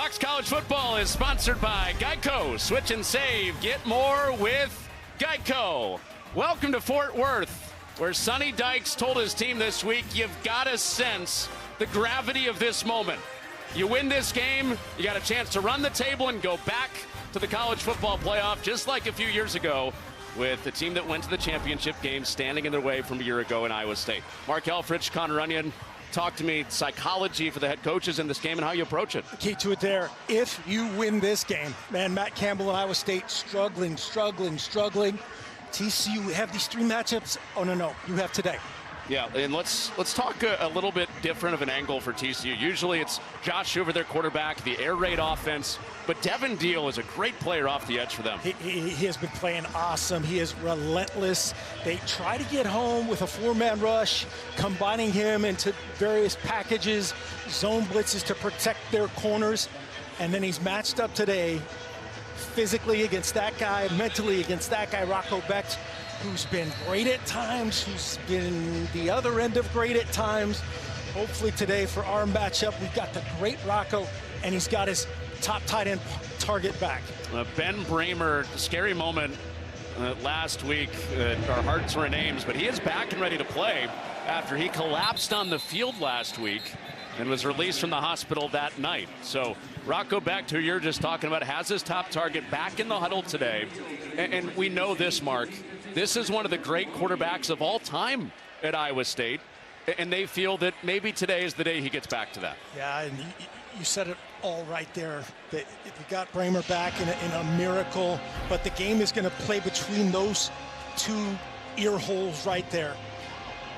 Talks College Football is sponsored by Geico. Switch and save. Get more with Geico. Welcome to Fort Worth, where Sonny Dykes told his team this week, you've got to sense the gravity of this moment. You win this game, you got a chance to run the table and go back to the college football playoff, just like a few years ago with the team that went to the championship game standing in their way from a year ago in Iowa State. Mark Helfrich, Connor Onion, talk to me psychology for the head coaches in this game and how you approach it. The key to it there, if you win this game, man, Matt Campbell and Iowa State struggling. TCU, we have these three matchups. Oh, no, you have today. Yeah, and let's talk a little bit different of an angle for TCU. Usually it's Josh Hoover, their quarterback, the air raid offense, but Devin Deal is a great player off the edge for them. He has been playing awesome. He is relentless. They try to get home with a four-man rush, combining him into various packages, zone blitzes to protect their corners, and then he's matched up today physically against that guy, mentally against that guy, Rocco Becht, who's been great at times, who's been the other end of great at times. Hopefully today for our matchup, we've got the great Rocco, and he's got his top tight end target back. Ben Bramer, scary moment last week. Our hearts were in Ames, but he is back and ready to play after he collapsed on the field last week and was released from the hospital that night. So Rocco Becht, who you're just talking about, has his top target back in the huddle today. And we know this, Mark. This is one of the great quarterbacks of all time at Iowa State, and they feel that maybe today is the day he gets back to that. Yeah, and you said it all right there. That we got Bramer back in a miracle, but the game is going to play between those two ear holes right there.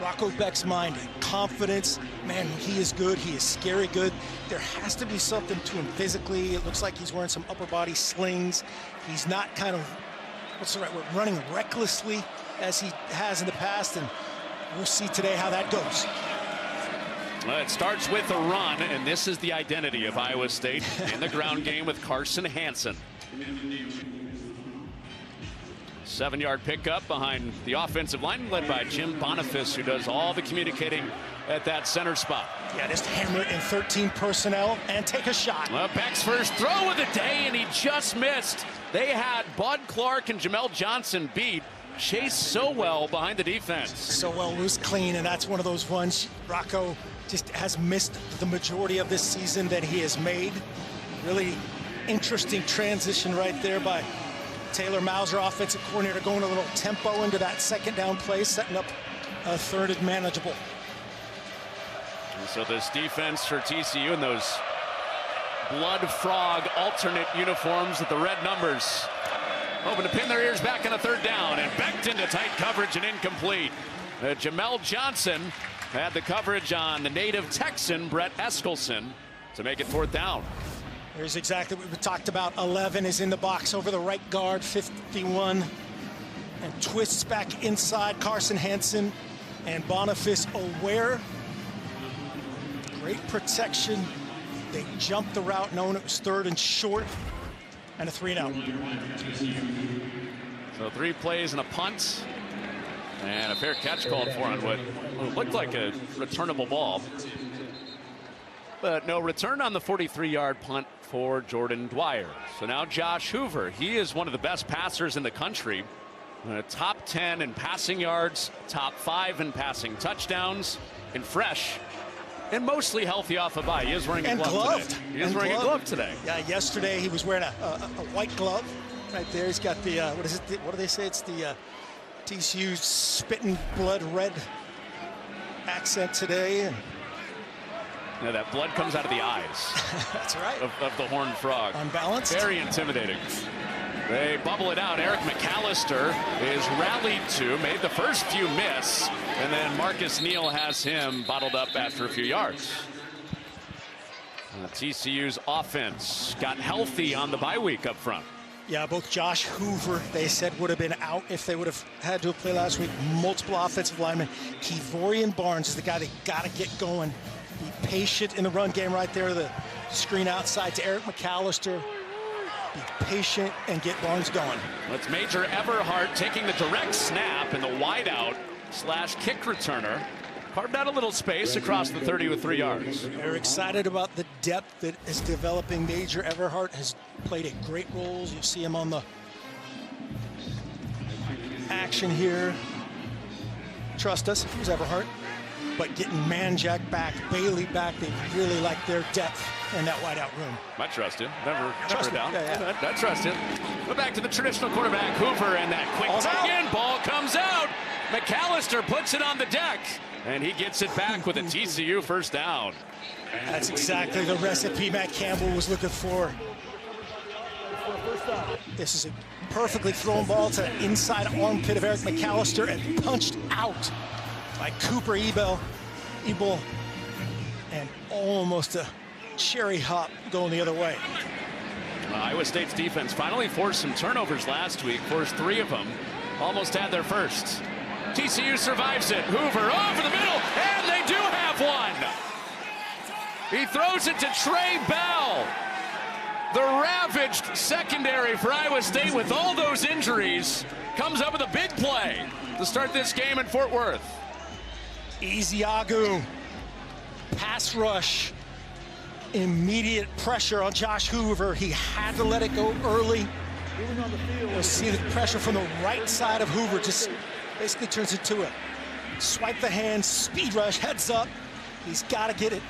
Rocco Becht's mind, confidence, man, he is good. He is scary good. There has to be something to him physically. It looks like he's wearing some upper body slings. He's not kind of, what's the right word, running recklessly as he has in the past, and we'll see today how that goes. Well, it starts with a run, and this is the identity of Iowa State in the ground game with Carson Hansen. 7-yard pickup behind the offensive line, led by Jim Boniface, who does all the communicating at that center spot. Yeah, just hammer it in 13 personnel and take a shot. Well, Beck's first throw of the day, and he just missed. They had Bud Clark and Jamel Johnson beat. Chased so well behind the defense. So well, loose clean, and that's one of those ones Rocco just has missed the majority of this season that he has made. Really interesting transition right there by Taylor Mauser, offensive coordinator, going a little tempo into that second down play, setting up a third and manageable. And so this defense for TCU and those blood frog alternate uniforms with the red numbers, hoping to pin their ears back on a third down, and Becht into tight coverage and incomplete. Jamel Johnson had the coverage on the native Texan, Brett Eskelson, to make it fourth down. Here's exactly what we talked about. 11 is in the box over the right guard, 51, and twists back inside. Carson Hansen and Boniface aware. Great protection. They jumped the route, knowing it was third and short, and a 3-and-out. So 3 plays and a punt, and a fair catch called for on what looked like a returnable ball. But no return on the 43-yard punt for Jordan Dwyer. So now Josh Hoover, he is one of the best passers in the country. Top 10 in passing yards, top 5 in passing touchdowns, and fresh, and mostly healthy off a bye. He is wearing a glove today. He is wearing a glove today. Yeah, yesterday he was wearing a white glove right there. He's got the, what is it? What do they say? It's the TCU spitting blood red accent today. And yeah, that blood comes out of the eyes. That's right. Of the horned frog. Unbalanced. Very intimidating. They bubble it out. Eric McAllister is rallied to, made the first few miss, and then Marcus Neal has him bottled up after a few yards. TCU's offense got healthy on the bye week up front. Yeah, both Josh Hoover, they said, would have been out if they would have had to play last week. Multiple offensive linemen. Kevorian Barnes is the guy that got to get going. Be patient in the run game right there. The screen outside to Eric McAllister. Be patient and get Barnes going. It's Major Everhart taking the direct snap, and the wideout / kick returner Carved out a little space across the 30 with 3 yards. They're excited about the depth that is developing. Major Everhart has played a great role. You see him on the action here. Trust us, it was Everhart. But getting Manjack back, Bailey back, they really like their depth in that wideout room. I trust him. Never down. Yeah. I trust him. Go back to the traditional quarterback, Hoover, and that quick take-in. Ball comes out. McAllister puts it on the deck, and he gets it back with a TCU first down. That's exactly the recipe Matt Campbell was looking for. This is a perfectly thrown ball to the inside armpit of Eric McAllister and punched out by Cooper Ebel, and almost a cherry hop going the other way. Iowa State's defense finally forced some turnovers last week, forced 3 of them, almost had their first. TCU survives it. Hoover over the middle, and they do have one. He throws it to Trey Bell. The ravaged secondary for Iowa State with all those injuries comes up with a big play to start this game in Fort Worth. Ezeagu, pass rush, immediate pressure on Josh Hoover. He had to let it go early. You'll see the pressure from the right side of Hoover just basically turns into a swipe the hand, speed rush, heads up. He's got to get it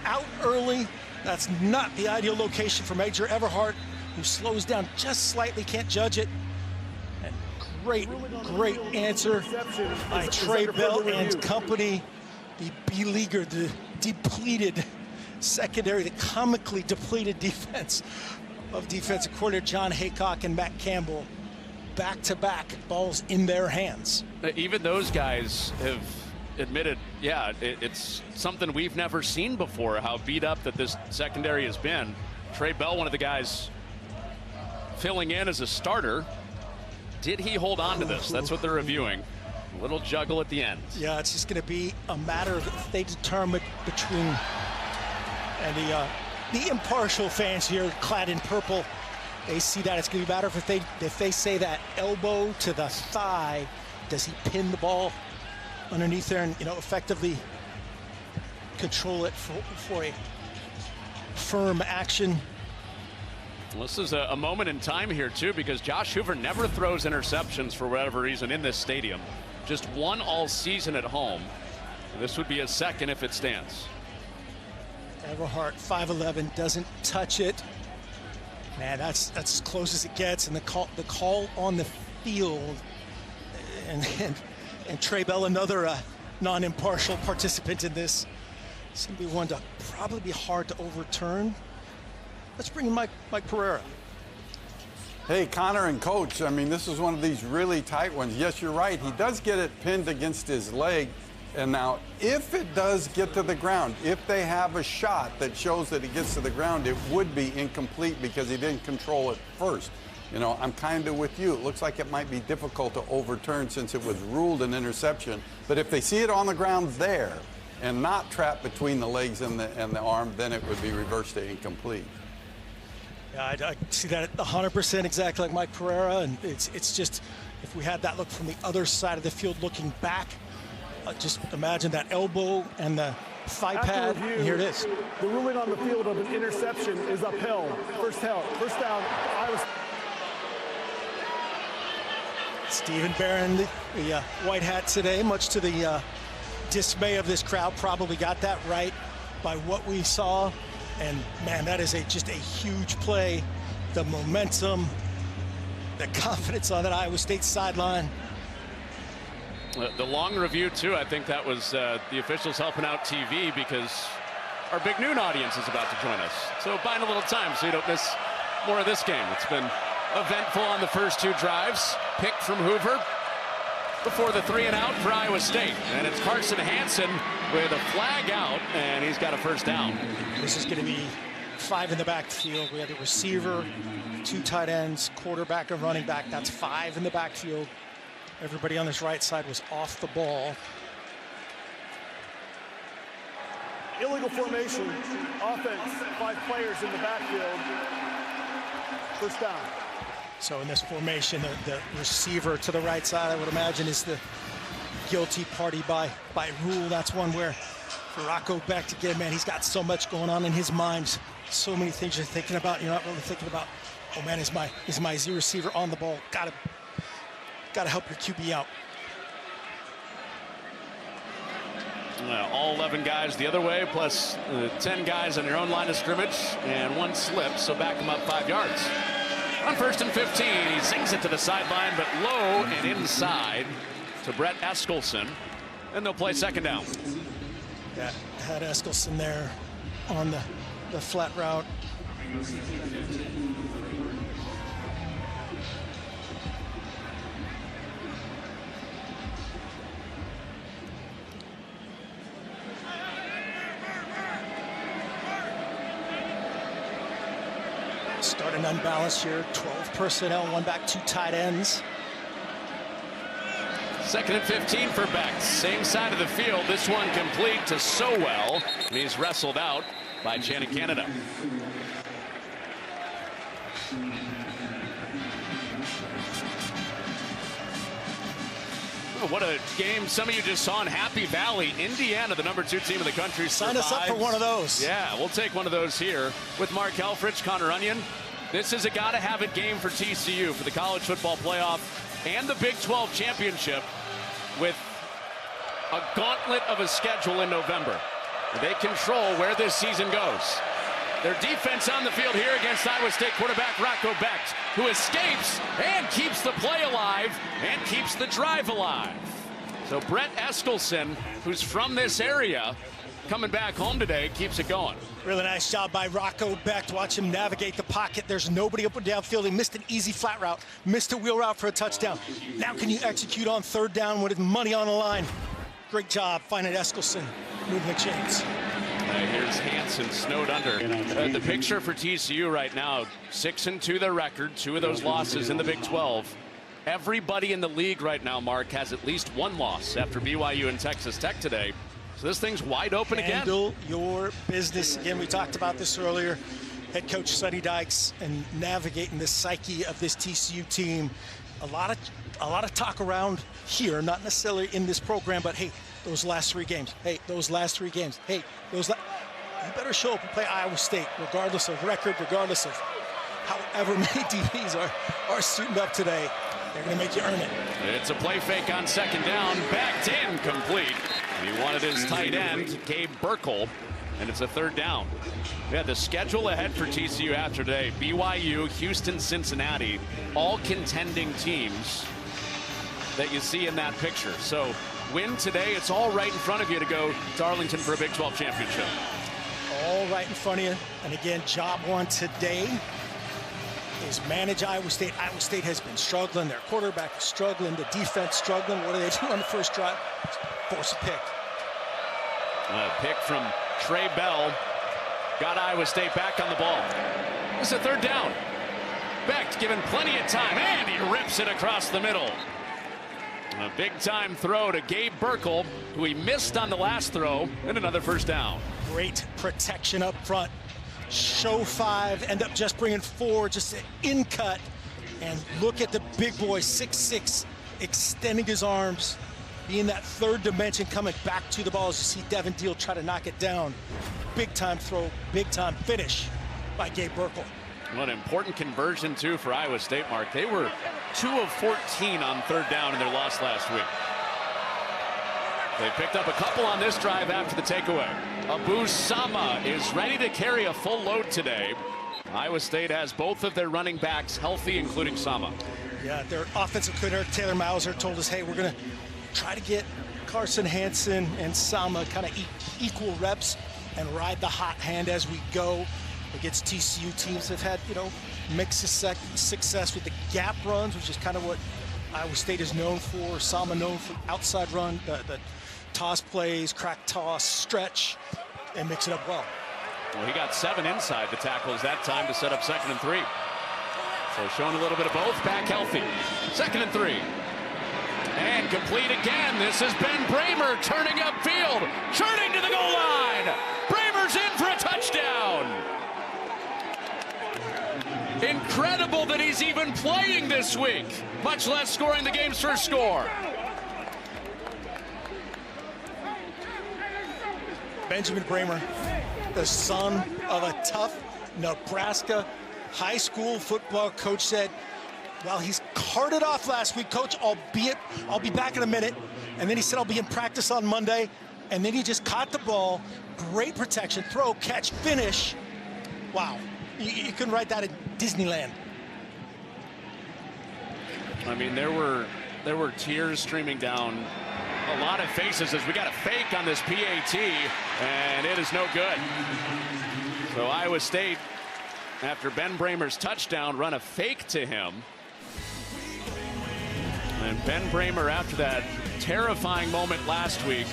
out early. That's not the ideal location for Major Everhart, who slows down just slightly, can't judge it. And great answer by Trey Bell and company. The B-leaguer, the depleted secondary, the comically depleted defense of defensive coordinator John Haycock and Matt Campbell. Back-to-back balls in their hands. Even those guys have admitted, yeah, it's something we've never seen before, how beat up that this secondary has been. Trey Bell, one of the guys filling in as a starter. Did he hold on to this? That's what they're reviewing. A little juggle at the end. Yeah, it's just going to be a matter of if they determine between, and the impartial fans here clad in purple, they see that it's going to be better if they say that elbow to the thigh, does he pin the ball underneath there and, effectively control it for a firm action. Well, this is a moment in time here too, because Josh Hoover never throws interceptions for whatever reason in this stadium. Just one all season at home. This would be a second if it stands. Everhart, 5'11", doesn't touch it. Man, that's as close as it gets. And the call on the field, and Trey Bell, another non-impartial participant in this. It's going to be one to probably be hard to overturn. Let's bring in Mike Pereira. Hey, Connor and Coach, I mean, this is one of these really tight ones. Yes, you're right. He does get it pinned against his leg. And now, if it does get to the ground, if they have a shot that shows that it gets to the ground, it would be incomplete because he didn't control it first. I'm kind of with you. It looks like it might be difficult to overturn since it was ruled an interception. But if they see it on the ground there and not trapped between the legs and the arm, then it would be reversed to incomplete. Yeah, I see that 100% exactly like Mike Pereira, and it's just, if we had that look from the other side of the field looking back, just imagine that elbow and the thigh pad, and here it is. The ruling on the field of an interception is upheld. First down, Iowa. Stephen Barron, the white hat today, much to the dismay of this crowd, probably got that right by what we saw. And man, that is just a huge play. The momentum, the confidence on that Iowa State sideline. The long review too, I think that was the officials helping out TV, because our big noon audience is about to join us. So buying a little time so you don't miss more of this game. It's been eventful on the first 2 drives. Picked from Hoover before the 3 and out for Iowa State. And it's Carson Hansen with a flag out, and he's got a first down. This is going to be 5 in the backfield. We had the receiver, 2 tight ends, quarterback and running back. That's 5 in the backfield. Everybody on this right side was off the ball. Illegal formation, offense, 5 players in the backfield. First down. So in this formation, the receiver to the right side, I would imagine, is the guilty party by rule. That's one where for Rocco Becht again, man, he's got so much going on in his mind. So many things you're thinking about. You're not really thinking about, oh man, is my Z receiver on the ball? Gotta help your QB out. All 11 guys the other way, plus 10 guys on your own line of scrimmage, and one slip, so back him up 5 yards. On 1st and 15, he zings it to the sideline, but low and inside to Brett Eskelson, and they'll play 2nd down. Yeah, had Eskelson there on the flat route. Starting unbalanced here, 12 personnel, 1 back, 2 tight ends. 2nd and 15 for Becht. Same side of the field. This one complete to Sowell. And he's wrestled out by Channing Canada. Oh, what a game some of you just saw in Happy Valley, Indiana, the #2 team in the country. Sign us up for one of those. Yeah, we'll take one of those here with Mark Helfrich, Connor Onion. This is a gotta-have-it game for TCU for the college football playoff and the Big 12 championship, with a gauntlet of a schedule in November. They control where this season goes. Their defense on the field here against Iowa State quarterback Rocco Becht, who escapes and keeps the play alive and keeps the drive alive. So Brett Eskelson, who's from this area, coming back home today, keeps it going. Really nice job by Rocco Becht. Watch him navigate the pocket. There's nobody up and downfield. He missed an easy flat route, missed a wheel route for a touchdown. Now can you execute on 3rd down with money on the line? Great job finding Eskelson, moving the chains. Here's Hansen snowed under. The picture for TCU right now, 6-2 their record, 2 of those losses in the Big 12. Everybody in the league right now, Mark, has at least 1 loss after BYU and Texas Tech today. So this thing's wide open again. Handle your business. Again, we talked about this earlier. Head coach Sonny Dykes and navigating the psyche of this TCU team. A lot of talk around here, not necessarily in this program, but hey, those last 3 games. Hey, those last 3 games. Hey, you better show up and play Iowa State, regardless of record, regardless of however many DBs are suiting up today. They're going to make you earn it. It's a play fake on 2nd down, backed in, complete. He wanted his tight end, Gabe Burkle, and it's a 3rd down. We had the schedule ahead for TCU after today. BYU, Houston, Cincinnati, all contending teams that you see in that picture. So win today, it's all right in front of you to go to Arlington for a Big 12 championship. All right in front of you. And again, job one today is manage Iowa State. Iowa State has been struggling. Their quarterback is struggling. The defense struggling. What do they do on the first drive? Force a pick. A pick from Trey Bell. Got Iowa State back on the ball. This is a 3rd down. Becht given plenty of time, and he rips it across the middle. A big-time throw to Gabe Burkle, who he missed on the last throw, and another 1st down. Great protection up front. Show 5, end up just bringing 4, just an in cut. And look at the big boy, 6'6", extending his arms, being that 3rd dimension, coming back to the ball as you see Devin Deal try to knock it down. Big time throw, big time finish by Gabe Burkle. What an important conversion, too, for Iowa State, Mark. They were 2 of 14 on 3rd down in their loss last week. They picked up a couple on this drive after the takeaway. Abu Sama is ready to carry a full load today. Iowa State has both of their running backs healthy, including Sama. Yeah, their offensive coordinator, Taylor Mauser, told us, hey, we're going to try to get Carson Hansen and Sama kind of equal reps and ride the hot hand as we go. Against TCU teams have had, mixed success with the gap runs, which is kind of what Iowa State is known for. Sama known for outside run, the toss plays, crack toss, stretch, and mix it up well. Well, he got 7 inside the tackles that time to set up 2nd and 3. So showing a little bit of both, back healthy. 2nd and 3. And complete again. This is Ben Bramer turning upfield, churning to the goal line. Bramer's in for a touchdown. Incredible that he's even playing this week, much less scoring the game's first score. Benjamin Bramer, the son of a tough Nebraska high school football coach, said, well, he's carted off last week, coach, I'll be back in a minute. And then he said, I'll be in practice on Monday. And then he just caught the ball, great protection, throw, catch, finish. Wow, you couldn't write that at Disneyland. I mean, there were tears streaming down a lot of faces as we got a fake on this PAT, and it is no good. So Iowa State, after Ben Bramer's touchdown, run a fake to him. And Ben Bramer, after that terrifying moment last week,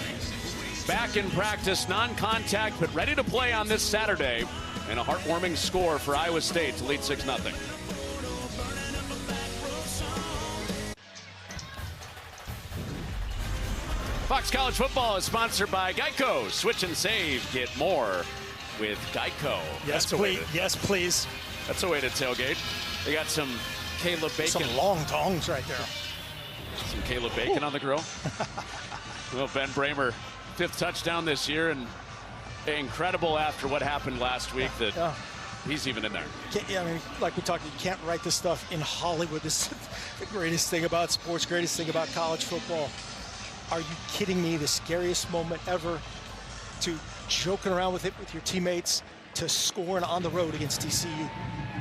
back in practice, non-contact, but ready to play on this Saturday. And a heartwarming score for Iowa State to lead 6-0. Fox College Football is sponsored by Geico. Switch and save. Get more with Geico. Yes, please. Yes, please. That's a way to tailgate. They got some Caleb Bacon. Some long tongs right there. Some Caleb Bacon on the grill. Well, Ben Bramer, 5th touchdown this year, and incredible after what happened last week that he's even in there. Yeah, I mean, like we talked, you can't write this stuff in Hollywood. This is the greatest thing about sports, greatest thing about college football. Are you kidding me? The scariest moment ever, to joking around with it with your teammates, to scoring on the road against TCU.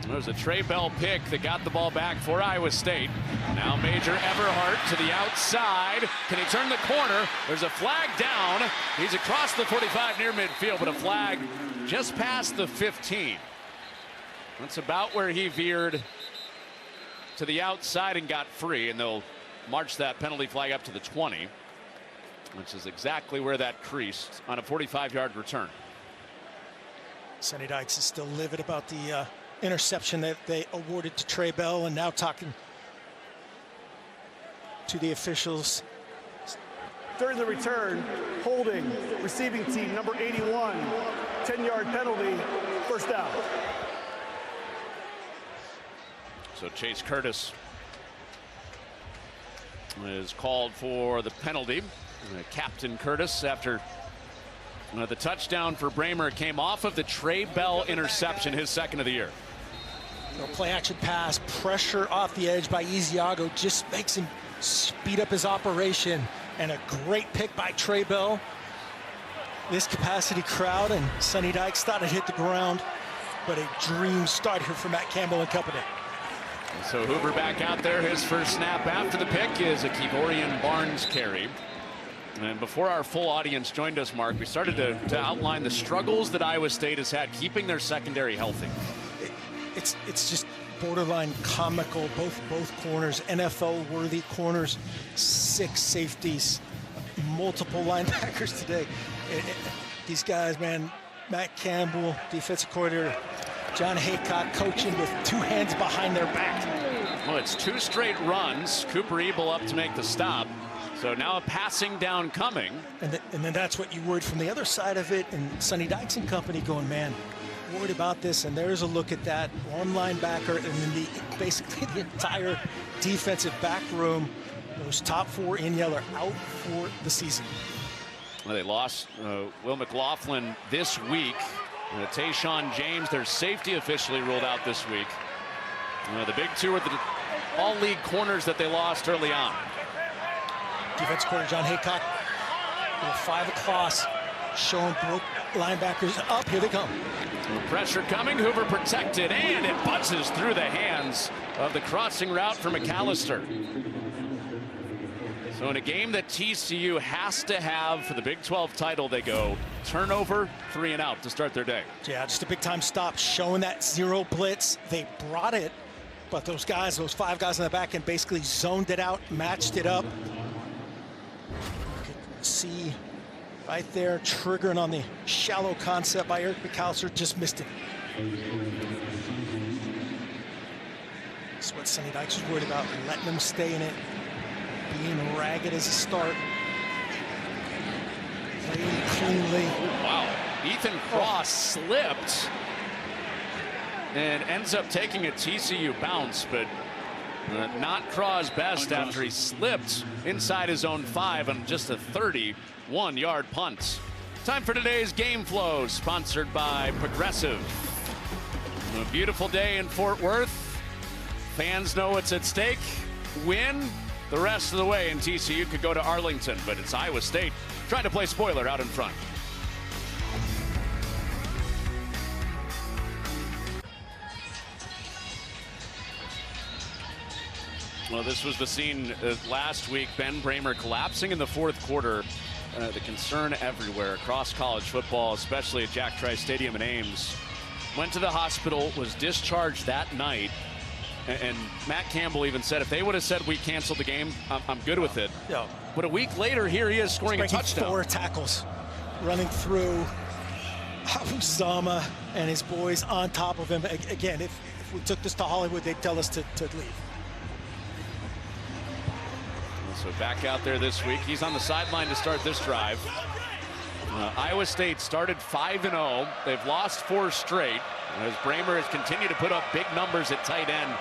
There's a Trey Bell pick that got the ball back for Iowa State. Now Major Everhart to the outside. Can he turn the corner? There's a flag down. He's across the 45 near midfield, but a flag just past the 15. That's about where he veered to the outside and got free, and they'll march that penalty flag up to the 20, which is exactly where that creased on a 45-yard return. Sonny Dykes is still livid about the interception that they awarded to Trey Bell, and now talking to the officials. During the return, holding receiving team number 81, 10-yard penalty, first down. So Chase Curtis is called for the penalty. Captain Curtis, after the touchdown for Bramer, came off of the Trey Bell interception, his 2nd of the year. Play action pass, pressure off the edge by Isiago, just makes him speed up his operation, and a great pick by Trey Bell. This capacity crowd, and Sonny Dykes thought it hit the ground, but a dream start here for Matt Campbell and company. So Hoover back out there. His first snap after the pick is a Kevorian Barnes carry. And before our full audience joined us, Mark, we started to outline the struggles that Iowa State has had keeping their secondary healthy. It's just borderline comical. Both corners, NFL-worthy corners, 6 safeties, multiple linebackers today. These guys, man, Matt Campbell, defensive coordinator, John Haycock coaching with 2 hands behind their back. Well, it's 2 straight runs. Cooper Ebel up to make the stop. So now a passing down coming. And then that's what you worried from the other side of it. And Sonny Dykes and company going, man, worried about this. And there's a look at that. One linebacker, and then basically the entire defensive back room. Those top 4 in yellow out for the season. Well, they lost Will McLaughlin this week. Tayshawn James, their safety, officially ruled out this week. The big 2 are the all-league corners that they lost early on. Defensive coordinator John Haycock with 5 across, showing both linebackers up. Here they come. Pressure coming. Hoover protected, and it buzzes through the hands of the crossing route for McAllister. So in a game that TCU has to have for the Big 12 title, they go turnover, 3 and out to start their day. Yeah, just a big-time stop, showing that 0 blitz. They brought it, but those 5 guys in the back end basically zoned it out, matched it up. See right there, triggering on the shallow concept by Eric McAllister, just missed it. That's what Sonny Dykes was worried about, letting them stay in it, being ragged as a start. Playing cleanly. Wow, Ethan Cross slipped and ends up taking a TCU bounce, but not Craw's best after he slipped inside his own 5 on just a 31-yard punt. Time for today's Game Flow, sponsored by Progressive. A beautiful day in Fort Worth. Fans know what's at stake. Win the rest of the way, and TCU could go to Arlington, but it's Iowa State trying to play spoiler out in front. Well, this was the scene last week. Ben Bramer collapsing in the fourth quarter. The concern everywhere across college football, especially at Jack Trice Stadium in Ames. Went to the hospital, was discharged that night. And Matt Campbell even said, if they would have said we canceled the game, I'm good with it. Yeah. But a week later, here he is scoring a touchdown. 4 tackles, running through Zama and his boys on top of him. Again, if we took this to Hollywood, they'd tell us to leave. So back out there this week. He's on the sideline to start this drive. Iowa State started 5-0. They've lost 4 straight. As Bramer has continued to put up big numbers at tight end,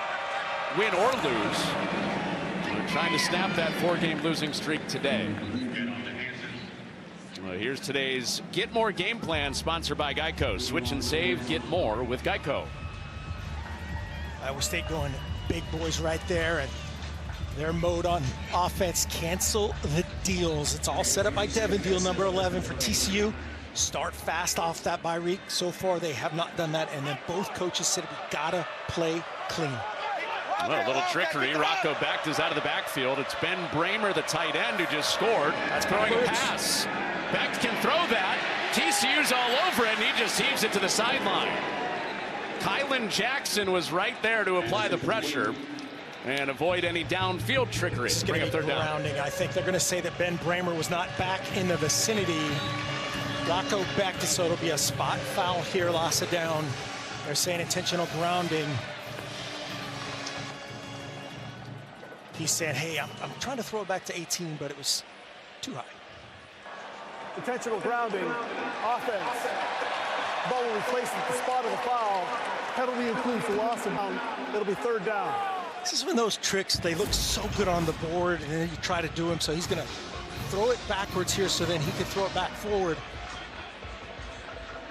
win or lose. They're trying to snap that 4-game losing streak today. Here's today's Get More game plan, sponsored by Geico. Switch and save, get more with Geico. Iowa State going big boys right there, and their mode on offense, cancel the deals. It's all set up by Devin Deal, number 11 for TCU. Start fast off that bye week. So far, they have not done that. And then both coaches said we gotta play clean. Well, a little trickery. Rocco Becht is out of the backfield. It's Ben Bramer, the tight end, who just scored. That's throwing a pass. Becht can throw that. TCU's all over it, and he just heaves it to the sideline. Kylan Jackson was right there to apply the pressure and avoid any downfield trickery. Bring up third down. I think they're going to say that Ben Bramer was not back in the vicinity. Rocco Becht, so it'll be a spot foul here, loss of down. They're saying intentional grounding. He's saying, hey, I'm trying to throw it back to 18, but it was too high. Intentional grounding, offense. Ball will be placed at the spot of the foul. Penalty includes the loss of down. It'll be third down. This is when those tricks, they look so good on the board, and then you try to do them, so he's going to throw it backwards here so then he can throw it back forward.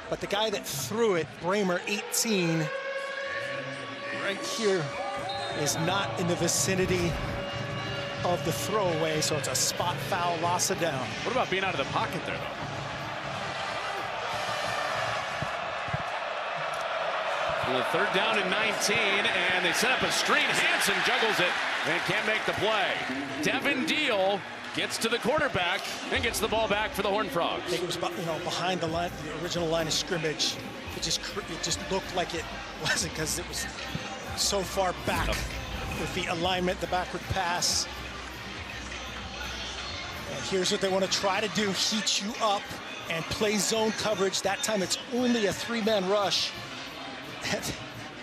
But the guy that threw it, Bramer, 18, right here, is not in the vicinity of the throwaway, so it's a spot foul, loss of down. What about being out of the pocket there, though? Third down and 19, and they set up a screen. Hansen juggles it and can't make the play. Devin Deal gets to the quarterback and gets the ball back for the Horned Frogs. I think it was, behind the line, the original line of scrimmage. It just looked like it wasn't because it was so far back with the alignment, the backward pass. And here's what they want to try to do: heat you up and play zone coverage. That time it's only a 3-man rush.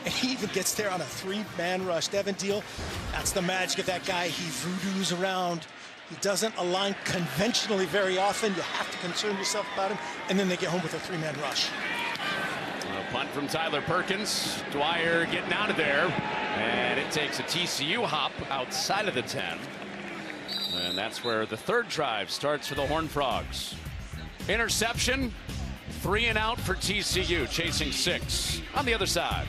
And he even gets there on a 3-man rush. Devin Deal, that's the magic of that guy. He voodoos around. He doesn't align conventionally very often. You have to concern yourself about him. And then they get home with a 3-man rush. A punt from Tyler Perkins. Dwyer getting out of there. And it takes a TCU hop outside of the 10. And that's where the third drive starts for the Horned Frogs. Interception. 3 and out for TCU, chasing 6 on the other side.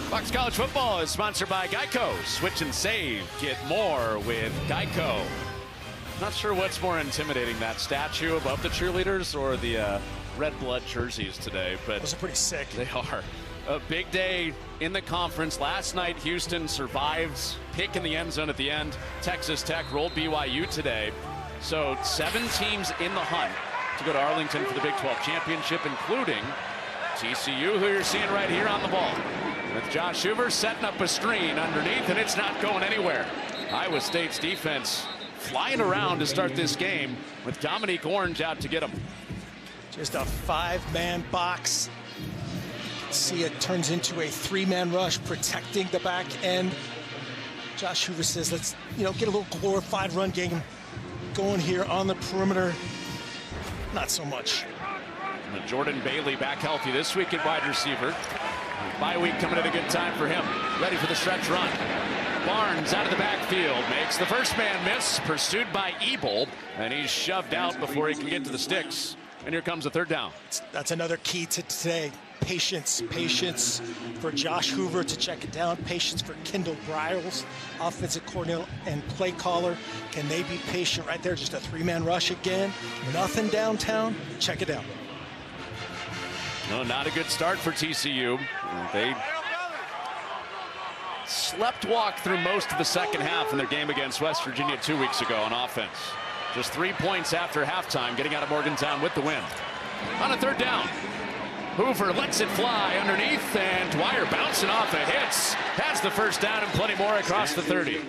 Fox College Football is sponsored by Geico. Switch and save, get more with Geico. Not sure what's more intimidating, that statue above the cheerleaders or the red blood jerseys today, but those are pretty sick. They are. A big day in the conference. Last night, Houston survives. Pick in the end zone at the end. Texas Tech rolled BYU today. So 7 teams in the hunt to go to Arlington for the Big 12 championship, including TCU, who you're seeing right here on the ball. With Josh Hoover setting up a screen underneath, and it's not going anywhere. Iowa State's defense flying around to start this game with Dominique Orange out to get him. Just a 5-man box. See, it turns into a 3-man rush protecting the back end. Josh Hoover says, let's get a little glorified run game going here on the perimeter. Not so much. Jordan Bailey back healthy this week at wide receiver. Bye week coming at a good time for him. Ready for the stretch run. Barnes out of the backfield makes the first man miss, pursued by Ebel, and he's shoved out before he can get to the sticks. And here comes a third down. That's another key to today. Patience for Josh Hoover to check it down. Patience for Kendall Briles, offensive coordinator and play caller. Can they be patient right there? Just a three-man rush again. Nothing downtown. Check it down. No, not a good start for TCU. They slept walk through most of the second half in their game against West Virginia 2 weeks ago on offense. Just 3 points after halftime, getting out of Morgantown with the win. On a third down, Hoover lets it fly underneath, and Dwyer bouncing off of hits. Has the first down and plenty more across the 30.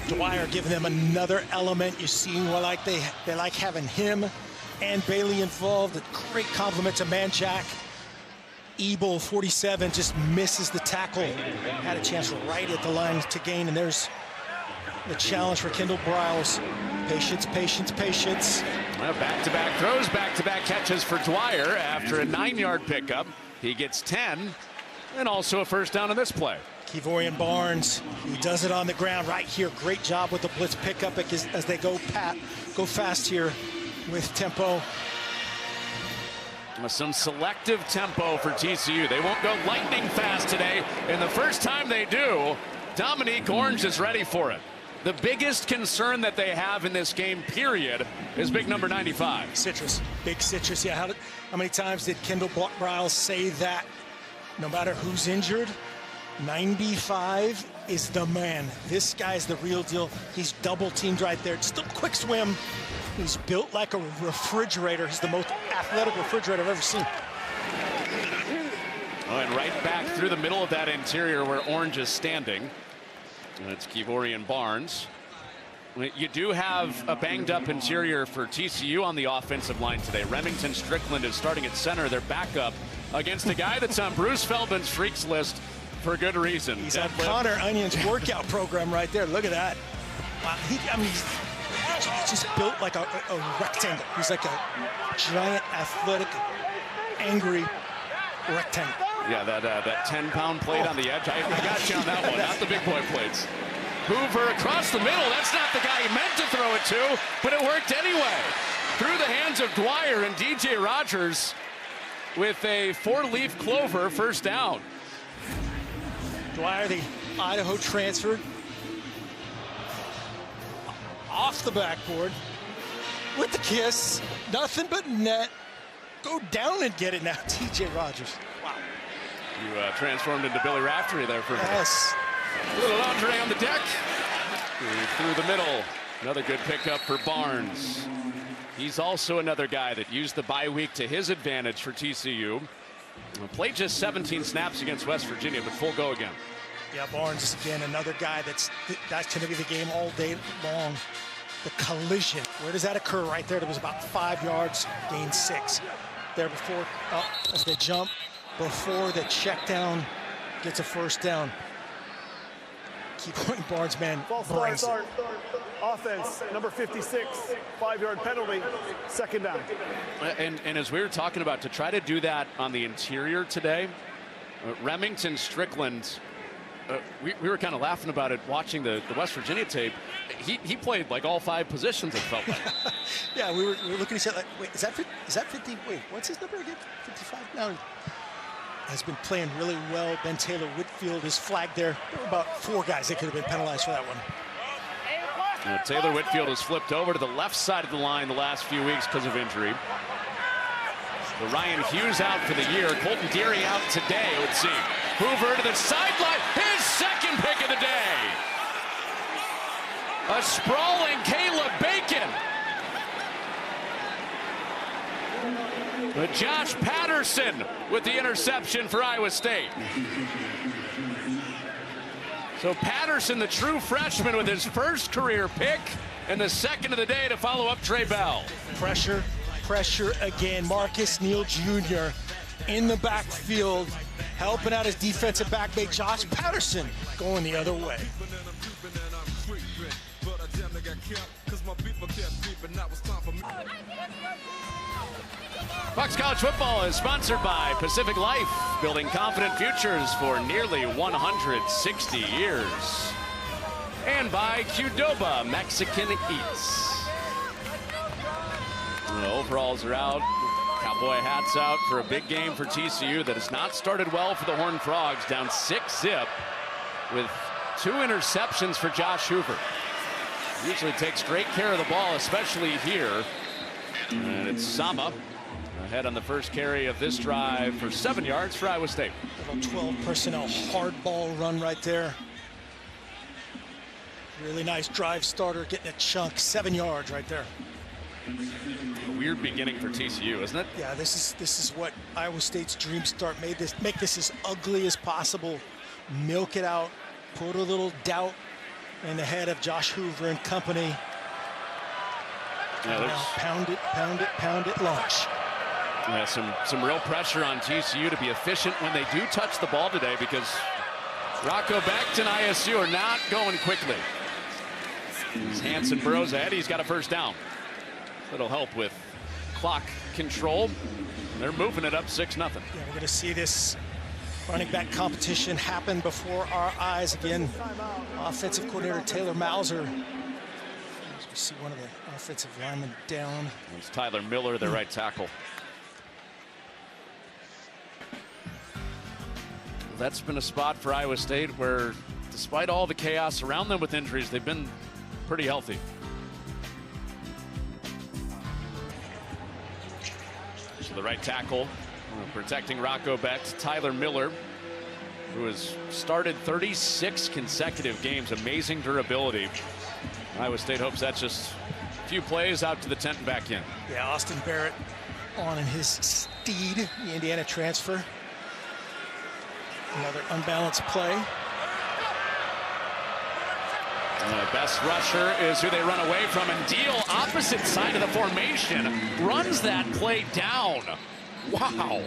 Dwyer giving them another element. You see, like they like having him and Bailey involved. A great compliment to Manjack. Ebel, 47, just misses the tackle. Had a chance right at the line to gain, and there's the challenge for Kendall Briles. Patience. Back-to-back throws, back-to-back catches for Dwyer after a 9-yard pickup. He gets 10, and also a first down in this play. Kevorian Barnes, he does it on the ground right here. Great job with the blitz pickup as they go fast here with tempo. Some selective tempo for TCU. They won't go lightning fast today, and the first time they do, Dominique Orange is ready for it. The biggest concern that they have in this game, period, is big number 95. Citrus, big Citrus. Yeah, how many times did Kendall Briles say that? No matter who's injured, 95 is the man. This guy's the real deal. He's double teamed right there. Just a quick swim. He's built like a refrigerator. He's the most athletic refrigerator I've ever seen. Oh, and right back through the middle of that interior where Orange is standing. And it's Kevorian Barnes. You do have a banged up interior for TCU on the offensive line today. Remington Strickland is starting at center, their backup, against a guy that's on Bruce Feldman's freaks list for good reason. He's on Connor Onion's workout program right there. Look at that. Wow, he's just built like a rectangle. He's like a giant, athletic, angry rectangle. Yeah, that 10-pound plate on the edge. I got you on that one, not the big boy plates. Hoover across the middle. That's not the guy he meant to throw it to, but it worked anyway. Through the hands of Dwyer, and DJ Rogers with a 4-leaf clover first down. Dwyer, the Idaho transfer, off the backboard with the kiss. Nothing but net. Go down and get it now, TJ Rogers. Wow. You transformed into Billy Raftery there for a minute. Yes. A little Andre on the deck. Through the middle. Another good pickup for Barnes. He's also another guy that used the bye week to his advantage for TCU. Played just 17 snaps against West Virginia, but full go again. Yeah, Barnes, again, another guy that's going to be the game all day long. The collision. Where does that occur? Right there. There was about 5 yards, gained 6. There before, as they jump, before the check down gets a first down. Keep going, Barnes, man. False start. Offense, number 56, 5-yard penalty, second down. And as we were talking about, to try to do that on the interior today, Remington Strickland, we were kind of laughing about it watching the West Virginia tape. He played like all 5 positions, it felt like. Yeah, we were looking at each other like, wait, is that 50? Wait, what's his number again? 55? No. Has been playing really well. Ben Taylor Whitfield is flagged there. There were about 4 guys that could have been penalized for that one. Taylor Whitfield has flipped over to the left side of the line the last few weeks because of injury. So Ryan Hughes out for the year. Colton Deary out today, it would seem. Hoover to the sideline. His second pick of the day. A sprawling Caleb Bacon. But Josh Patterson with the interception for Iowa State. So Patterson, the true freshman, with his first career pick and the second of the day to follow up Trey Bell. Pressure again. Marcus Neal Jr. in the backfield, helping out his defensive backmate Josh Patterson going the other way. Fox College Football is sponsored by Pacific Life, building confident futures for nearly 160 years. And by Qdoba Mexican Eats. The overalls are out. Cowboy hats out for a big game for TCU that has not started well for the Horned Frogs, down 6-0 with 2 interceptions for Josh Hoover. Usually takes great care of the ball, especially here. And it's Sama ahead on the first carry of this drive for 7 yards for Iowa State. Little 12 personnel hard ball run right there. Really nice drive starter, getting a chunk, 7 yards right there. A weird beginning for TCU, isn't it? Yeah, this is what Iowa State's dream start made this. Make this as ugly as possible, milk it out, put a little doubt in the head of Josh Hoover and company. Yeah, pound it, launch. Yeah, some real pressure on TCU to be efficient when they do touch the ball today, because Rocco Becht and ISU are not going quickly. As Hansen burrows ahead, he's got a first down. That'll help with clock control. They're moving it up 6-0. Yeah, we're going to see this running back competition happen before our eyes again. Offensive coordinator Taylor Mauser. As we see one of the offensive linemen down. It's Tyler Miller, the right tackle. That's been a spot for Iowa State where, despite all the chaos around them with injuries, they've been pretty healthy. So the right tackle protecting Rocco Becht, Tyler Miller, who has started 36 consecutive games. Amazing durability. Iowa State hopes that's just a few plays out to the tent and back in. Yeah, Austin Barrett on in his Steed, the Indiana transfer. Another unbalanced play. Best rusher is who they run away from, and Deal, opposite side of the formation, runs that play down. Wow.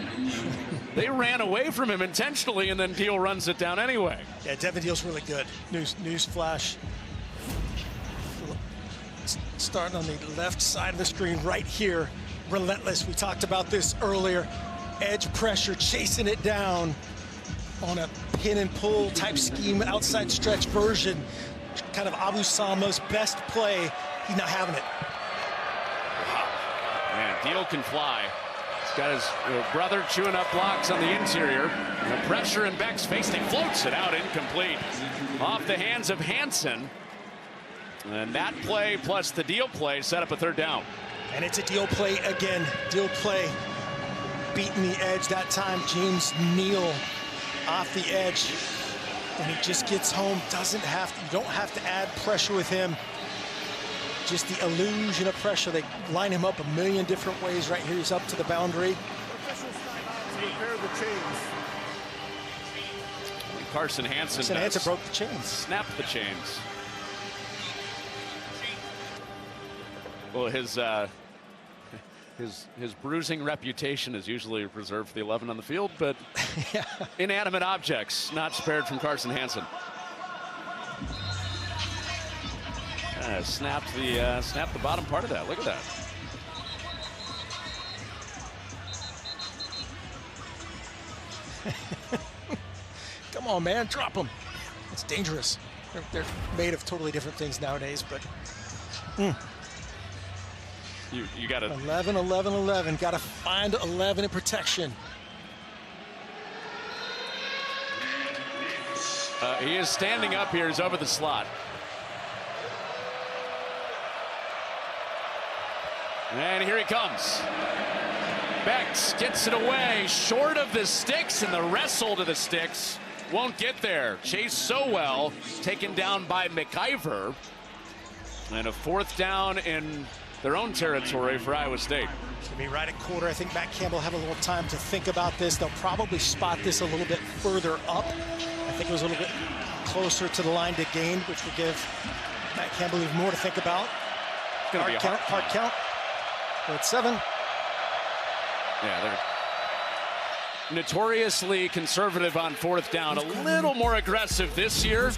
They ran away from him intentionally, and then Deal runs it down anyway. Yeah, Devin Deal's really good. News flash. Starting on the left side of the screen right here. Relentless. We talked about this earlier. Edge pressure, chasing it down on a pin and pull type scheme, outside stretch version. Kind of Abu Sama's best play. He's not having it. Wow. Man, Deal can fly. He's got his brother chewing up blocks on the interior. The pressure in Beck's face. He floats it out incomplete. Off the hands of Hansen. And that play plus the Deal play set up a third down. And it's a Deal play again. Deal play beating the edge that time. James Neal off the edge. And he just gets home. You don't have to add pressure with him. Just the illusion of pressure. They line him up a million different ways. Right here, he's up to the boundary. Repair the chains. Carson Hansen broke the chains. Snapped the chains. Well, his bruising reputation is usually reserved for the 11 on the field, but yeah. Inanimate objects not spared from Carson Hansen. Snapped the bottom part of that. Look at that. Come on, man, drop them. It's dangerous. They're made of totally different things nowadays, but. You got to 11, 11, 11. Got to find 11 in protection. He is standing up here. He's over the slot. And here he comes. Becht gets it away, short of the sticks, and the wrestle to the sticks won't get there. Chased so well, taken down by McIver. And a fourth down in their own territory for Iowa State. It's going to be right at quarter. I think Matt Campbell have a little time to think about this. They'll probably spot this a little bit further up. I think it was a little bit closer to the line to gain, which will give Matt Campbell even more to think about. It's going to be a hard count. We're at 7. Yeah, notoriously conservative on fourth down. A little more aggressive this year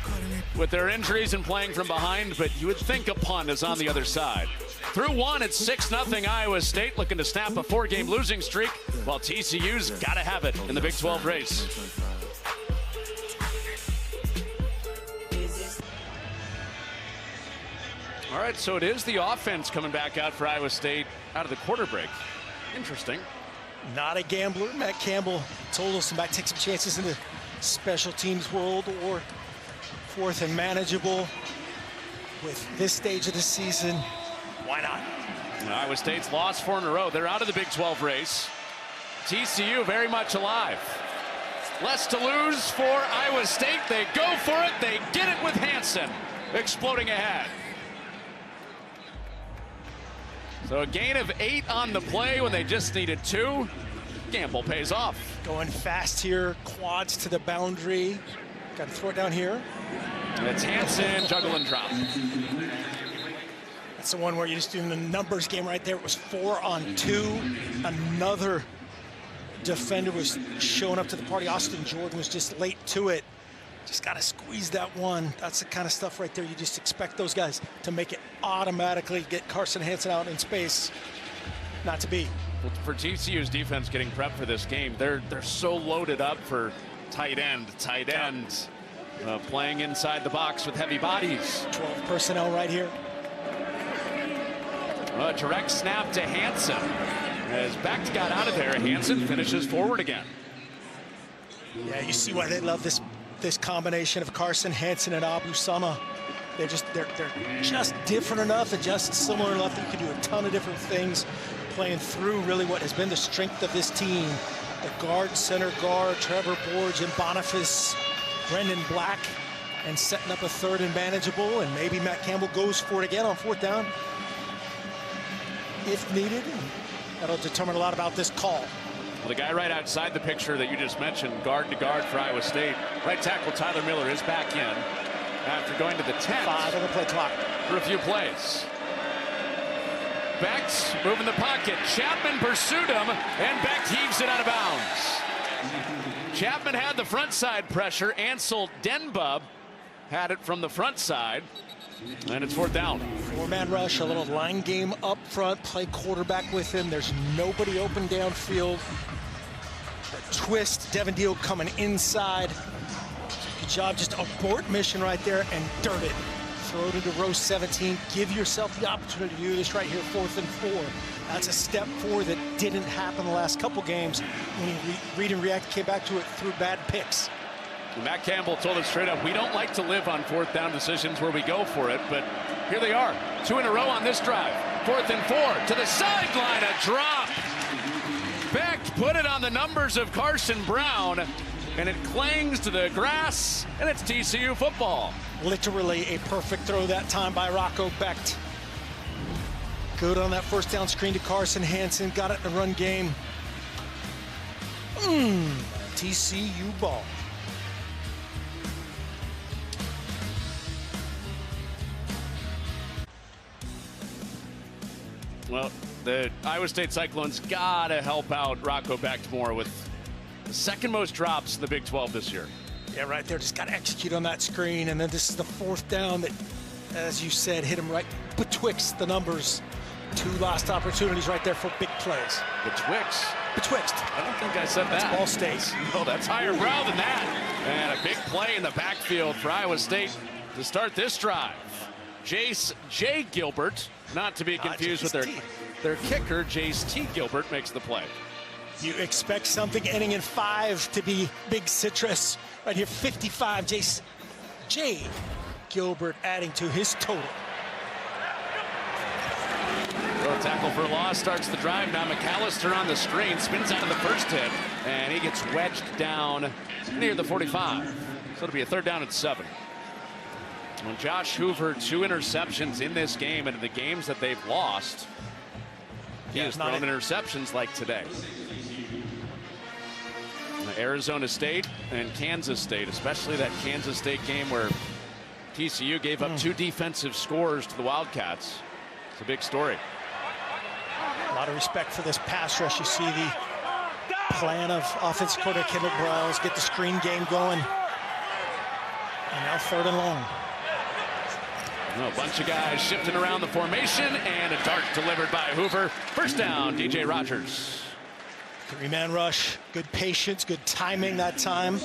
with their injuries and playing from behind, but you would think a punt is on the other side. Through one, it's 6-0 Iowa State, looking to snap a 4-game losing streak, while TCU's got to have it in the Big 12 race. All right, so it is the offense coming back out for Iowa State out of the quarter break. Interesting. Not a gambler. Matt Campbell told us he might take some chances in the special teams world, or fourth and manageable. With this stage of the season, why not? Iowa State's lost 4 in a row. They're out of the Big 12 race. TCU very much alive. Less to lose for Iowa State. They go for it. They get it with Hansen exploding ahead. So a gain of 8 on the play when they just needed 2. Gamble pays off. Going fast here, quads to the boundary. Got to throw it down here. It's Hansen, juggle and drop. That's the one where you're just doing the numbers game right there. It was 4 on 2. Another defender was showing up to the party. Austin Jordan was just late to it. Just got to squeeze that one. That's the kind of stuff right there. You just expect those guys to make it automatically, get Carson Hansen out in space. Not to be. Well, for TCU's defense getting prepped for this game, they're so loaded up for tight end, playing inside the box with heavy bodies. 12 personnel right here. A direct snap to Hansen. As Becht got out of there, Hansen finishes forward again. Yeah, you see why they love this combination of Carson Hansen and Abu Sama. They're just different enough and just similar enough that you can do a ton of different things, playing through really what has been the strength of this team. The guard, center guard, Trevor Borge and Boniface, Brendan Black, and setting up a third and manageable, and maybe Matt Campbell goes for it again on fourth down if needed. That'll determine a lot about this call. Well, the guy right outside the picture that you just mentioned, guard to guard for Iowa State, right tackle Tyler Miller is back in after going to the 10th. 5 on the play clock for a few plays. Becht moving the pocket. Chapman pursued him, and Becht heaves it out of bounds. Chapman had the front side pressure. Ansel Denbub had it from the front side, and it's fourth down. 4-man rush, a little line game up front, play quarterback with him. There's nobody open downfield. The twist, Devin Deal coming inside. Good job, just abort mission right there and dirt it. Throw it into row 17. Give yourself the opportunity to do this right here, 4th and 4. That's a step forward that didn't happen the last couple games when he read and react, came back to it through bad picks. Matt Campbell told us straight up, we don't like to live on fourth down decisions where we go for it, but here they are. 2 in a row on this drive. 4th and 4 to the sideline, a drop. Becht put it on the numbers of Carson Brown, and it clings to the grass, and it's TCU football. Literally a perfect throw that time by Rocco Becht. Good on that first down screen to Carson Hansen. Got it in the run game. TCU ball. Well, the Iowa State Cyclones got to help out Rocco Becht more with the second most drops in the Big 12 this year. Yeah, right there. Just got to execute on that screen. And then this is the 4th down that, as you said, hit him right betwixt the numbers. 2 lost opportunities right there for big plays. Betwixt? Betwixt. I don't think I said that. That's Ball State. No, that's higher brow than that. And a big play in the backfield for Iowa State to start this drive. Jace J. Gilbert, not to be confused with their kicker, Jace T. Gilbert, makes the play. You expect something ending in 5 to be big citrus. Right here, 55, Jace J. Gilbert adding to his total. Throw tackle for loss starts the drive. Now McAllister on the screen, spins out of the first hit, and he gets wedged down near the 45. So it'll be a 3rd down and 7. When Josh Hoover, 2 interceptions in this game, and in the games that they've lost, he has thrown interceptions like today. Arizona State and Kansas State, especially that Kansas State game where TCU gave up 2 defensive scores to the Wildcats. It's a big story. A lot of respect for this pass rush. You see the plan of offensive coordinator Kendall Briles, get the screen game going. And now 3rd and long. A bunch of guys shifting around the formation, and a dart delivered by Hoover. First down, DJ Rogers. 3-man rush, good patience, good timing that time.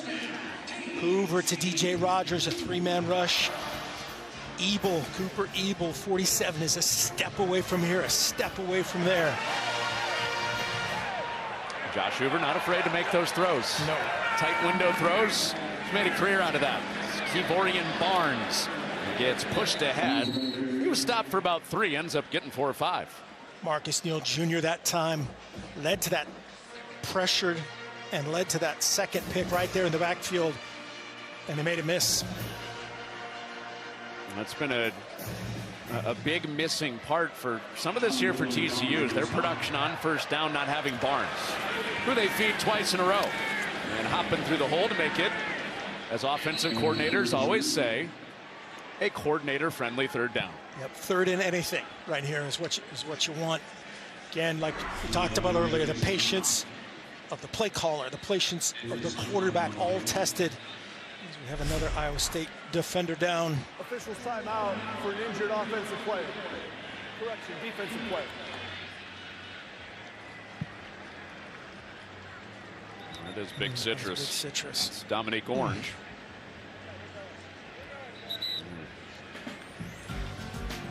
Hoover to DJ Rogers, a 3-man rush. Cooper Ebel, 47, is a step away from here, a step away from there. Josh Hoover not afraid to make those throws. No. Tight window throws. He's made a career out of that. Kevorian Barnes gets pushed ahead. He was stopped for about 3, ends up getting 4 or 5. Marcus Neal Jr. that time led to that pressured and led to that second pick right there in the backfield, and they made a miss. That's been a big missing part for some of this year for TCU is their production on first down, not having Barnes, who they feed twice in a row, and hopping through the hole to make it, as offensive coordinators always say, a coordinator-friendly 3rd down. Yep, 3rd and anything right here is what you want. Again, like we talked about earlier, the patience of the play caller, the patience of the quarterback, all tested. We have another Iowa State defender down. Officials timeout for an injured offensive player. Correction, defensive player. That is Big Citrus. Big Citrus. It's Dominique Orange.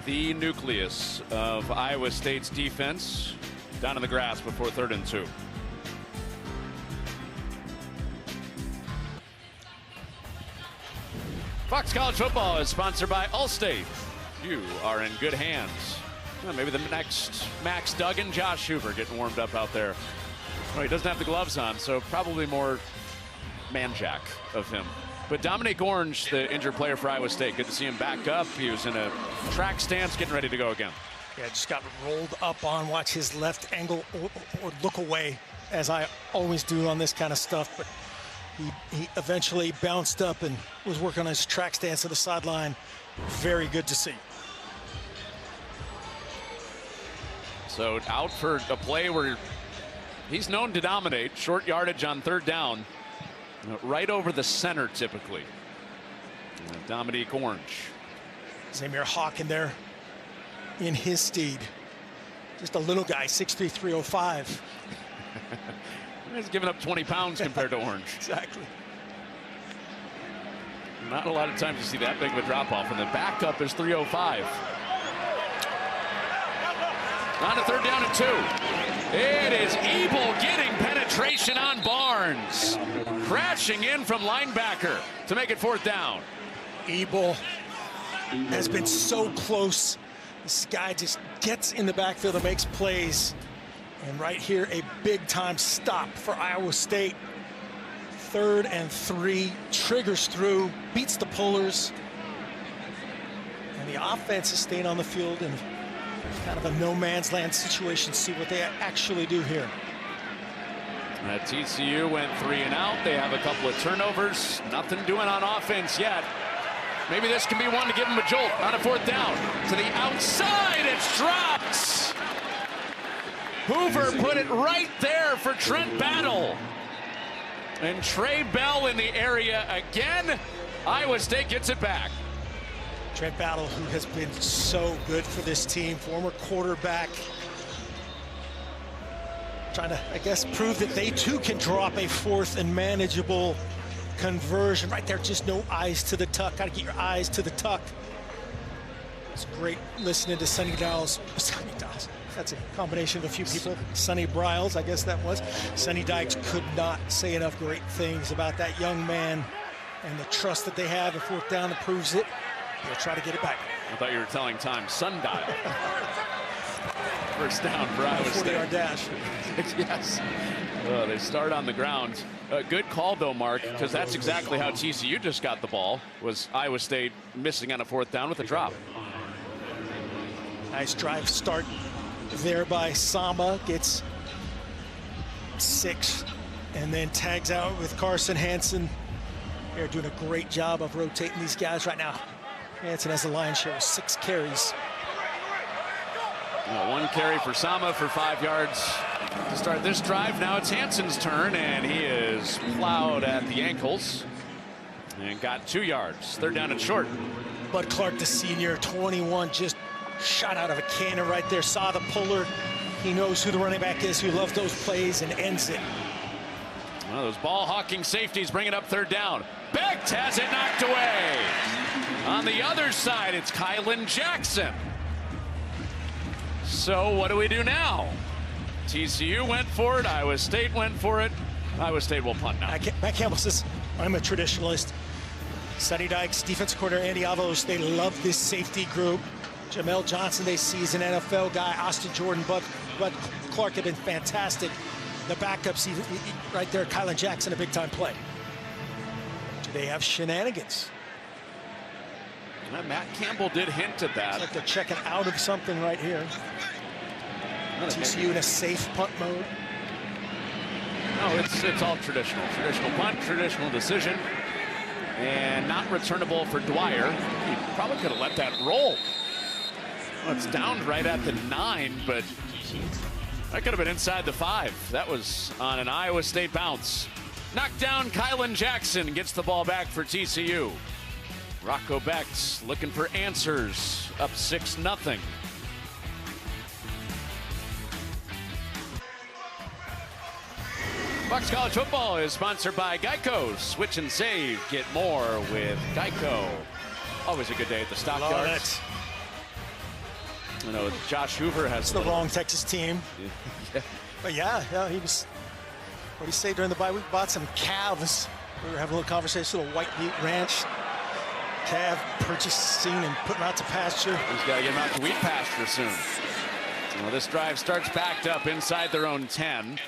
The nucleus of Iowa State's defense down in the grass before 3rd and 2. Fox College Football is sponsored by Allstate. You are in good hands. Well, maybe the next Max Duggan, Josh Hoover getting warmed up out there. Well, he doesn't have the gloves on, so probably more man-jack of him. But Dominique Orange, the injured player for Iowa State, good to see him back up. He was in a track stance, getting ready to go again. Yeah, just got rolled up on. Watch his left angle or look away, as I always do on this kind of stuff. But he eventually bounced up and was working on his track stance to the sideline. Very good to see. So out for a play where he's known to dominate. Short yardage on 3rd down. Right over the center, typically. Dominique Orange. Zamir Hawk in there in his steed. Just a little guy, 6'3", 305. He's given up 20 pounds compared to Orange. Exactly. Not a lot of times you see that big of a drop-off, and the backup is 305. On to 3rd down and 2. It is Ebel getting penetration on Barnes. Crashing in from linebacker to make it 4th down. Ebel has been so close. This guy just gets in the backfield and makes plays. And right here, a big-time stop for Iowa State. 3rd and 3, triggers through, beats the pullers. And the offense is staying on the field in kind of a no-man's land situation. See what they actually do here. TCU went 3 and out. They have a couple of turnovers. Nothing doing on offense yet. Maybe this can be one to give them a jolt on a 4th down. To the outside, it's dropped. Hoover put it right there for Trent Battle. And Trey Bell in the area again. Iowa State gets it back. Trent Battle, who has been so good for this team, former quarterback. Trying to, I guess, prove that they too can drop a 4th and manageable conversion. Right there, just no eyes to the tuck. Got to get your eyes to the tuck. It's great listening to Sonny Dykes. That's a combination of a few people. Sonny Briles, I guess that was. Sonny Dykes could not say enough great things about that young man and the trust that they have. A 4th down that proves it. They'll try to get it back. I thought you were telling time. Sundial. First down for Iowa State. 40-yard dash. Yes. They start on the ground. Good call, though, Mark, because that's exactly how TCU just got the ball, was Iowa State missing on a 4th down with a drop. Nice drive start there by Samba. Gets 6 and then tags out with Carson Hansen. They're doing a great job of rotating these guys right now. Hansen has the lion's share of 6 carries. One carry for Sama for 5 yards to start this drive. Now it's Hanson's turn, and he is plowed at the ankles and got 2 yards. Third down and short. Bud Clark, the senior, 21, just shot out of a cannon right there. Saw the puller. He knows who the running back is, who loves those plays, and ends it. Well, those ball-hawking safeties bring it up third down. Becht has it knocked away. On the other side, it's Kylan Jackson. So what do we do now? TCU went for it. Iowa State went for it. Iowa State will punt now. Matt Campbell says, I'm a traditionalist. Sonny Dykes, defensive coordinator Andy Avalos, they love this safety group. Jamel Johnson, they see, is an NFL guy. Austin Jordan, Bud Clark have been fantastic. The backups, right there, Kylan Jackson, a big-time play. Do they have shenanigans? Matt Campbell did hint at that. It's like they're checking out of something right here. TCU in a safe punt mode. No, it's all traditional. Traditional punt, traditional decision. And not returnable for Dwyer. He probably could have let that roll. Well, it's down right at the 9, but that could have been inside the 5. That was on an Iowa State bounce. Knocked down. Kylan Jackson gets the ball back for TCU. Rocco Becht looking for answers. Up 6-0. Bucks College Football is sponsored by Geico. Switch and save. Get more with Geico. Always a good day at the stockyards. You know, Josh Hoover has the wrong Texas team. Yeah. But yeah, he was. What did he say during the bye week? Bought some calves. We were having a little conversation. Little White Meat Ranch. Calf purchasing and putting out to pasture. He's got to get him out to wheat pasture soon. Well, this drive starts backed up inside their own 10.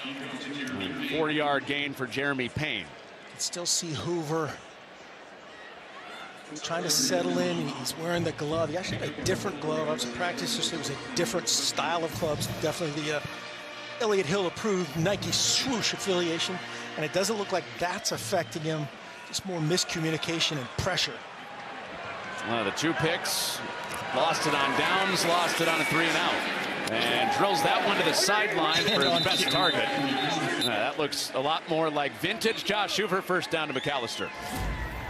4-yard gain for Jeremy Payne. You can still see Hoover trying to settle in. He's wearing the glove. He actually had a different glove. I was in practice yesterday. It was a different style of clubs. Definitely the Elliott Hill approved Nike swoosh affiliation. And it doesn't look like that's affecting him. Just more miscommunication and pressure. The 2 picks. Lost it on downs, lost it on a 3-and-out. And drills that one to the sideline for his best target. That looks a lot more like vintage Josh Hoover. First down to McAllister.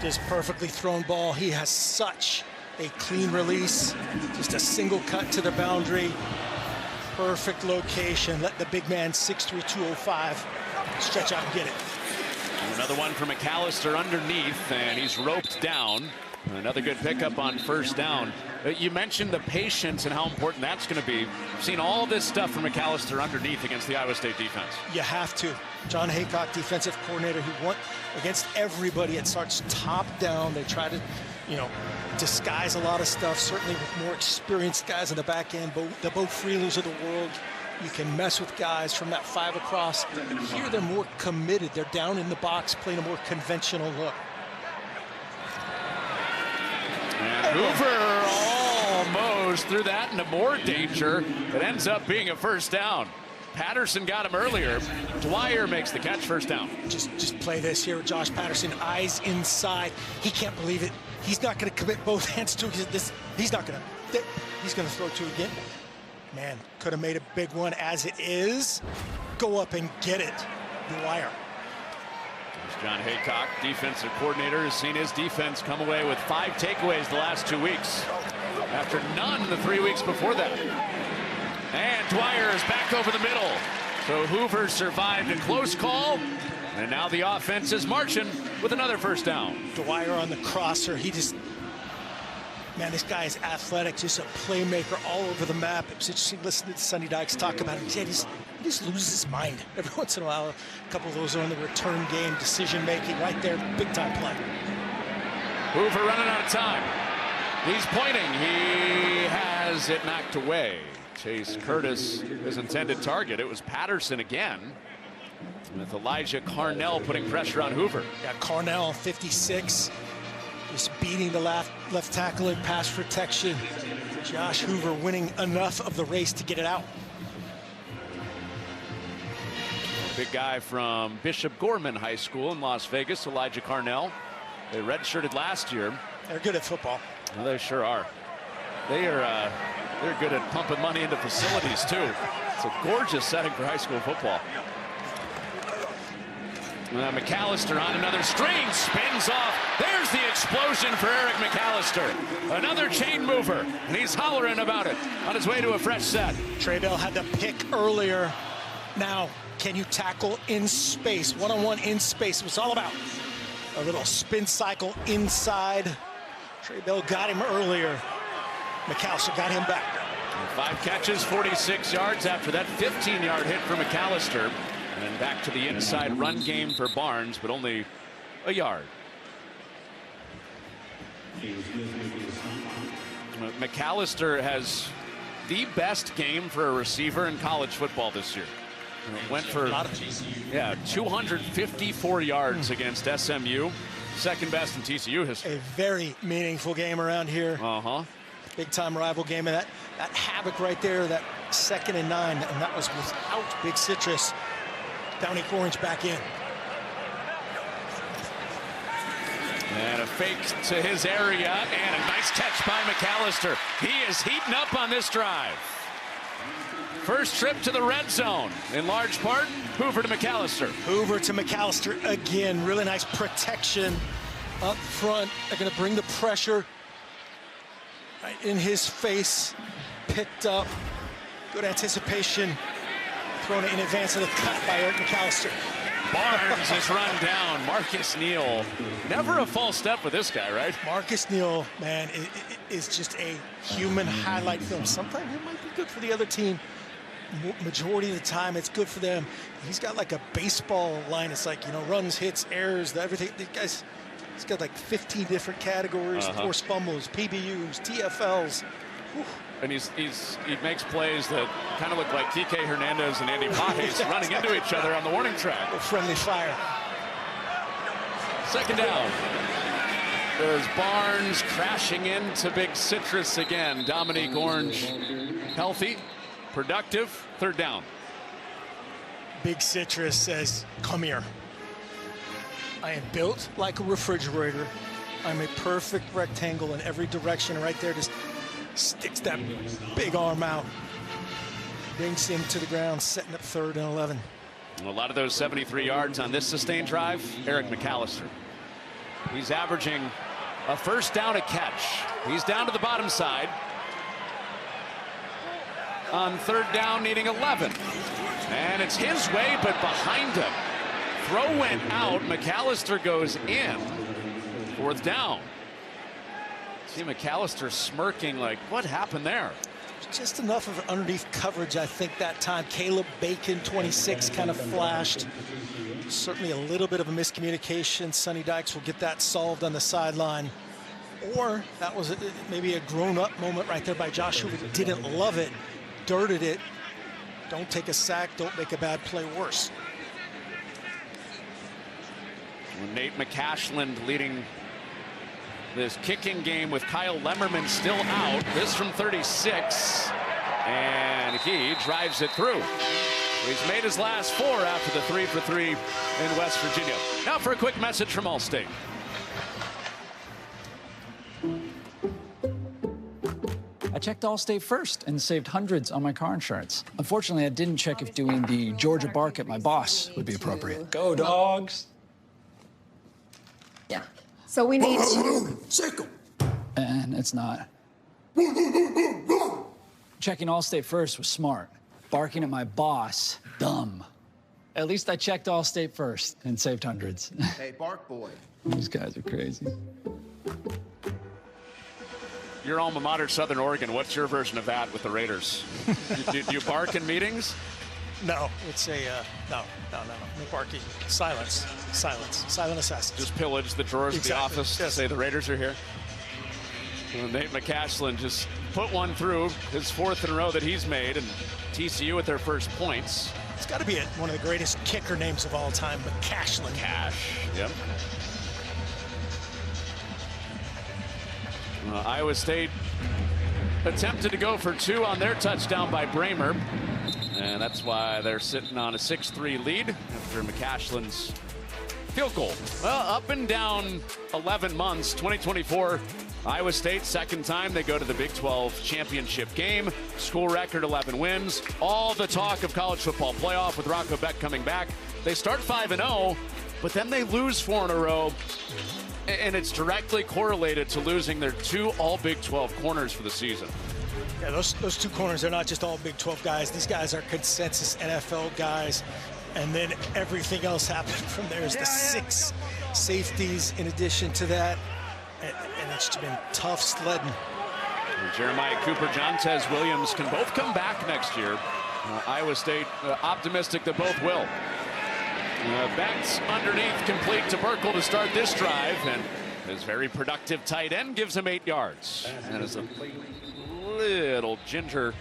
Just perfectly thrown ball. He has such a clean release. Just a single cut to the boundary. Perfect location. Let the big man, 6'3", 205, stretch out and get it. Another one for McAllister underneath, and he's roped down. Another good pickup on first down. You mentioned the patience and how important that's going to be. We've seen all this stuff from McAllister underneath against the Iowa State defense. You have to. John Haycock, defensive coordinator, he won against everybody. It starts top down. They try to, disguise a lot of stuff, certainly with more experienced guys in the back end. The Bo Freelers of the world, you can mess with guys from that 5 across. Here they're more committed. They're down in the box playing a more conventional look. And Hoover almost threw that into more danger. It ends up being a first down. Patterson got him earlier. Dwyer makes the catch, first down. Just play this here with Josh Patterson. Eyes inside. He can't believe it. He's not going to commit both hands to this. He's not going to. He's going to throw to again. Man, could have made a big one as it is. Go up and get it. Dwyer. John Haycock, defensive coordinator, has seen his defense come away with 5 takeaways the last 2 weeks, after none the 3 weeks before that. And Dwyer is back over the middle. So Hoover survived a close call, and now the offense is marching with another first down. Dwyer on the crosser. Man, this guy is athletic, just a playmaker all over the map. It was interesting listening to Sonny Dykes talk about it. He just loses his mind every once in a while. A couple of those are on the return game, decision making right there, big time play. Hoover running out of time. He's pointing. He has it knocked away. Chase Curtis, his intended target. It was Patterson again, with Elijah Carnell putting pressure on Hoover. Yeah, Carnell, 56. Just beating the left tackle in pass protection. Josh Hoover winning enough of the race to get it out. Big guy from Bishop Gorman High School in Las Vegas, Elijah Carnell. They redshirted last year. They're good at football. Well, they sure are. They are They're good at pumping money into facilities, too. It's a gorgeous setting for high school football. McAllister on another string, spins off. There's the explosion for Eric McAllister. Another chain mover, and he's hollering about it on his way to a fresh set. Trey Bell had the pick earlier. Now, can you tackle in space? One-on-one in space. It was all about a little spin cycle inside. Trey Bell got him earlier. McAllister got him back. 5 catches, 46 yards after that 15-yard hit for McAllister. And back to the inside run game for Barnes, but only a yard. McAllister has the best game for a receiver in college football this year. Went for 254 yards against SMU. Second best in TCU history. A very meaningful game around here. Big time rival game, and that havoc right there, that 2nd and 9, and that was without Big Citrus. Downey Orange back in. And a fake to his area, and a nice catch by McAllister. He is heating up on this drive. First trip to the red zone, in large part, Hoover to McAllister. Hoover to McAllister again. Really nice protection up front. They're going to bring the pressure right in his face. Picked up. Good anticipation. Thrown in advance of the cut by Eric McAllister. Barnes is run down. Marcus Neal. Never a false step with this guy, right? Marcus Neal, man, is just a human highlight film. Sometimes it might be good for the other team. Majority of the time, it's good for them. He's got like a baseball line. It's like, you know, runs, hits, errors, everything. The guy's, he's got like 15 different categories, forced fumbles, PBUs, TFLs. Whew. And he makes plays that kind of look like TK Hernandez and Andy Pajes running into each other on the warning track. A friendly fire. Second down. There's Barnes crashing into Big Citrus again. Dominique Orange healthy, productive. Third down. Big Citrus says, come here. I am built like a refrigerator. I'm a perfect rectangle in every direction. Right there, just sticks that big arm out. Brings him to the ground, setting up 3rd and 11. A lot of those 73 yards on this sustained drive, Eric McAllister. He's averaging a first down a catch. He's down to the bottom side. On 3rd down, needing 11. And it's his way, but behind him. Throw went out. McAllister goes in. 4th down. See McAllister smirking like, what happened there? Just enough of underneath coverage, I think, that time. Caleb Bacon, 26, kind of flashed. Certainly a little bit of a miscommunication. Sonny Dykes will get that solved on the sideline. Or that was maybe a grown-up moment right there by Josh Hoover. Didn't love it, dirted it. Don't take a sack, don't make a bad play worse. Nate McCashland leading this kicking game with Kyle Lemmerman still out. This from 36. And he drives it through. He's made his last 4 after the 3 for 3 in West Virginia. Now for a quick message from Allstate. I checked Allstate first and saved hundreds on my car insurance. Unfortunately, I didn't check if doing the Georgia bark at my boss would be appropriate. Go, dogs. Yeah. So we need to... And it's not. Checking Allstate first was smart. Barking at my boss, dumb. At least I checked Allstate first and saved hundreds. Hey, bark boy. These guys are crazy. Your alma mater, Southern Oregon. What's your version of that with the Raiders? do you bark in meetings? No, it's a no barking. Silence, silent assassin. Just pillage the drawers of the office to yes. say the Raiders are here. Well, Nate McCashland just put one through, his 4th in a row that he's made, and TCU at their first points. It's got to be one of the greatest kicker names of all time, McCashland. Cash, yep. Iowa State attempted to go for 2 on their touchdown by Bramer. And that's why they're sitting on a 6-3 lead after McCashland's Field goal. Well, up and down 11 months. 2024, Iowa State, second time they go to the Big 12 championship game. School record 11 wins. All the talk of college football playoff with Rocco Beck coming back. They start 5-0, but then they lose 4 in a row. And it's directly correlated to losing their 2 all Big 12 corners for the season. Yeah, those 2 corners, they're not just all Big 12 guys. These guys are consensus NFL guys. And then everything else happened from there is the 6 safeties in addition to that. And it's been tough sledding. And Jeremiah Cooper, Jontez Williams can both come back next year. Iowa State optimistic that both will. Beck's underneath, complete to Burkle to start this drive, and his very productive tight end gives him 8 yards. And it's a little ginger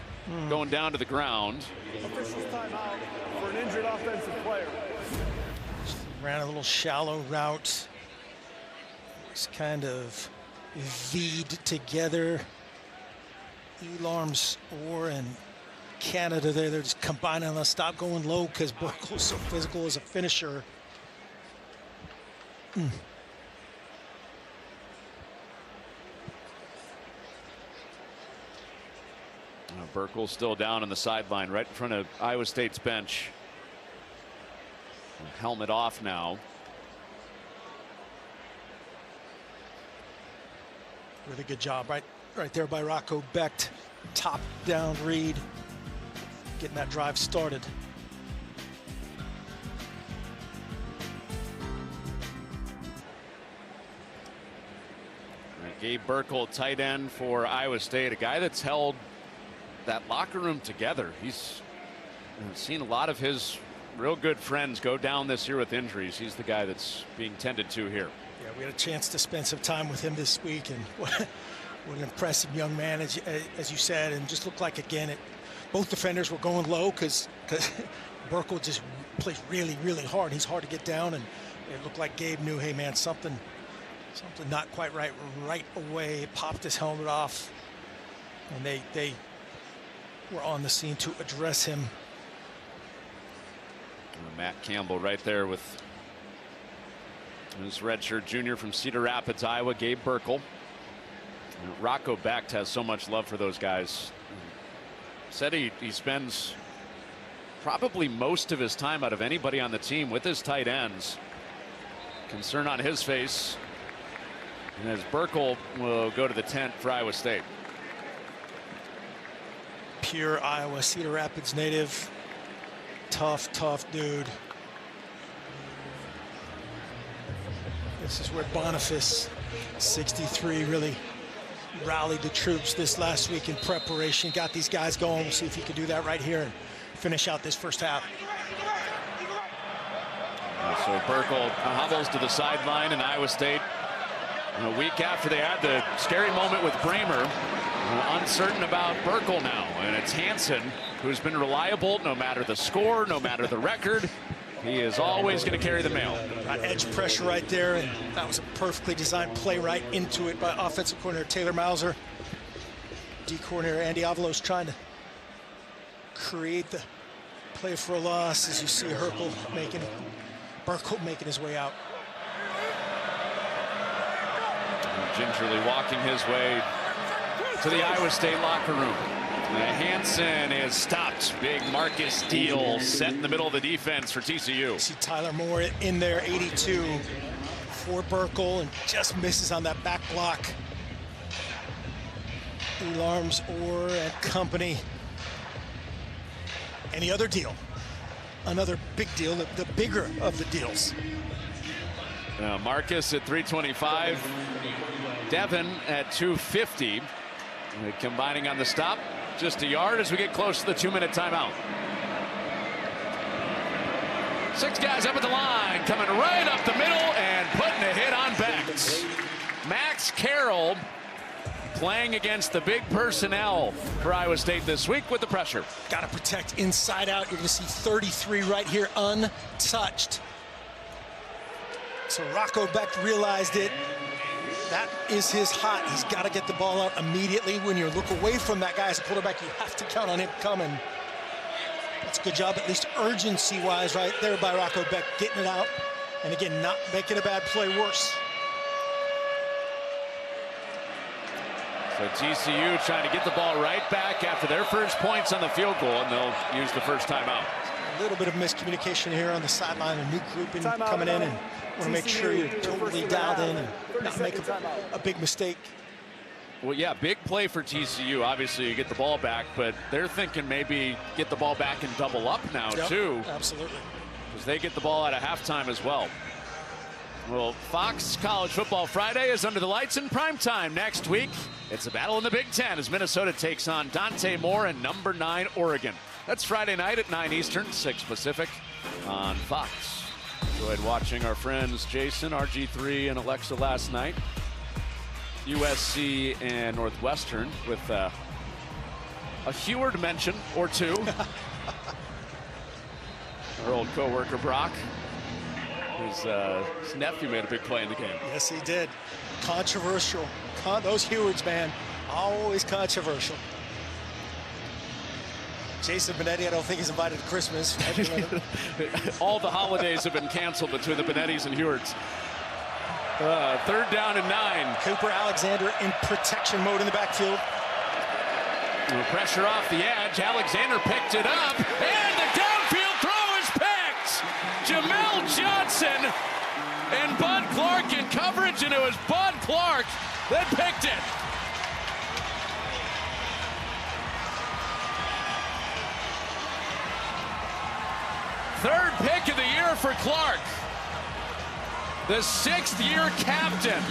going down to the ground. Officials timeout for an injured offensive player. Ran a little shallow route. It's kind of V'd together. Elarms Orr and Canada there, they're just combining on the stop, going low because Burkle's so physical as a finisher. Burkle's still down on the sideline right in front of Iowa State's bench. Helmet off now. Really good job right there by Rocco Beck. Top down read, getting that drive started. Gabe Burkle, tight end for Iowa State, a guy that's held that locker room together. He's seen a lot of his real good friends go down this year with injuries. He's the guy that's being tended to here. Yeah, we had a chance to spend some time with him this week, and what an impressive young man, as you said, and just looked like, again, both defenders were going low because Burkle just plays really, really hard. He's hard to get down, and it looked like Gabe knew, hey, man, something not quite right away. Popped his helmet off, and they were on the scene to address him. Matt Campbell right there with his redshirt junior from Cedar Rapids, Iowa, Gabe Burkle. Rocco Beck has so much love for those guys. Said he spends probably most of his time out of anybody on the team with his tight ends. Concern on his face. And as Burkle will go to the tent for Iowa State. Pure Iowa, Cedar Rapids native. Tough dude. This is where Boniface, 63, really rallied the troops this last week in preparation. Got these guys going. We'll see if he can do that right here and finish out this first half. So Burkle hobbles to the sideline, and Iowa State, a week after they had the scary moment with Bramer, uncertain about Burkle now. And it's Hansen, who's been reliable no matter the score, no matter the record. He is always going to carry the mail. Got edge pressure right there, and that was a perfectly designed play right into it by offensive coordinator Taylor Mauser. D coordinator Andy Avalos trying to create the play for a loss, as you see Burkle making his way out. Gingerly walking his way to the Iowa State locker room. Hansen is stopped. Big Marcus Steele set in the middle of the defense for TCU. See Tyler Moore in there, 82 for Burkle, and just misses on that back block. Elarms Orr and company. Any other deal? Another big deal, the bigger of the deals. Marcus at 325. Devin at 250. Combining on the stop. Just a yard as we get close to the 2-minute timeout. 6 guys up at the line, coming right up the middle and putting a hit on Bex. Max Carroll playing against the big personnel for Iowa State this week with the pressure. Got to protect inside out. You're going to see 33 right here untouched. So Rocco Beck realized it. That is his hot. He's got to get the ball out immediately. When you look away from that guy as a quarterback, you have to count on him coming. That's a good job, at least urgency-wise, right there by Rocco Beck, getting it out And again, not making a bad play worse. So TCU trying to get the ball right back after their first points on the field goal, and they'll use the first timeout. A little bit of miscommunication here on the sideline, a new grouping coming in, and want to make sure you're totally dialed in and not make a big mistake. Well, yeah, big play for TCU. Obviously, you get the ball back, but they're thinking maybe get the ball back and double up now, too. Absolutely. Because they get the ball at a halftime as well. Well, Fox College Football Friday is under the lights in prime time next week. It's a battle in the Big Ten as Minnesota takes on Dante Moore and number 9 Oregon. That's Friday night at 9 Eastern, 6 Pacific on Fox. Enjoyed watching our friends Jason, RG3, and Alexa last night. USC and Northwestern with a Heward mention or two. Our old co-worker Brock, his nephew made a big play in the game. Yes, he did. Controversial. Those Hewards, man, always controversial. Jason Benetti, I don't think he's invited to Christmas. All the holidays have been canceled between the Benettis and Hewards. 3rd down and 9. Cooper Alexander in protection mode in the backfield. Pressure off the edge. Alexander picked it up, and the downfield throw is picked. Jamel Johnson and Bud Clark in coverage, and it was Bud Clark that picked it. Third pick of the year for Clark. The 6th-year captain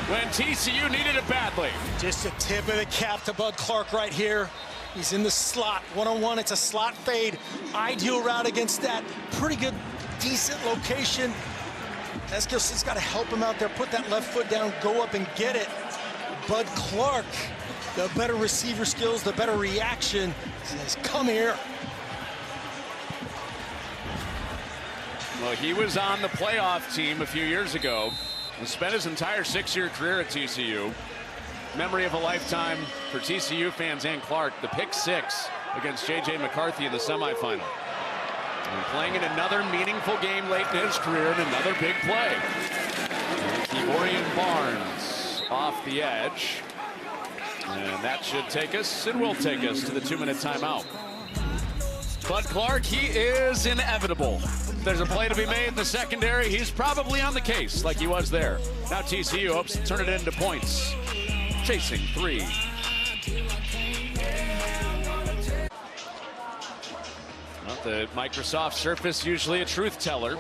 when TCU needed it badly. Just a tip of the cap to Bud Clark right here. He's in the slot, one-on-one. It's a slot fade. Ideal route against that. Pretty good, decent location. Eskilson's got to help him out there. Put that left foot down, go up and get it. Bud Clark, the better receiver skills, the better reaction, says, come here. Well, he was on the playoff team a few years ago and spent his entire 6-year career at TCU. Memory of a lifetime for TCU fans and Clark, the pick 6 against J.J. McCarthy in the semifinal. And playing in another meaningful game late in his career and another big play. Kevorian Barnes off the edge. And that should take us, and will take us, to the 2-minute timeout. Bud Clark, he is inevitable. If there's a play to be made in the secondary, he's probably on the case like he was there. Now TCU hopes to turn it into points. Chasing 3. Well, the Microsoft Surface usually a truth teller.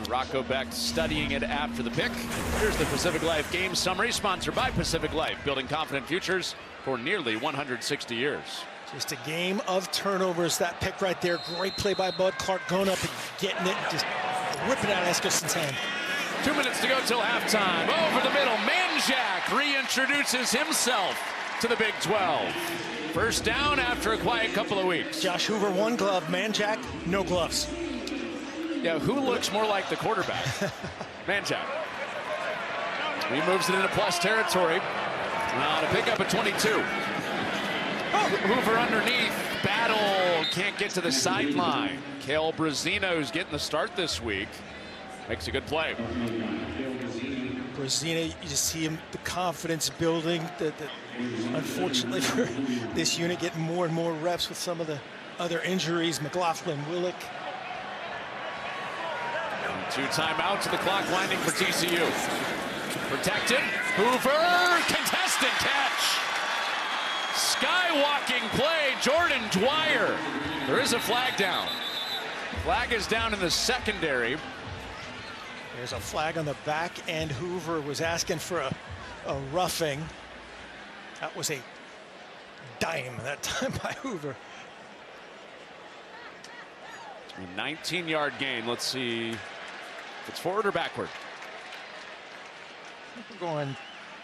Rocco Beck studying it after the pick. Here's the Pacific Life game summary, sponsored by Pacific Life, building confident futures for nearly 160 years. Just a game of turnovers. That pick right there. Great play by Bud Clark, going up and getting it, just whipping out Eskilson's hand. 2 minutes to go till halftime. Over the middle, Manjack reintroduces himself to the Big 12. First down after a quiet couple of weeks. Josh Hoover, 1 glove. Manjack, no gloves. Yeah, who looks more like the quarterback? Manjack. He moves it into plus territory. To pick up a 22. Hoover underneath, battle, can't get to the sideline. Kale Brazino, who's getting the start this week, makes a good play. Brazino, you just see him, the confidence building. Unfortunately for this unit, getting more and more reps with some of the other injuries. McLaughlin, Willick. 2 timeouts, the clock winding for TCU. Protected, Hoover, contested catch. Skywalking play, Jordan Dwyer. There is a flag down. Flag is down in the secondary. There's a flag on the back end. Hoover was asking for a roughing. That was a dime that time by Hoover. A 19-yard gain. Let's see if it's forward or backward. We're going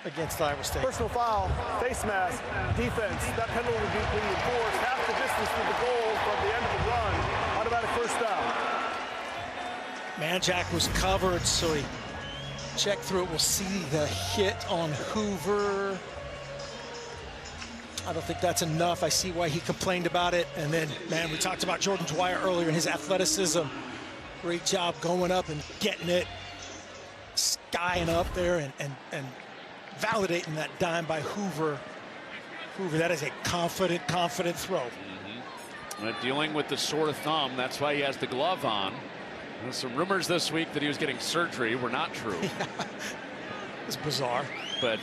against Iowa State. Personal foul, face mask, defense. That penalty would be enforced half the distance to the goal from the end of the run. Automatic first down. Manjack was covered, so he checked through it. We'll see the hit on Hoover. I don't think that's enough. I see why he complained about it. And then, man, we talked about Jordan Dwyer earlier and his athleticism. Great job going up and getting it. guying up there and validating that dime by Hoover. Hoover, that is a confident throw. Dealing with the sore thumb, that's why he has the glove on. There's some rumors this week that he was getting surgery were not true. It's bizarre. But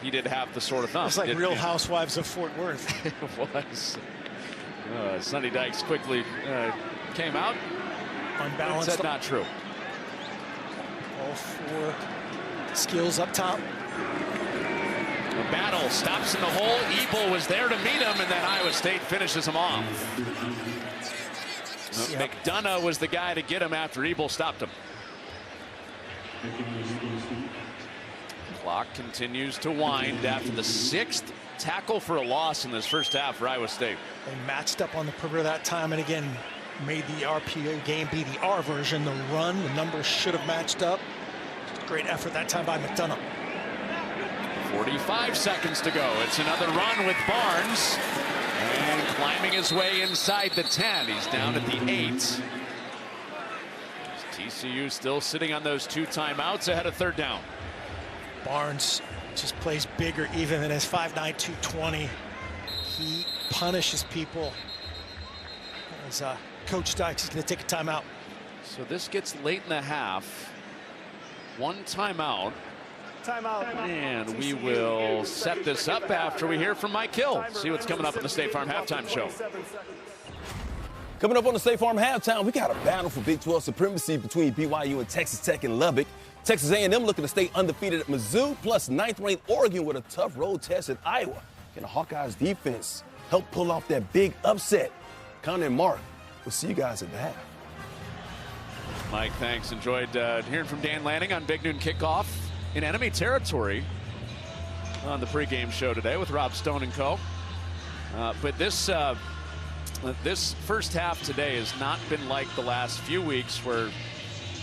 he did have the sort of thumb. It's like Real Housewives of Fort Worth. It was. Sonny Dykes quickly came out. Unbalanced. Said not true. All four skills up top. The battle stops in the hole. Ebel was there to meet him, and then Iowa State finishes him off. Yep. McDonough was the guy to get him after Ebel stopped him. Clock continues to wind after the 6th tackle for a loss in this first half for Iowa State. They matched up on the perimeter that time, and again made the RPO game be the R version. The run, the numbers should have matched up. Just a great effort that time by McDonough. 45 seconds to go. It's another run with Barnes, and climbing his way inside the 10. He's down at the 8. TCU still sitting on those 2 timeouts ahead of 3rd down. Barnes just plays bigger even than his 5'9", 220. He punishes people. As Coach Dykes is going to take a timeout. So this gets late in the half. 1 timeout. And we will set this up after we hear from Mike Hill. See what's coming up on the State Farm Halftime Show. Coming up on the State Farm Halftime, we got a battle for Big 12 supremacy between BYU and Texas Tech and Lubbock. Texas A&M looking to stay undefeated at Mizzou, plus 9th-ranked Oregon with a tough road test at Iowa. Can the Hawkeyes defense help pull off that big upset? Connor and Mark, we'll see you guys at the half. Mike, thanks. Enjoyed hearing from Dan Lanning on Big Noon Kickoff in enemy territory on the pregame show today with Rob Stone and co. But this first half today has not been like the last few weeks where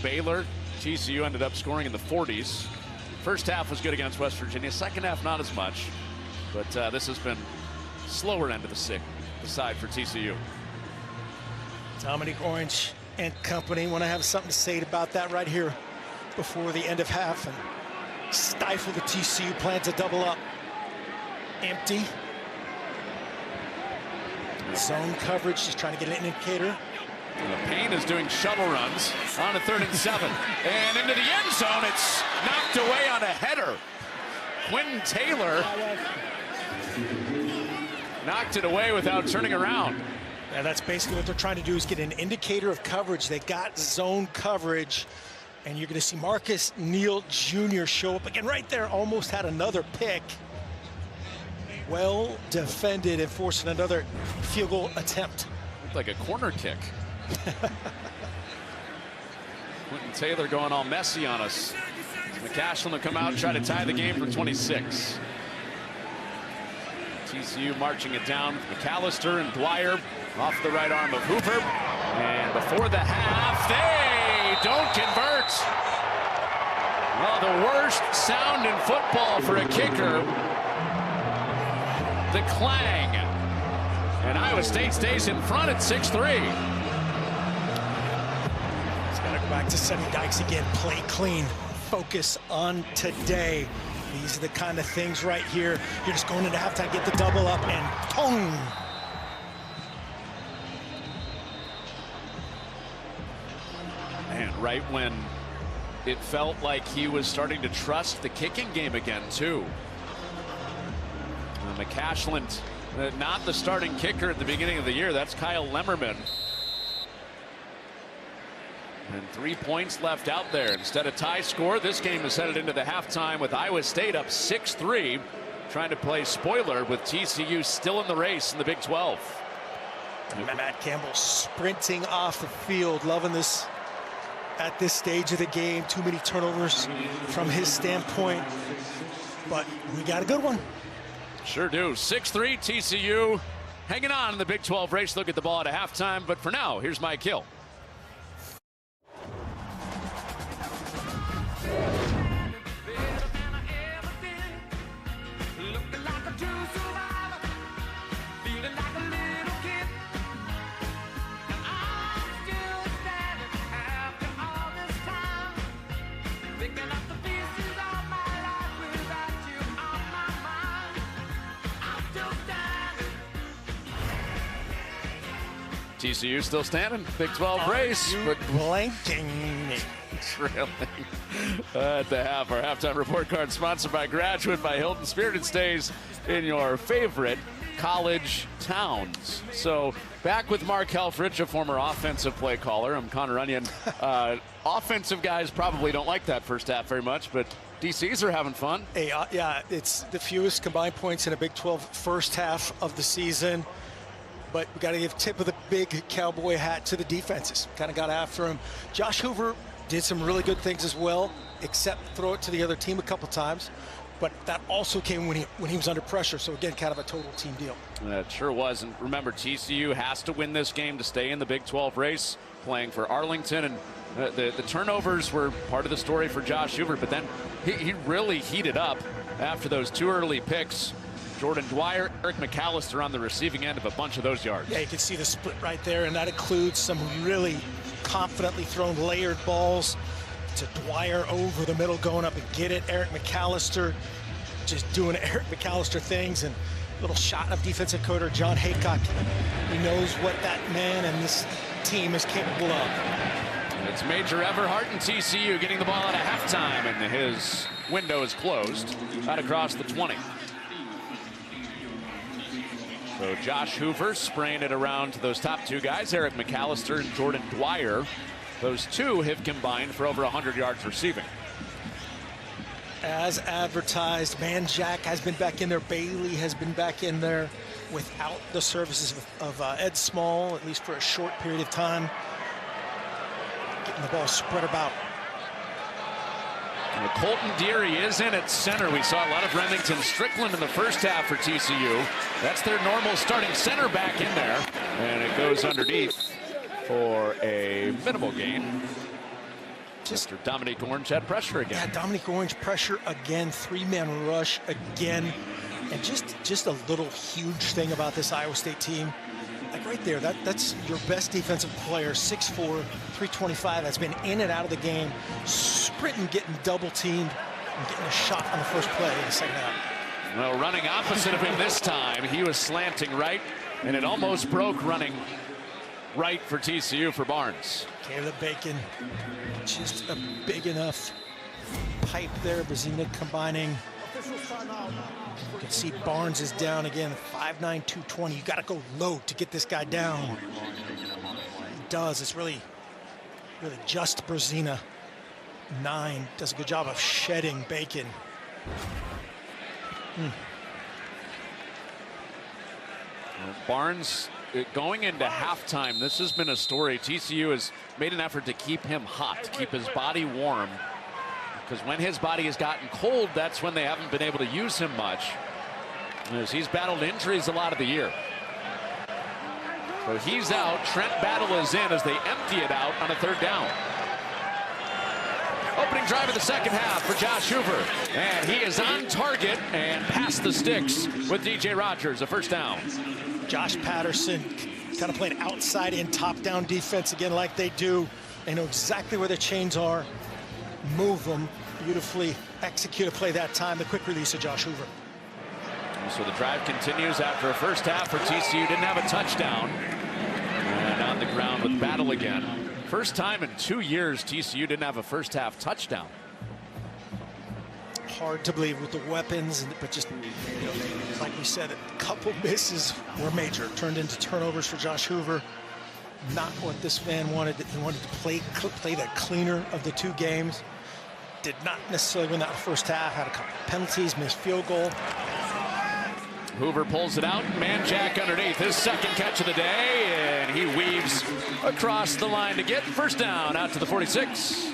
Baylor, TCU ended up scoring in the 40s. First half was good against West Virginia. Second half, not as much. But this has been slower end of the side for TCU. Dominic Orange and company want to have something to say about that right here before the end of half and stifle the TCU plan to double up. Empty. Zone coverage, just trying to get an indicator. Payne is doing shuttle runs on a 3rd and 7. And into the end zone, it's knocked away on a header. Quentin Taylor knocked it away without turning around. And that's basically what they're trying to do, is get an indicator of coverage. They got zone coverage, and you're going to see Marcus Neal Jr. show up again right there. Almost had another pick. Well defended and forcing another field goal attempt. Looked like a corner kick. Quentin Taylor going all messy on us. McCashlin will come out and try to tie the game for 26. TCU marching it down. McAllister and Dwyer off the right arm of Hoover. And before the half, they don't convert. Well, the worst sound in football for a kicker. The clang. And Iowa State stays in front at 6-3. He's got to go back to Sonny Dykes again. Play clean. Focus on today. These are the kind of things right here. You're just going into halftime, get the double up, and tong. And right when it felt like he was starting to trust the kicking game again, too. McCashlin, not the starting kicker at the beginning of the year. That's Kyle Lemmerman. And 3 points left out there. Instead of tie score, this game is headed into the halftime with Iowa State up 6-3, trying to play spoiler with TCU still in the race in the Big 12. And Matt Campbell sprinting off the field, loving this at this stage of the game. Too many turnovers from his standpoint, but we got a good one. Sure do. 6-3 TCU hanging on in the Big 12 race. Look at the ball at a halftime, but for now, here's Mike Hill. TCU still standing, Big 12 race. But blanking me. Really. At the half, our halftime report card sponsored by Graduate by Hilton. Spirited stays in your favorite college towns. So back with Mark Helfrich, a former offensive play caller. I'm Connor Onion. Offensive guys probably don't like that first half very much, but DCs are having fun. Hey, yeah, it's the fewest combined points in a Big 12 first half of the season. But we got to give tip of the big cowboy hat to the defenses. Kind of got after him. Josh Hoover did some really good things as well, except throw it to the other team a couple times. But that also came when he was under pressure. So again, kind of a total team deal. That sure was. And remember, TCU has to win this game to stay in the Big 12 race, playing for Arlington. And the turnovers were part of the story for Josh Hoover. But then he really heated up after those 2 early picks. Jordan Dwyer, Eric McAllister on the receiving end of a bunch of those yards. Yeah, you can see the split right there, and that includes some really confidently thrown layered balls to Dwyer over the middle, going up and get it. Eric McAllister just doing Eric McAllister things, and a little shot of defensive coordinator John Haycock. He knows what that man and this team is capable of. It's Major Everhart and TCU getting the ball out of halftime, and his window is closed out across the 20. So Josh Hoover spraying it around to those top 2 guys, Eric McAllister and Jordan Dwyer. Those 2 have combined for over 100 yards receiving. As advertised, Manjack has been back in there. Bailey has been back in there without the services of Ed Small, at least for a short period of time. Getting the ball spread about. And Colton Deary is in at center. We saw a lot of Remington Strickland in the first half for TCU. That's their normal starting center back in there. And it goes underneath for a minimal gain. Mr. Dominique Orange had pressure again. Yeah, Dominique Orange pressure again, 3-man rush again. And just a little huge thing about this Iowa State team. Like right there, that's your best defensive player, 6'4", 325, that's been in and out of the game, sprinting, getting double teamed, and getting a shot on the first play in the second half. Well, running opposite of him this time, he was slanting right, and it almost broke running right for TCU for Barnes. Caleb Bacon, just a big enough pipe there. Brazina combining. You can see Barnes is down again, 5'9", 220. You got to go low to get this guy down. He does. It's really just Brazina. 9 does a good job of shedding Bacon. Well, Barnes going into halftime. This has been a story. TCU has made an effort to keep him hot, to keep his body warm. Because when his body has gotten cold, that's when they haven't been able to use him much. As he's battled injuries a lot of the year. So he's out. Trent Battle is in as they empty it out on a 3rd down. Opening drive of the second half for Josh Hoover. And he is on target and past the sticks with DJ Rogers, a 1st down. Josh Patterson kind of playing outside in top-down defense again like they do. They know exactly where the chains are. Move them. Beautifully execute a play that time. The quick release of Josh Hoover. So the drive continues after a first half for TCU. Didn't have a touchdown. And on the ground with Battle again. First time in 2 years TCU didn't have a first half touchdown. Hard to believe with the weapons, but just, you know, like we said, a couple misses were major. Turned into turnovers for Josh Hoover. Not what this man wanted. He wanted to play the cleaner of the 2 games. Did not necessarily win that first half. Had a couple penalties, missed field goal. Hoover pulls it out. Manjack underneath, his 2nd catch of the day, and he weaves across the line to get 1st down out to the 46.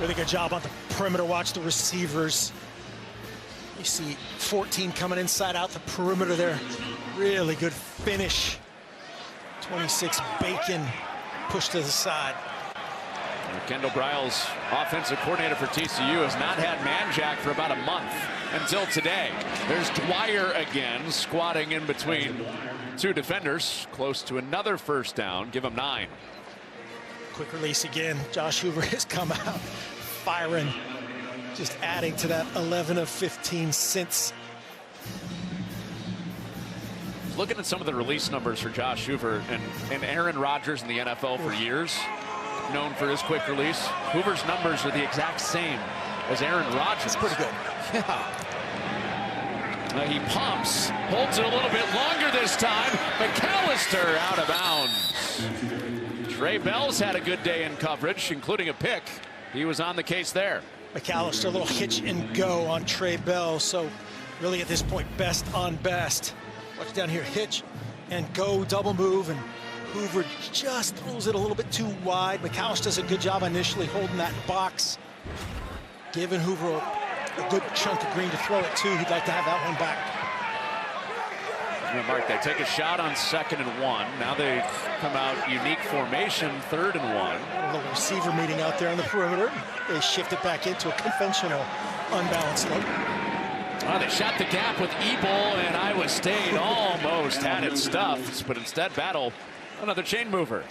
Really good job on the perimeter. Watch the receivers. You see 14 coming inside out the perimeter there. Really good finish. 26 Bacon pushed to the side. Kendall Briles, offensive coordinator for TCU, has not had Manjack for about a month until today. There's Dwyer again, squatting in between 2 defenders, close to another 1st down. Give him 9. Quick release again. Josh Hoover has come out firing, just adding to that 11 of 15 since. Looking at some of the release numbers for Josh Hoover and Aaron Rodgers in the NFL for years, known for his quick release. Hoover's numbers are the exact same as Aaron Rodgers. That's pretty good. Yeah. He pumps, holds it a little bit longer this time. McAllister out of bounds. Trey Bell's had a good day in coverage, including a pick. He was on the case there. McAllister, a little hitch and go on Trey Bell. So really at this point, best on best. Watch down here, hitch and go, double move, and Hoover just throws it a little bit too wide. McAllister does a good job initially holding that box, giving Hoover a good chunk of green to throw it to. He'd like to have that one back. Mark, they take a shot on 2nd and 1. Now they come out unique formation, 3rd and 1. A little receiver meeting out there on the perimeter. They shift it back into a conventional unbalanced look. Well, they shot the gap with Ebel, and Iowa State almost had it stuffed, but instead battle another chain mover.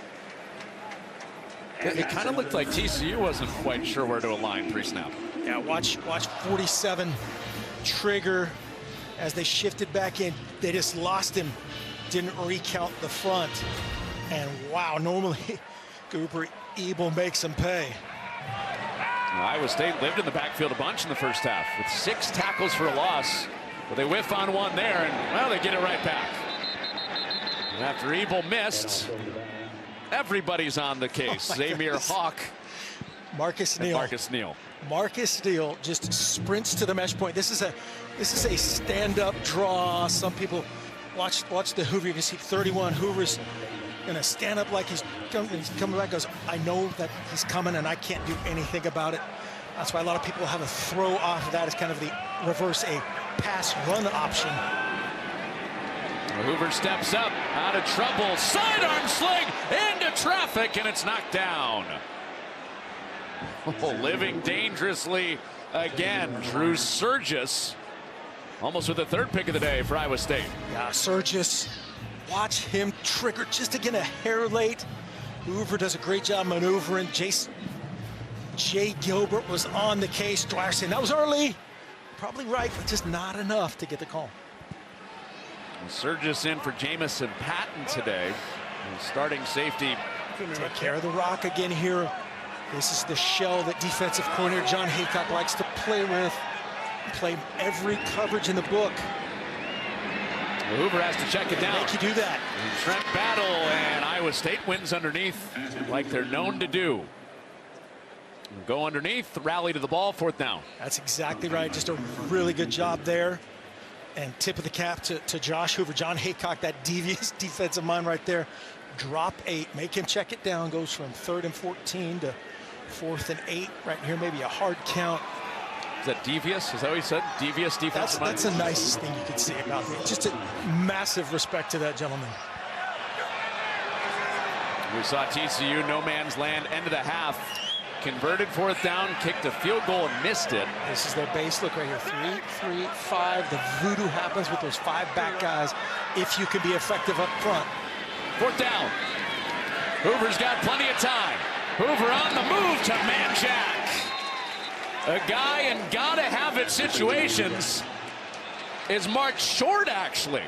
It kind of looked like TCU wasn't quite sure where to align pre-snap. Yeah, watch 47 trigger as they shifted back in. They just lost him, didn't recount the front. And wow, normally Cooper Ebel makes him pay. Iowa State lived in the backfield a bunch in the first half with 6 tackles for a loss. But they whiff on one there, and well, they get it right back. And after Ebel missed, everybody's on the case. Zamir Hawk, Marcus Neal. Marcus Neal just sprints to the mesh point. This is a stand-up draw. Some people watch the Hoover. You can see 31. Hoover's gonna stand up like he's coming back. Goes, I know that he's coming, and I can't do anything about it. That's why a lot of people have a throw off of that as kind of the reverse, a pass-run option. Hoover steps up, out of trouble, sidearm sling into traffic, and it's knocked down. Oh, living dangerously again. Drew Surgis, almost with the 3rd pick of the day for Iowa State. Yeah, Surgis, watch him trigger just again a hair late. Hoover does a great job maneuvering. Jay Gilbert was on the case. Dwyer saying that was early. Probably right, but just not enough to get the call. Surgis in for Jamison Patton today. Starting safety. Take care of the rock again here. This is the shell that defensive coordinator John Haycock likes to play with. Play every coverage in the book. Hoover has to check it down. Make you do that. And Trent Battle, and Iowa State wins underneath like they're known to do. Go underneath, rally to the ball, 4th down. That's exactly right. Just a really good job there. And tip of the cap to Josh Hoover. John Haycock, that devious defensive mind right there. Drop 8, make him check it down. Goes from 3rd and 14 to 4th and 8. Right here, maybe a hard count. Is that devious? Is that what he said? Devious defensive mind? That's the nicest thing you could say about me. Just a massive respect to that gentleman. We saw TCU, no man's land, end of the half. Converted 4th down, kicked a field goal and missed it. This is their base look right here. 3, 3, 5. The voodoo happens with those 5 back guys if you can be effective up front. 4th down. Hoover's got plenty of time. Hoover on the move to Manjack. A guy in gotta-have-it situations is marked short, actually.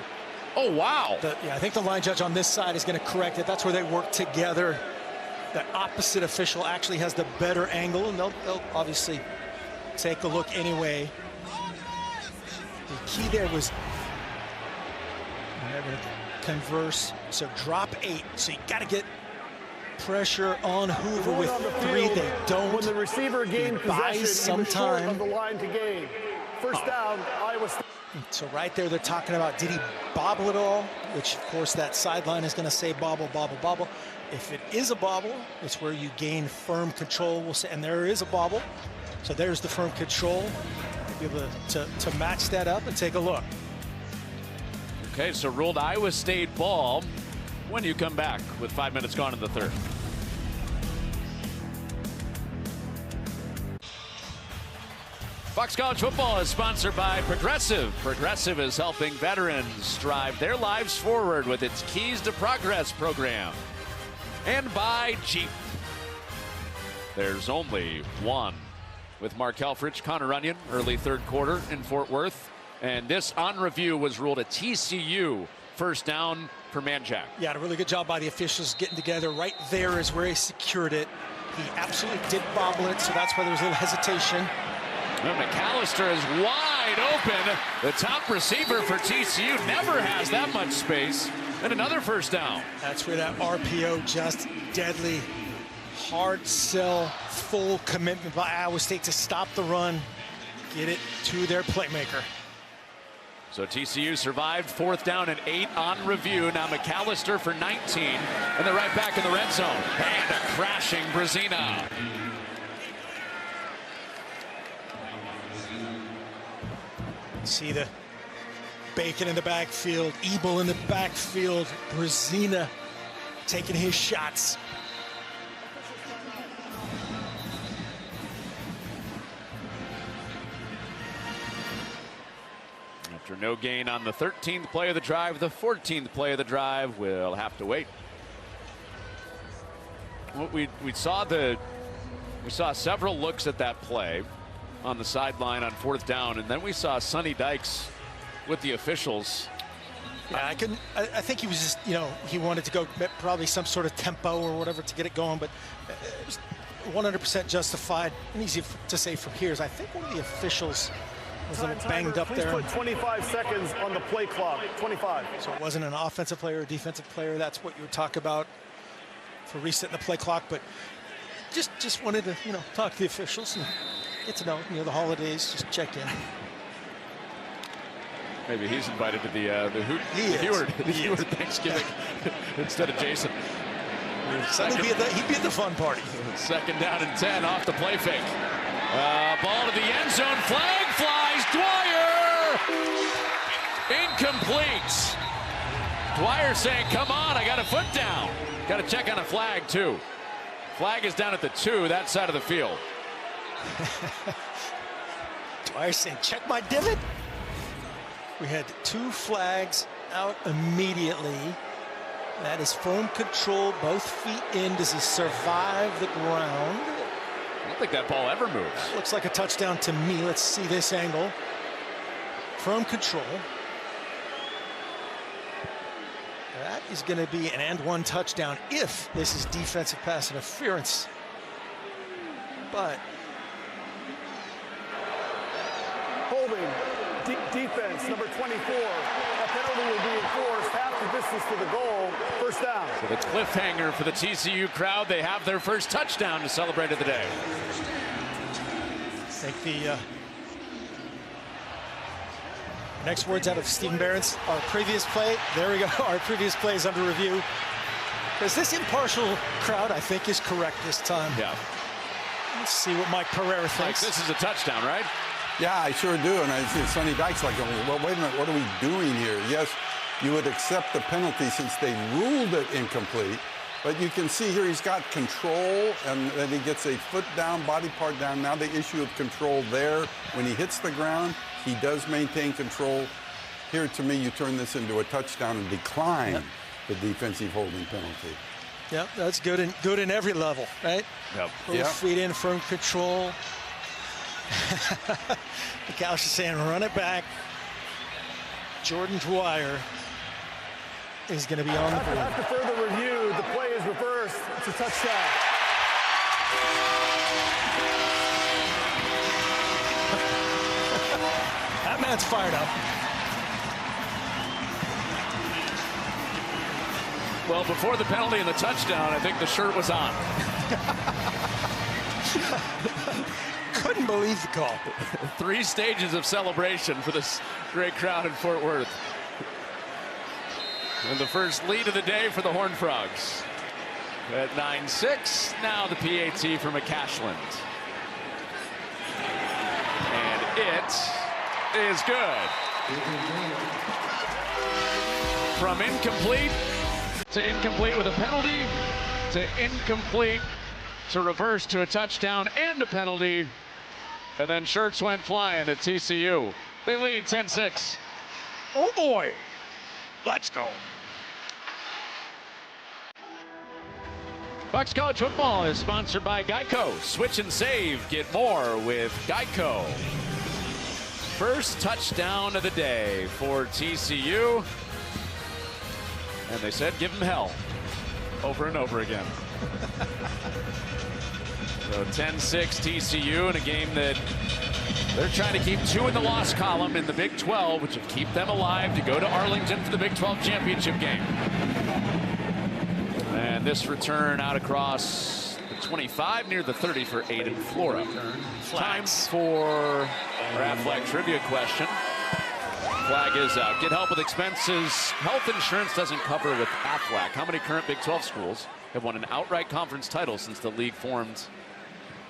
Oh, wow. I think the line judge on this side is going to correct it. That's where they work together. The opposite official actually has the better angle, and they'll obviously take a look anyway. The key there was they're going to converse. So drop 8. So you got to get pressure on Hoover with 3. They don't. When the receiver gained possession, some time of the line to gain. First down, Iowa State. So right there, they're talking about, did he bobble at all? Which, of course, that sideline is going to say bobble, bobble, bobble. If it is a bobble, it's where you gain firm control. We'll say, and there is a bobble. So there's the firm control. Be able to match that up and take a look. Okay, so ruled Iowa State ball when you come back with 5 minutes gone in the 3rd. Fox College Football is sponsored by Progressive. Progressive is helping veterans drive their lives forward with its Keys to Progress program. And by Jeep. There's only one. With Mark Helfrich, Connor Runyon, early 3rd quarter in Fort Worth. And this on review was ruled a TCU first down for Manjack. Yeah, a really good job by the officials getting together. Right there is where he secured it. He absolutely did bobble it, so that's why there was a little hesitation. Well, McAllister is wide open. The top receiver for TCU never has that much space. And another first down. That's where that RPO, just deadly. Hard sell, full commitment by Iowa State to stop the run, get it to their playmaker. So TCU survived 4th down and 8 on review. Now McAllister for 19, and they're right back in the red zone. And a crashing Brazina. See the Bacon in the backfield, Ebel in the backfield, Brazina taking his shots. After no gain on the 13th play of the drive, the 14th play of the drive will have to wait. Well, we saw several looks at that play on the sideline on 4th down, and then we saw Sonny Dykes with the officials. Yeah, I think he was just, he wanted to go probably some sort of tempo or whatever to get it going, but it was 100% justified and easy to say from here. I think one of the officials was a little banged up there. Please put 25 seconds on the play clock. 25. So it wasn't an offensive player or a defensive player. That's what you would talk about for resetting the play clock. But just wanted to, talk to the officials and get to know, the holidays. Just check in. Maybe he's invited to the Heward Thanksgiving instead of Jason. He'd be at the fun party. 2nd down and 10 off the play fake. Ball to the end zone. Flag flies. Dwyer. Incomplete. Dwyer saying, come on, I got a foot down. Got to check on a flag, too. Flag is down at the 2, that side of the field. Dwyer saying, check my divot. We had 2 flags out immediately. That is firm control, both feet in. Does he survive the ground? I don't think that ball ever moves. That looks like a touchdown to me. Let's see this angle. Firm control. That is going to be an and-one touchdown if this is defensive pass interference. But holding. Defense, number 24. A penalty will be enforced. Half the distance to the goal. First down. So the cliffhanger for the TCU crowd. They have their first touchdown to celebrate of the day. I think the next words out of Stephen Barron's, our previous play. There we go. Our previous play is under review. Because this impartial crowd, I think, is correct this time. Yeah. Let's see what Mike Pereira thinks. This is a touchdown, right? Yeah, I sure do. And I see Sonny Dykes like, well, wait a minute, what are we doing here? Yes, you would accept the penalty since they ruled it incomplete. But you can see here he's got control, and then he gets a foot down, body part down. Now the issue of control there. When he hits the ground, he does maintain control. Here, to me, you turn this into a touchdown and decline the defensive holding penalty. Yep, that's good in every level, right? Yep. Both feet in, firm control. McAllister saying, run it back. Jordan Dwyer is going to be on the board. After further review, the play is reversed. It's a touchdown. That man's fired up. Well, before the penalty and the touchdown, I think the shirt was on. Couldn't believe the call. 3 stages of celebration for this great crowd in Fort Worth. And the first lead of the day for the Horned Frogs. At 9-6, now the PAT for McCashland. And it is good. From incomplete to incomplete with a penalty to incomplete to reverse to a touchdown and a penalty. And then shirts went flying at TCU. They lead 10-6. Oh boy, let's go. Fox College Football is sponsored by Geico. Switch and save, get more with Geico. First touchdown of the day for TCU. And they said give him hell over and over again. So 10-6 TCU in a game that they're trying to keep 2 in the loss column in the Big 12, which will keep them alive to go to Arlington for the Big 12 championship game. And this return out across the 25 near the 30 for Aiden Flora. Time for our Aflac trivia question. Flag is out. Get help with expenses. Health insurance doesn't cover with Aflac. How many current Big 12 schools have won an outright conference title since the league formed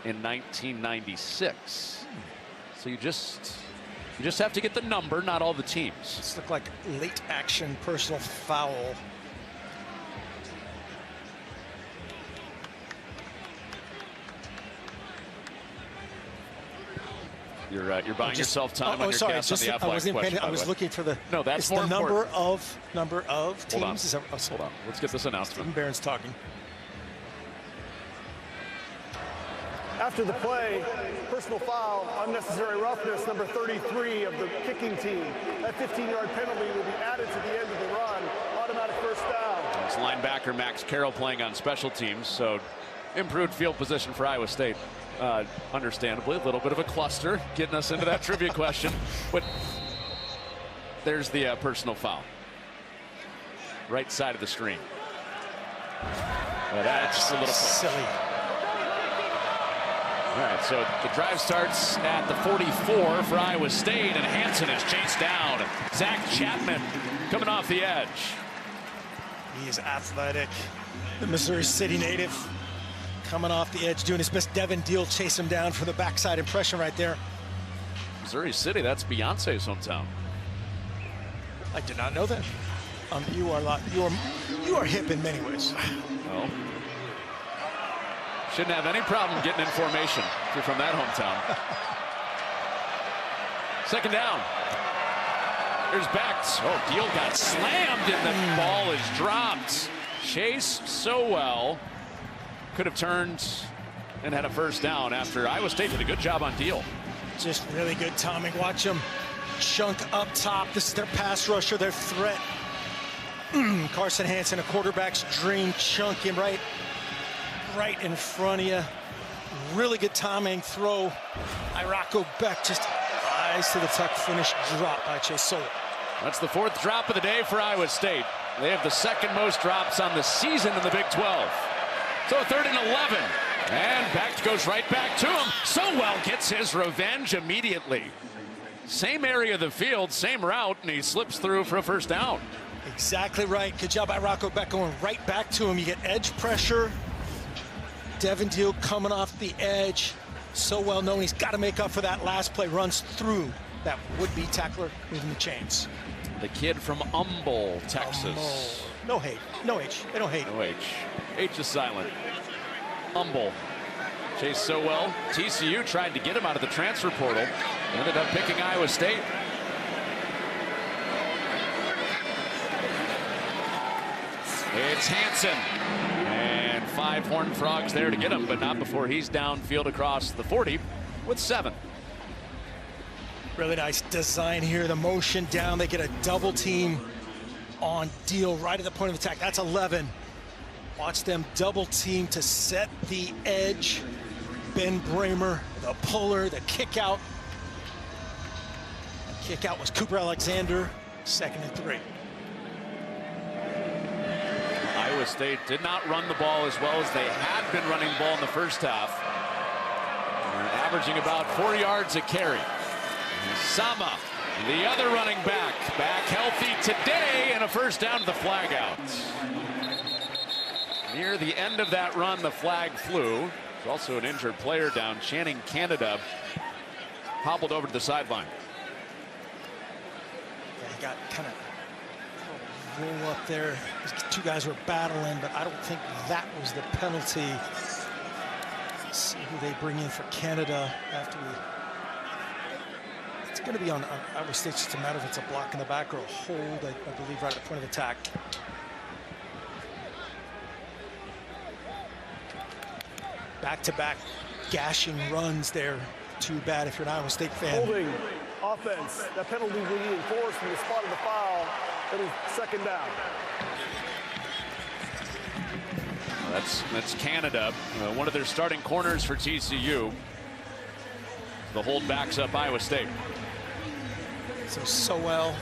in 1996? So you just have to get the number, not all the teams. This looked like late action personal foul. You're buying yourself time on your sorry, guess on the Aflac I wasn't question. I was looking for the. No, that's it's more the important. number of teams. Hold on. Let's get this announcement. Stephen Barron's talking. After the play, personal foul, unnecessary roughness, number 33 of the kicking team. That 15-yard penalty will be added to the end of the run. Automatic first down. It's linebacker Max Carroll playing on special teams, so improved field position for Iowa State. Understandably, a little bit of a cluster getting us into that trivia question, but there's the personal foul. Right side of the screen. That's a little silly. All right, so the drive starts at the 44 for Iowa State, and Hansen is chased down. Zach Chapman coming off the edge. He is athletic. The Missouri City native coming off the edge, doing his best. Devin Deal chase him down for the backside impression right there. Missouri City, that's Beyonce's hometown. I did not know that. You are hip in many ways. Well, shouldn't have any problem getting in formation if you're from that hometown. Second down. Here's Becht. Oh, Deal got slammed and the ball is dropped. Chase Sowell could have turned and had a first down after Iowa State did a good job on Deal. Just really good timing. Watch them chunk up top. This is their pass rusher, their threat. Carson Hansen, a quarterback's dream, chunk him right in front of you. Really good timing throw. Irako Becht just eyes to the tuck, finish drop by Chase Sowell. That's the 4th drop of the day for Iowa State. They have the 2nd most drops on the season in the Big 12. So 3rd and 11. And Becht goes right back to him. Sowell gets his revenge immediately. Same area of the field, same route, and he slips through for a first down. Exactly right. Good job by Rocco Becht going right back to him. You get edge pressure. Devin Deal coming off the edge. So well known. He's got to make up for that last play. Runs through that would-be tackler, moving the chains. The kid from Humble, Texas. No hate. No H. They don't hate. No H. H is silent. Humble. Chase Sowell. TCU tried to get him out of the transfer portal. Ended up picking Iowa State. It's Hansen. And 5 Horned Frogs there to get him, but not before he's downfield across the 40 with 7. Really nice design here. The motion down. They get a double team on Deal right at the point of attack. That's 11. Watch them double team to set the edge. Ben Bramer, the puller, the kick out. The kick out was Cooper Alexander. 2nd and 3. Iowa State did not run the ball as well as they had been running the ball in the first half. They're averaging about 4 yards a carry. Sama, the other running back healthy today, and a first down to the flag out. Near the end of that run, the flag flew. There's also an injured player down. Channing Canada hobbled over to the sideline. Yeah, he got kind of roll up there. These 2 guys were battling, but I don't think that was the penalty. Let's see who they bring in for Canada after we. It's going to be on Iowa State. It's just a matter if it's a block in the back or a hold, I believe, right at the point of attack. Back-to-back gashing runs there. Too bad if you're an Iowa State fan. Holding offense. That penalty will be enforced from the spot of the foul. That is 2nd down. That's Canada, one of their starting corners for TCU. The hold backs up Iowa State. So well.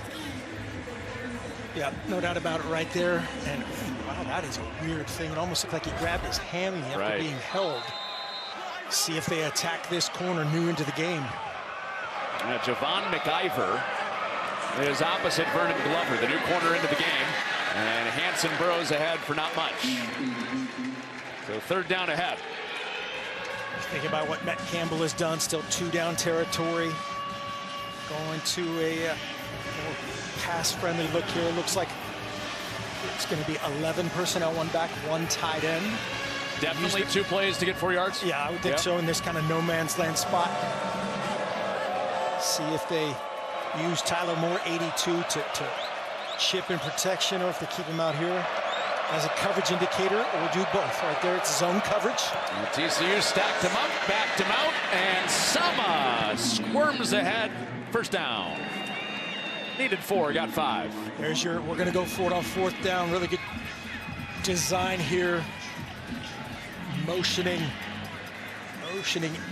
Yeah, no doubt about it right there. And wow, that is a weird thing. It almost looked like he grabbed his hammy after being held. See if they attack this corner new into the game. Javon McIver is opposite Vernon Glover, the new corner into the game. And Hanson burrows ahead for not much. So third down ahead. Think about what Matt Campbell has done. Still 2 down territory. Going to a more pass-friendly look here. Looks like it's going to be 11 personnel, 1 back, 1 tight end. Definitely 2 plays to get 4 yards. Yeah, I would think so in this kind of no man's land spot. See if they use Tyler Moore 82 to chip in protection, or if they keep him out here as a coverage indicator, or do both. Right there, it's zone coverage. And TCU stacked him up, backed him out, and Sama squirms ahead. First down. Needed 4, got 5. There's your, we're going to go for it on 4th down. Really good design here. Motioning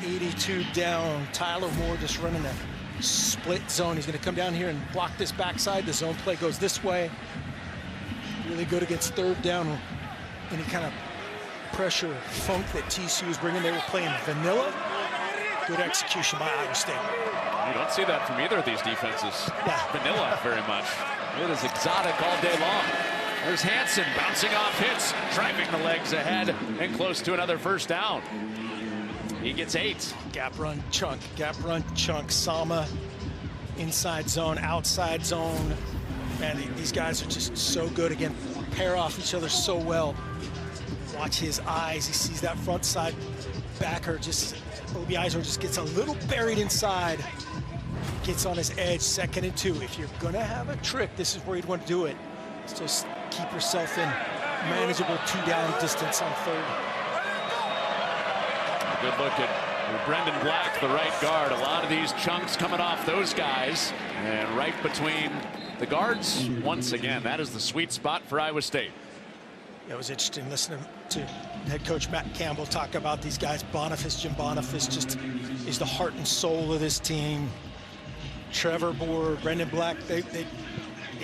82 down. Tyler Moore just running a split zone. He's going to come down here and block this backside. The zone play goes this way. Really good against 3rd down. Any kind of pressure funk that TCU is bringing. They were playing vanilla. Good execution by Iowa State. You don't see that from either of these defenses. Vanilla very much. It is exotic all day long. There's Hanson bouncing off hits, driving the legs ahead and close to another first down. He gets 8. Gap run chunk. Sama inside zone, outside zone. Man, these guys are just so good. Again, pair off each other so well. Watch his eyes. He sees that front side backer. Obi Eisner just gets a little buried inside. Gets on his edge, 2nd and 2. If you're going to have a trick, this is where you'd want to do it. It's just keep yourself in manageable 2 down distance on 3rd. A good look at Brendan Black, the right guard. A lot of these chunks coming off those guys. And right between the guards, once again, that is the sweet spot for Iowa State. It was interesting listening to head coach Matt Campbell talk about these guys. Jim Boniface just is the heart and soul of this team. Trevor Boer, Brendan Black, they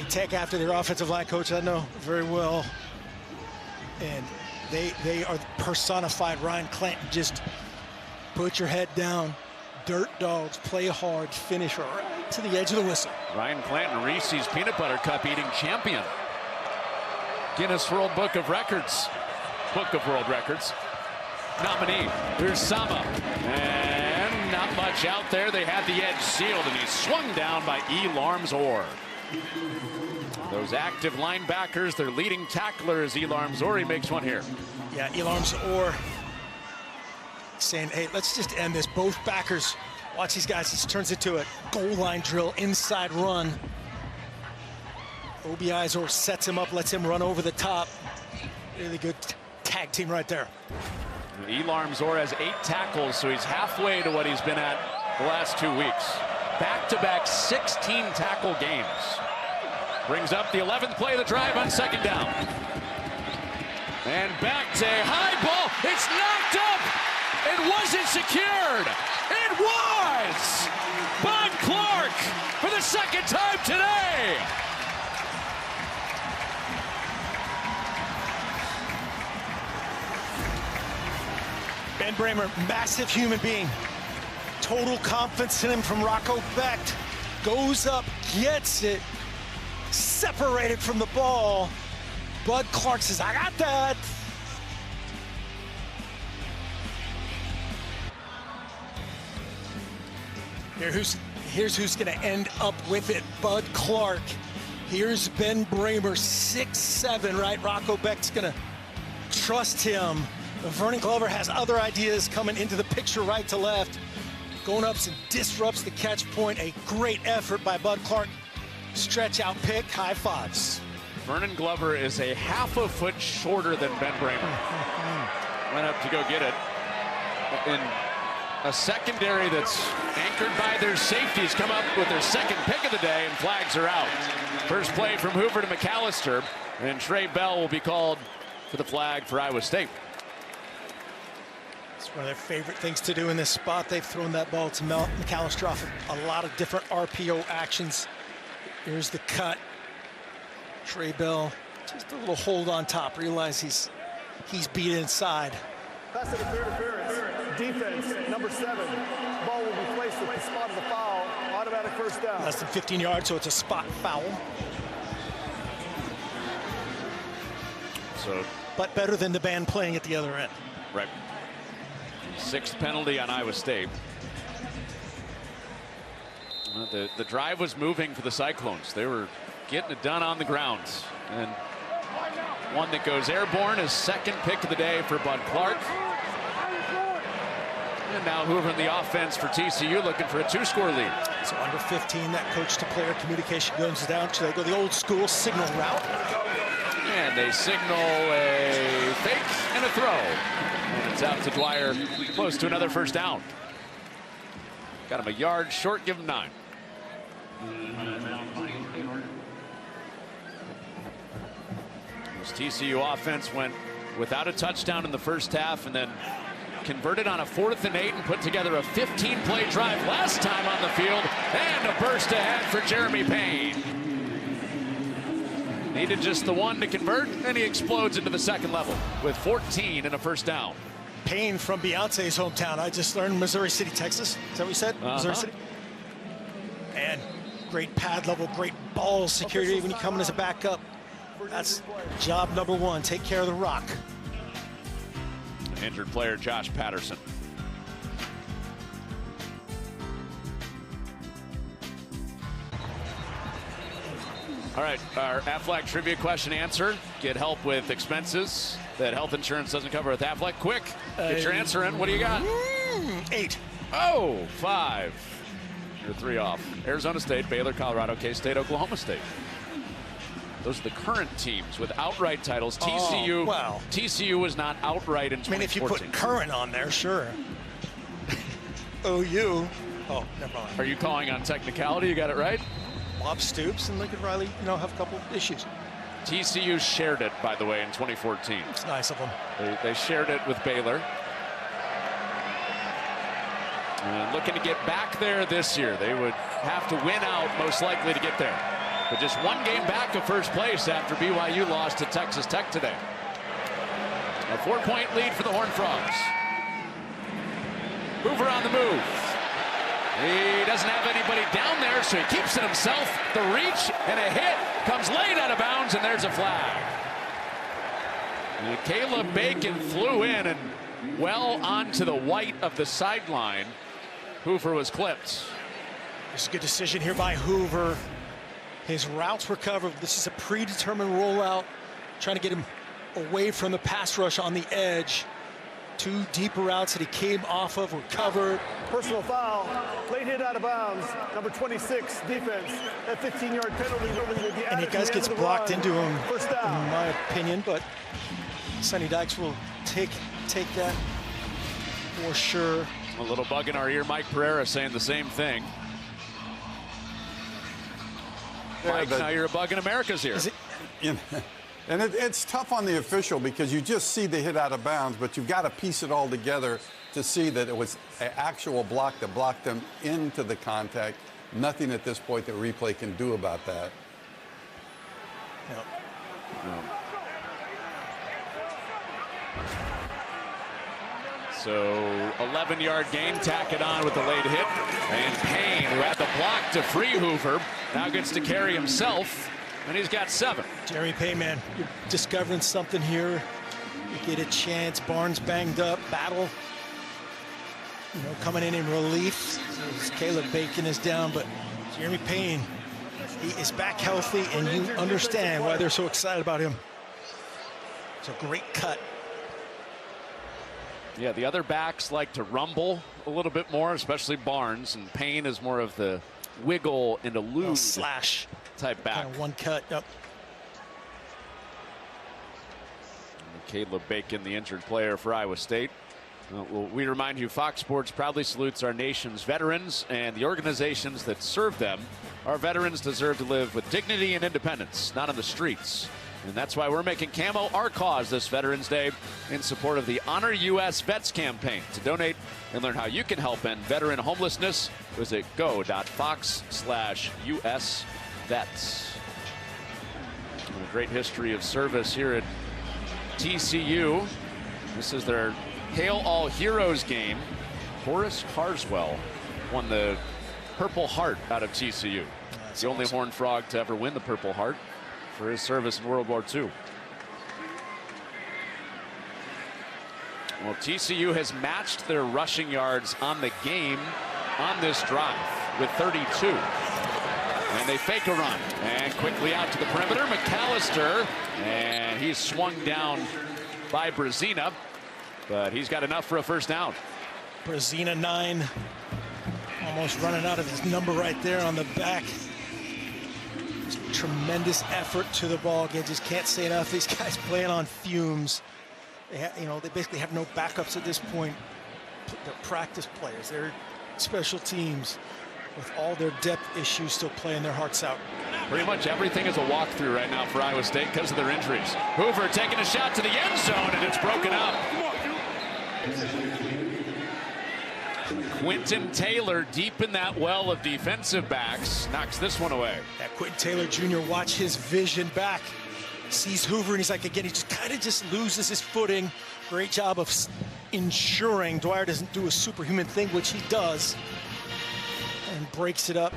take after their offensive line coach, I know very well. And they are personified. Ryan Clanton, just put your head down. Dirt dogs, play hard, finish right to the edge of the whistle. Ryan Clanton, Reese's Peanut Butter Cup eating champion. Guinness World Book of Records nominee. Here's Sama, and not much out there. They had the edge sealed, and he's swung down by Elarms Orr. Those active linebackers, their leading tackler is Elarms Orr. He makes one here. Yeah, Elarms Orr saying, hey, let's just end this. Both backers, watch these guys. This turns into a goal line drill, inside run. Obi Eisner sets him up, lets him run over the top. Really good tag team right there. Elarms Orr has 8 tackles, so he's halfway to what he's been at the last 2 weeks. Back-to-back 16 tackle games. Brings up the 11th play of the drive on 2nd down. And back to high ball. It's knocked up. It wasn't secured. It was! Bud Clark for the 2nd time today. Ben Bramer, massive human being. Total confidence in him from Rocco Becht. Goes up, gets it. Separated from the ball. Bud Clark says, I got that. Here's who's going to end up with it. Bud Clark. Here's Ben Bramer, 6'7", right? Rocco Becht's going to trust him. Vernon Glover has other ideas coming into the picture right to left. Going up and disrupts the catch point. A great effort by Bud Clark. Stretch out pick, high fives. Vernon Glover is a half a foot shorter than Ben Bramer. Went up to go get it. In a secondary that's anchored by their safeties, come up with their 2nd pick of the day, and flags are out. First play from Hoover to McAllister, and Trey Bell will be called for the flag for Iowa State. It's one of their favorite things to do in this spot. They've thrown that ball to McAllister off of a lot of different RPO actions. Here's the cut. Trey Bell, just a little hold on top. Realize he's beat inside. Pass interference. Defense, number 7. Ball will be placed at the spot of the foul. Automatic first down. Less than 15 yards, so it's a spot foul. But better than the band playing at the other end. Right. 6th penalty on Iowa State. The drive was moving for the Cyclones. They were getting it done on the grounds. And one that goes airborne is 2nd pick of the day for Bud Clark. And now Hoover in the offense for TCU, looking for a 2-score lead. So under 15, that coach-to-player communication goes down. Should they go the old-school signal route? And they signal a fake and a throw. And it's out to Dwyer, close to another first down. Got him a yard short, give him 9. This TCU offense went without a touchdown in the first half and then converted on a 4th and 8 and put together a 15-play drive last time on the field. And a burst ahead for Jeremy Payne. Needed just the one to convert, and he explodes into the 2nd level with 14 and a first down. Payne from Beyonce's hometown. I just learned Missouri City, Texas. Is that what you said? Missouri City. And great pad level, great ball security when you come in as a backup. That's job number 1. Take care of the rock. Injured player Josh Patterson. All right, our Aflac trivia question answer. Get help with expenses that health insurance doesn't cover with Aflac. Quick, get your answer in. What do you got? 8. Oh, 5. You're 3 off. Arizona State, Baylor, Colorado, K-State, Oklahoma State. Those are the current teams with outright titles. TCU, wow. TCU was not outright in 2014. I mean, if you put current on there, sure. OU. Oh, never mind. Are you calling on technicality? You got it right? Bob Stoops and Lincoln Riley, have a couple issues. TCU shared it, by the way, in 2014. It's nice of them. They shared it with Baylor. And looking to get back there this year. They would have to win out, most likely, to get there. But just 1 game back of first place after BYU lost to Texas Tech today. A 4-point lead for the Horned Frogs. Hoover on the move. He doesn't have anybody down there, so he keeps it himself. The reach and a hit comes late out of bounds, and there's a flag. And Caleb Bacon flew in and well onto the white of the sideline. Hoover was clipped. It's a good decision here by Hoover. His routes were covered. This is a predetermined rollout, trying to get him away from the pass rush on the edge. 2 deeper routes that he came off of were covered. Personal foul, late hit out of bounds, number 26, defense. That 15-yard penalty will be And it guys gets blocked into him, first down. in my opinion, but Sonny Dykes will take that for sure. A little bug in our ear, Mike Pereira saying the same thing. Mike, now you're a bug in America's ear. And it's tough on the official because you just see the hit out of bounds, but you've got to piece it all together to see that it was an actual block that blocked them into the contact. Nothing at this point that replay can do about that. Yep. So 11-yard gain, tack it on with the late hit. And Payne, who had the block to free Hoover, now gets to carry himself. And he's got 7. Jeremy Payne, man, you're discovering something here. You get a chance. Barnes banged up. Battle, coming in relief. Caleb Bacon is down, but Jeremy Payne, he is back healthy, and you understand why they're so excited about him. It's a great cut. Yeah, the other backs like to rumble a little bit more, especially Barnes, and Payne is more of the wiggle and elude slash type back. Kind of one cut. Yep. Caleb Bacon, the injured player for Iowa State. Well, we remind you, Fox Sports proudly salutes our nation's veterans and the organizations that serve them. Our veterans deserve to live with dignity and independence, not on the streets. And that's why we're making camo our cause this Veterans Day in support of the Honor U.S. Vets campaign. To donate and learn how you can help end veteran homelessness, visit go.fox/US-vets. A great history of service here at TCU. This is their Hail All Heroes game. Horace Carswell won the Purple Heart out of TCU. That's the only Horned Frog to ever win the Purple Heart for his service in World War II. Well, TCU has matched their rushing yards on the game on this drive with 32. And they fake a run and quickly out to the perimeter. McAllister, and he's swung down by Brazina, but he's got enough for a first down. Brazina 9, almost running out of his number right there on the back. Just tremendous effort to the ball. Again, just can't say enough. These guys playing on fumes. They they basically have no backups at this point. They're practice players. They're special teams with all their depth issues still playing their hearts out. Pretty much everything is a walkthrough right now for Iowa State because of their injuries. Hoover taking a shot to the end zone, and it's broken up. Quentin Taylor deep in that well of defensive backs knocks this one away. That Quentin Taylor Jr., watch his vision back. Sees Hoover and he's like, again, he just kind of loses his footing. Great job of ensuring Dwyer doesn't do a superhuman thing, which he does, and breaks it up.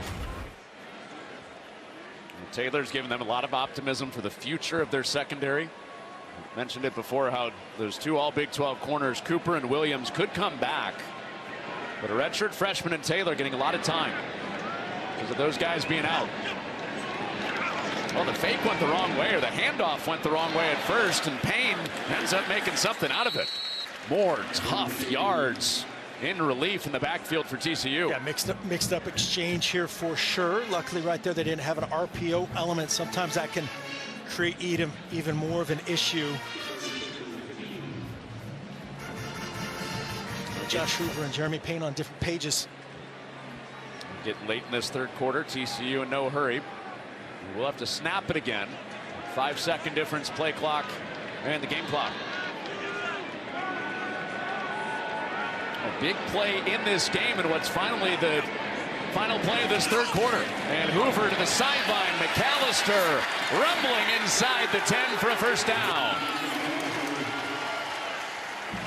Taylor's given them a lot of optimism for the future of their secondary. I mentioned it before how those two all Big 12 corners, Cooper and Williams, could come back. But a redshirt freshman and Taylor getting a lot of time because of those guys being out. Well, the fake went the wrong way, or the handoff went the wrong way at first, and Payne ends up making something out of it. More tough yards in relief in the backfield for TCU. Yeah, mixed up exchange here for sure. Luckily right there they didn't have an RPO element. Sometimes that can create even more of an issue. Josh Hoover and Jeremy Payne on different pages. Getting late in this third quarter, TCU in no hurry. We'll have to snap it again. 5-second difference, play clock, and the game clock. A big play in this game, and what's finally the final play of this third quarter. And Hoover to the sideline. McAllister rumbling inside the 10 for a first down.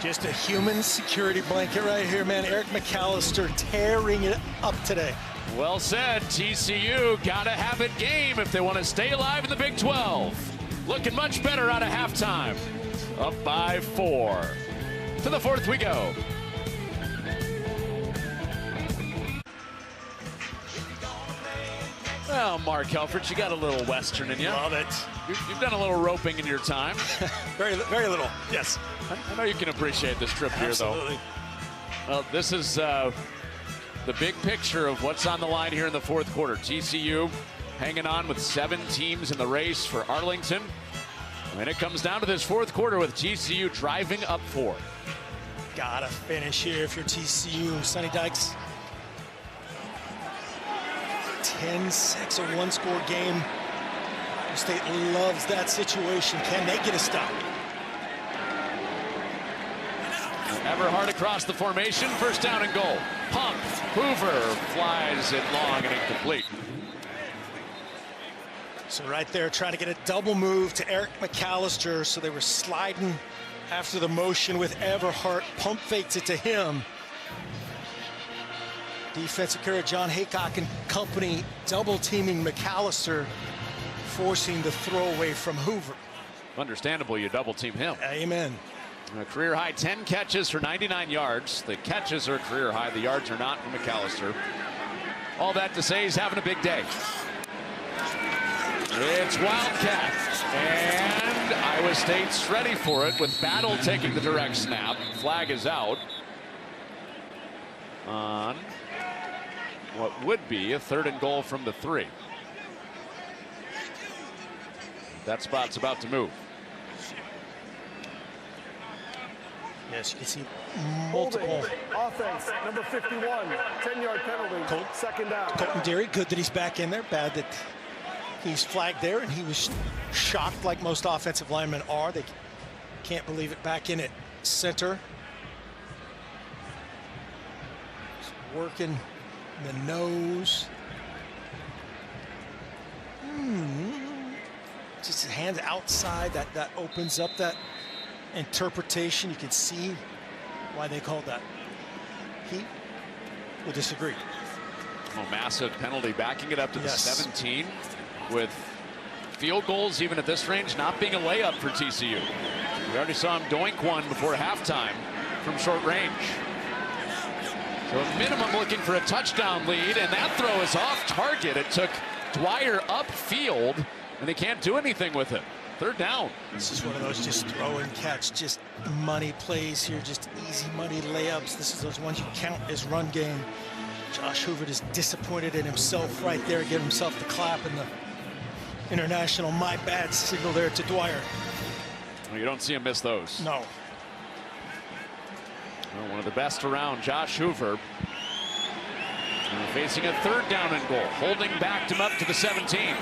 Just a human security blanket right here, man. Eric McAllister tearing it up today. Well said. TCU got to have it game if they want to stay alive in the Big 12. Looking much better out of halftime. Up by 4. To the fourth we go. Well, Mark Helfrich, you got a little Western in you. Love it. You've done a little roping in your time. Very little, yes. I know you can appreciate this trip here, though. Absolutely. Well, this is the big picture of what's on the line here in the fourth quarter. TCU hanging on with 7 teams in the race for Arlington. And it comes down to this fourth quarter with TCU driving up 4. Gotta finish here if you're TCU. Sonny Dykes. 10-6, a one-score game. Iowa State loves that situation. Can they get a stop? Everhart across the formation, first down and goal. Pump, Hoover flies it long and incomplete. So right there, trying to get a double move to Eric McAllister. So they were sliding after the motion with Everhart. Pump fakes it to him. Defensive carrier John Haycock and company double teaming McAllister, forcing the throwaway from Hoover. Understandable, you double team him. Amen. A career high 10 catches for 99 yards. The catches are career high. The yards are not for McAllister. All that to say he's having a big day. It's Wildcat. And Iowa State's ready for it with Battle taking the direct snap. Flag is out on what would be a 3rd and goal from the 3. That spot's about to move. Yes, you can see multiple. Offense, number 51, 10-yard penalty, second down. Colton Derry, good that he's back in there. Bad that He's flagged there, and he was shocked like most offensive linemen are. They can't believe it. Back in at center. Just working the nose. Just hands outside. That opens up that interpretation. You can see why they called that. He will disagree. Oh, massive penalty, backing it up to the 17 with field goals, even at this range, not being a layup for TCU. We already saw him doink one before halftime from short range. So a minimum looking for a touchdown lead, and that throw is off target. It took Dwyer upfield, and they can't do anything with it. Third down. This is one of those just throw and catch, just money plays here, just easy money layups. This is those ones you count as run game. Josh Hoover is disappointed in himself right there, giving himself the clap and the international my bad signal there to Dwyer. Well, you don't see him miss those. No. Well, one of the best around, Josh Hoover. Facing a third down and goal, holding backed him up to the 17.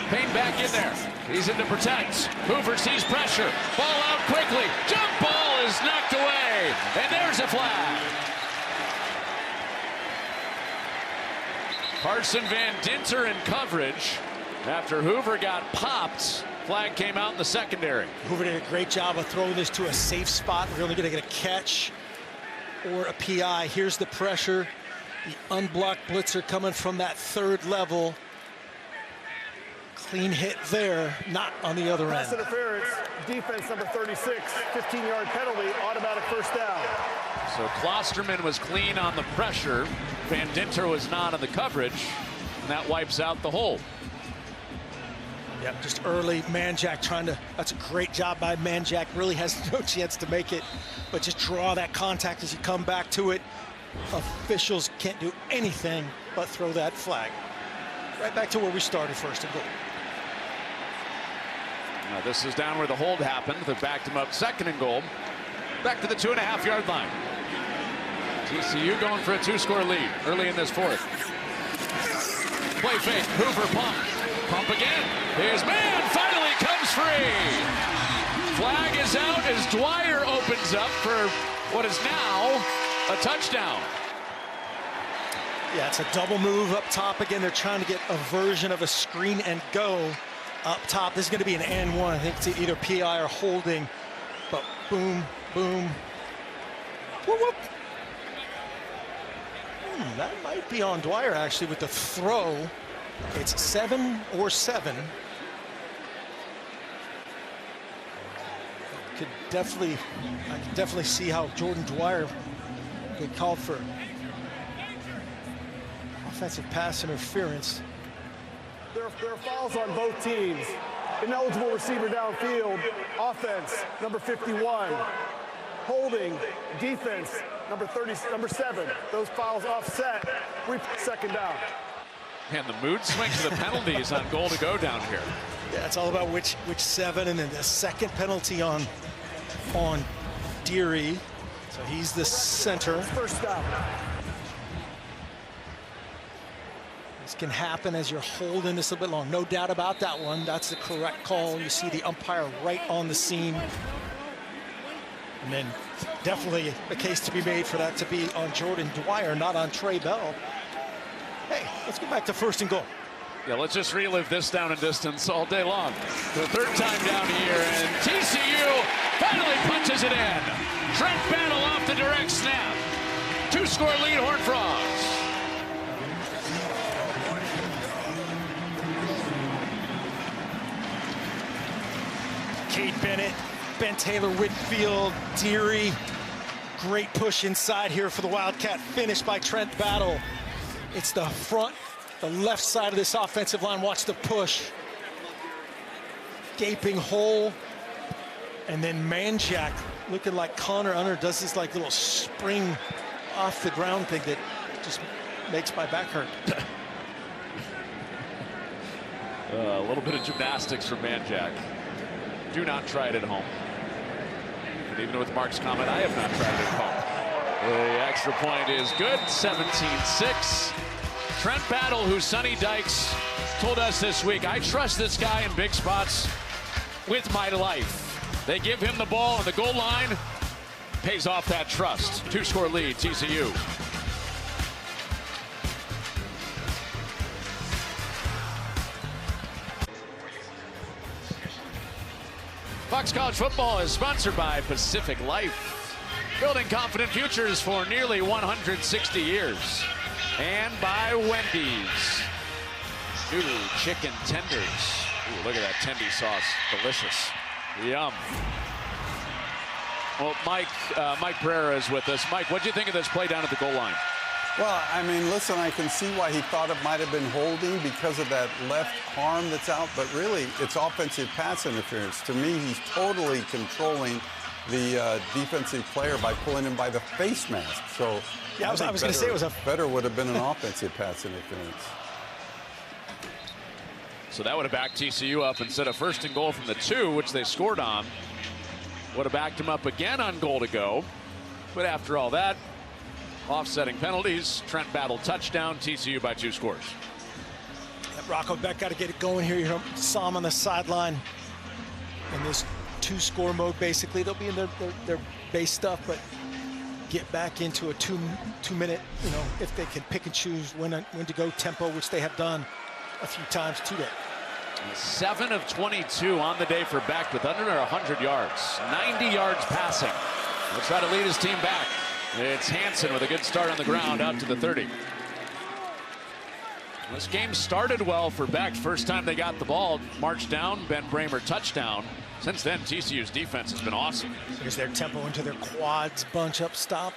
Payne back in there. He's in to protect. Hoover sees pressure. Ball out quickly. Jump ball is knocked away. And there's a flag. Carson Van Dinter in coverage. After Hoover got popped, flag came out in the secondary. Hoover did a great job of throwing this to a safe spot. We're only going to get a catch or a PI. Here's the pressure. The unblocked blitzer coming from that third level. Clean hit there, not on the other Pass end. interference, defense number 36, 15-yard penalty, automatic first down. So Klosterman was clean on the pressure. Van Dinter was not on the coverage. And that wipes out the hold. Yep, just early. Manjack trying to, that's a great job by Manjack. Really has no chance to make it, but just draw that contact as you come back to it. Officials can't do anything but throw that flag. Right back to where we started, first and goal. Now this is down where the hold happened. They backed him up, second and goal. Back to the 2.5-yard line. TCU going for a 2-score lead early in this fourth. Play fake, Hoover pump. Pump again. His man finally comes free. Flag is out as Dwyer opens up for what is now a touchdown. Yeah, it's a double move up top. Again, they're trying to get a version of a screen and go up top. This is going to be an and one. I think it's either PI or holding. But boom, boom. Whoop, whoop. That might be on Dwyer, actually, with the throw. It's 7 or 7. I could definitely see how Jordan Dwyer could call for offensive pass interference. There are fouls on both teams. Ineligible receiver downfield. Offense, number 51. Holding, defense, number 7. Those fouls offset. Second down. And the mood swing to the penalties on goal to go down here. Yeah, it's all about which 7, and then the second penalty on Deary. So he's the center. First down. This can happen as you're holding this a bit long. No doubt about that one. That's the correct call. You see the umpire right on the scene. And then definitely a case to be made for that to be on Jordan Dwyer, not on Trey Bell. Hey, let's get back to first and goal. Yeah, let's just relive this down and distance all day long. The third time down here, and TCU finally punches it in. Trent Battle off the direct snap. 2-score lead, Horned Frogs. Cade Bennett, Ben Taylor, Whitfield, Deary. Great push inside here for the Wildcat. Finished by Trent Battle. It's the front, the left side of this offensive line. Watch the push. Gaping hole. And then Manjack, looking like Connor Unner, does this like little spring off the ground thing that just makes my back hurt. A little bit of gymnastics from Manjack. Do not try it at home. And even with Mark's comment, I have not tried it at home. The extra point is good, 17-6. Trent Battle, who Sonny Dykes told us this week, I trust this guy in big spots with my life. They give him the ball on the goal line, pays off that trust. 2-score lead, TCU. Fox College Football is sponsored by Pacific Life, building confident futures for nearly 160 years. And by Wendy's, new chicken tenders. Ooh, look at that tendy sauce, delicious. Yum. Well, Mike Pereira is with us. Mike, what do you think of this play down at the goal line? Well, I mean, listen, I can see why he thought it might have been holding because of that left arm that's out, but really it's offensive pass interference. To me, he's totally controlling the defensive player by pulling him by the face mask. So yeah, I was going to say it was better would have been an offensive pass interference. So that would have backed TCU up instead of first and goal from the 2, which they scored on. Would have backed him up again on goal to go. But after all that, offsetting penalties, Trent Battle touchdown, TCU by 2 scores. Rocco Beck got to get it going here. You know, saw him on the sideline in this 2-score mode. Basically, they'll be in their base stuff, but get back into a two-minute, you know, if they can pick and choose when to go tempo, which they have done a few times today. 7 of 22 on the day for Beck with under 100 yards, 90 yards passing. He'll try to lead his team back. It's Hansen with a good start on the ground out to the 30. This game started well for Beck. First time they got the ball, marched down, Ben Bramer touchdown. Since then, TCU's defense has been awesome. Here's their tempo into their quads, bunch up, stop.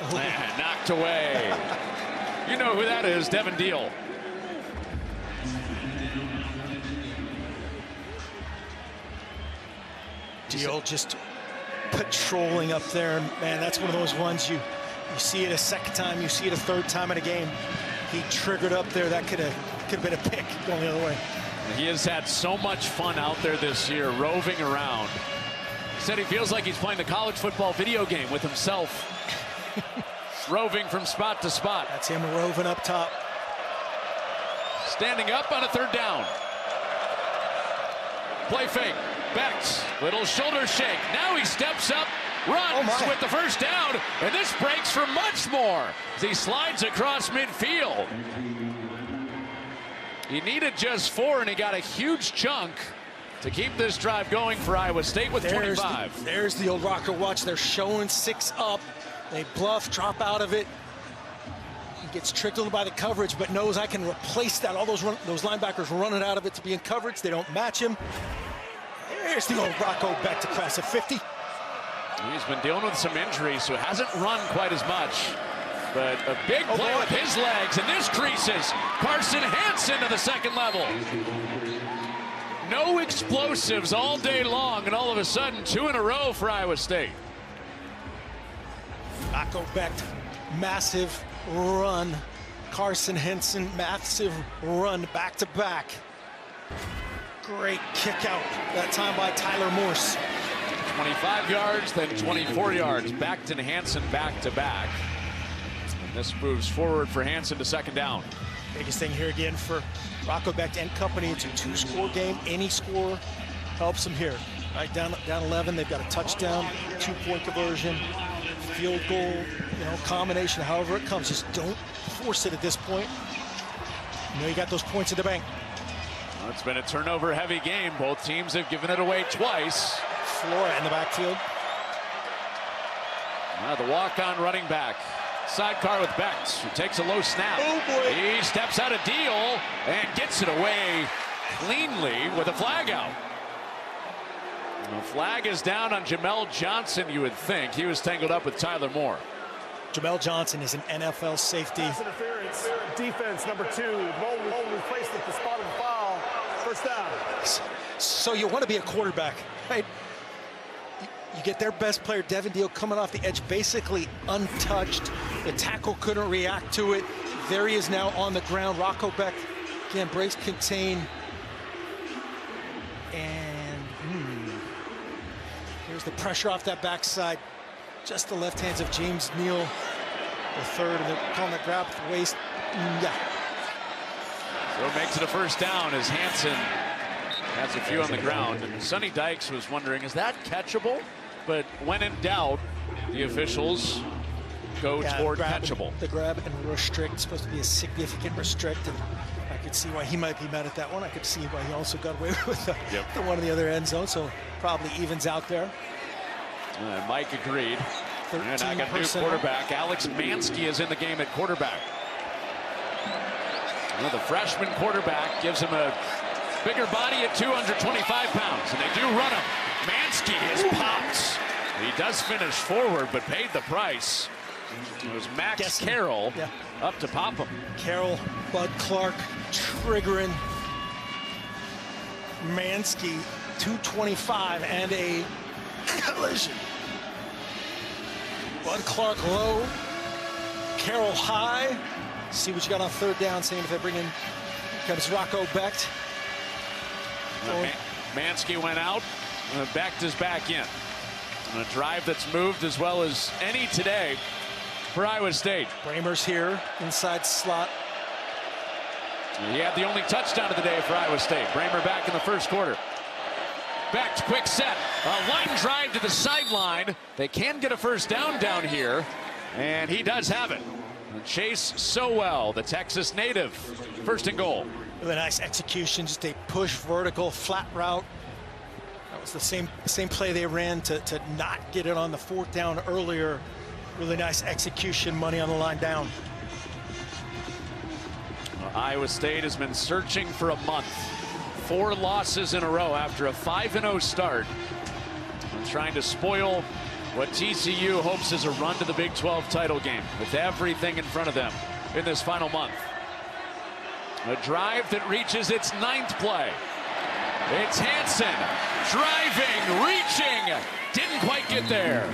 Oh. And knocked away. You know who that is, Devin Deal. Deal just patrolling up there. Man, that's one of those ones you see it a second time, you see it a third time in a game. He triggered up there. That could have been a pick going the other way. He has had so much fun out there this year, roving around. He said he feels like he's playing the college football video game with himself. Roving from spot to spot. That's him roving up top. Standing up on a 3rd down. Play fake. Beck's little shoulder shake. Now he steps up, runs with the first down, and this breaks for much more as he slides across midfield. He needed just 4, and he got a huge chunk to keep this drive going for Iowa State with 25. There's the old Rocker watch. They're showing 6 up. They bluff, drop out of it. He gets tricked a little by the coverage, but knows I can replace that. All those linebackers running out of it to be in coverage. They don't match him. There's the old Rocco Beck to cross a 50. He's been dealing with some injuries, so hasn't run quite as much. But a big play with his legs, and this creases Carson Hansen to the 2nd level. No explosives all day long, and all of a sudden, 2 in a row for Iowa State. Rocco Beck, massive run. Carson Hansen, massive run back to back. Great kick out that time by Tyler Morse. 25 yards, then 24 yards. Beck and Hansen back to back. And this moves forward for Hansen to 2nd down. Biggest thing here again for Rocco Beck and company. It's a 2-score game. Any score helps them here. Right down 11. They've got a touchdown, 2-point conversion, field goal, you know, combination. However it comes, just don't force it at this point. You know you got those points in the bank. Well, it's been a turnover-heavy game. Both teams have given it away twice. Flora in the backfield. Now the walk-on running back. Sidecar with Becht, who takes a low snap. Oh boy. He steps out of deal and gets it away cleanly with a flag out. The flag is down on Jamel Johnson, you would think. He was tangled up with Tyler Moore. Jamel Johnson is an NFL safety. Pass interference. Defense number 2. Ball replaced at the spot of the foul. First down. So you want to be a quarterback, right? You get their best player, Devin Deal, coming off the edge, basically untouched. The tackle couldn't react to it. There he is now on the ground. Rocco Beck, again, breaks contain. And here's the pressure off that backside. Just the left hands of James Neal. The third, and they're calling that grab at the waist. Yeah. So it makes it a first down as Hansen has a few on the ground. And Sonny Dykes was wondering, is that catchable? But when in doubt, the officials go toward catchable. The grab and restrict is supposed to be a significant restrict. And I could see why he might be mad at that one. I could see why he also got away with the one in the other end zone. So probably evens out there. Mike agreed. And I got a new quarterback. Alex Mansky is in the game at quarterback. The freshman quarterback gives him a bigger body at 225 pounds, and they do run him. Mansky is popped. He does finish forward, but paid the price. It was Max Carroll up to pop him. Carroll, Bud Clark triggering Mansky, 225 and a collision. Bud Clark low, Carroll high. See what you got on third down, seeing if they bring in, comes Rocco Becht. Mansky went out, Becht is back in. On a drive that's moved as well as any today for Iowa State. Bramer's here, inside slot. He had the only touchdown of the day for Iowa State. Bramer back in the first quarter. Becht, quick set. A line drive to the sideline. They can get a first down here, and he does have it. Chase Sowell, the Texas native, first and goal. Really nice execution, just a push vertical flat route. That was the same play they ran to not get it on the fourth down earlier. Really nice execution, money on the line down. Iowa State has been searching for a month. 4 losses in a row after a 5-0 start. And trying to spoil what TCU hopes is a run to the Big 12 title game with everything in front of them in this final month. A drive that reaches its 9th play. It's Hansen driving, reaching, didn't quite get there.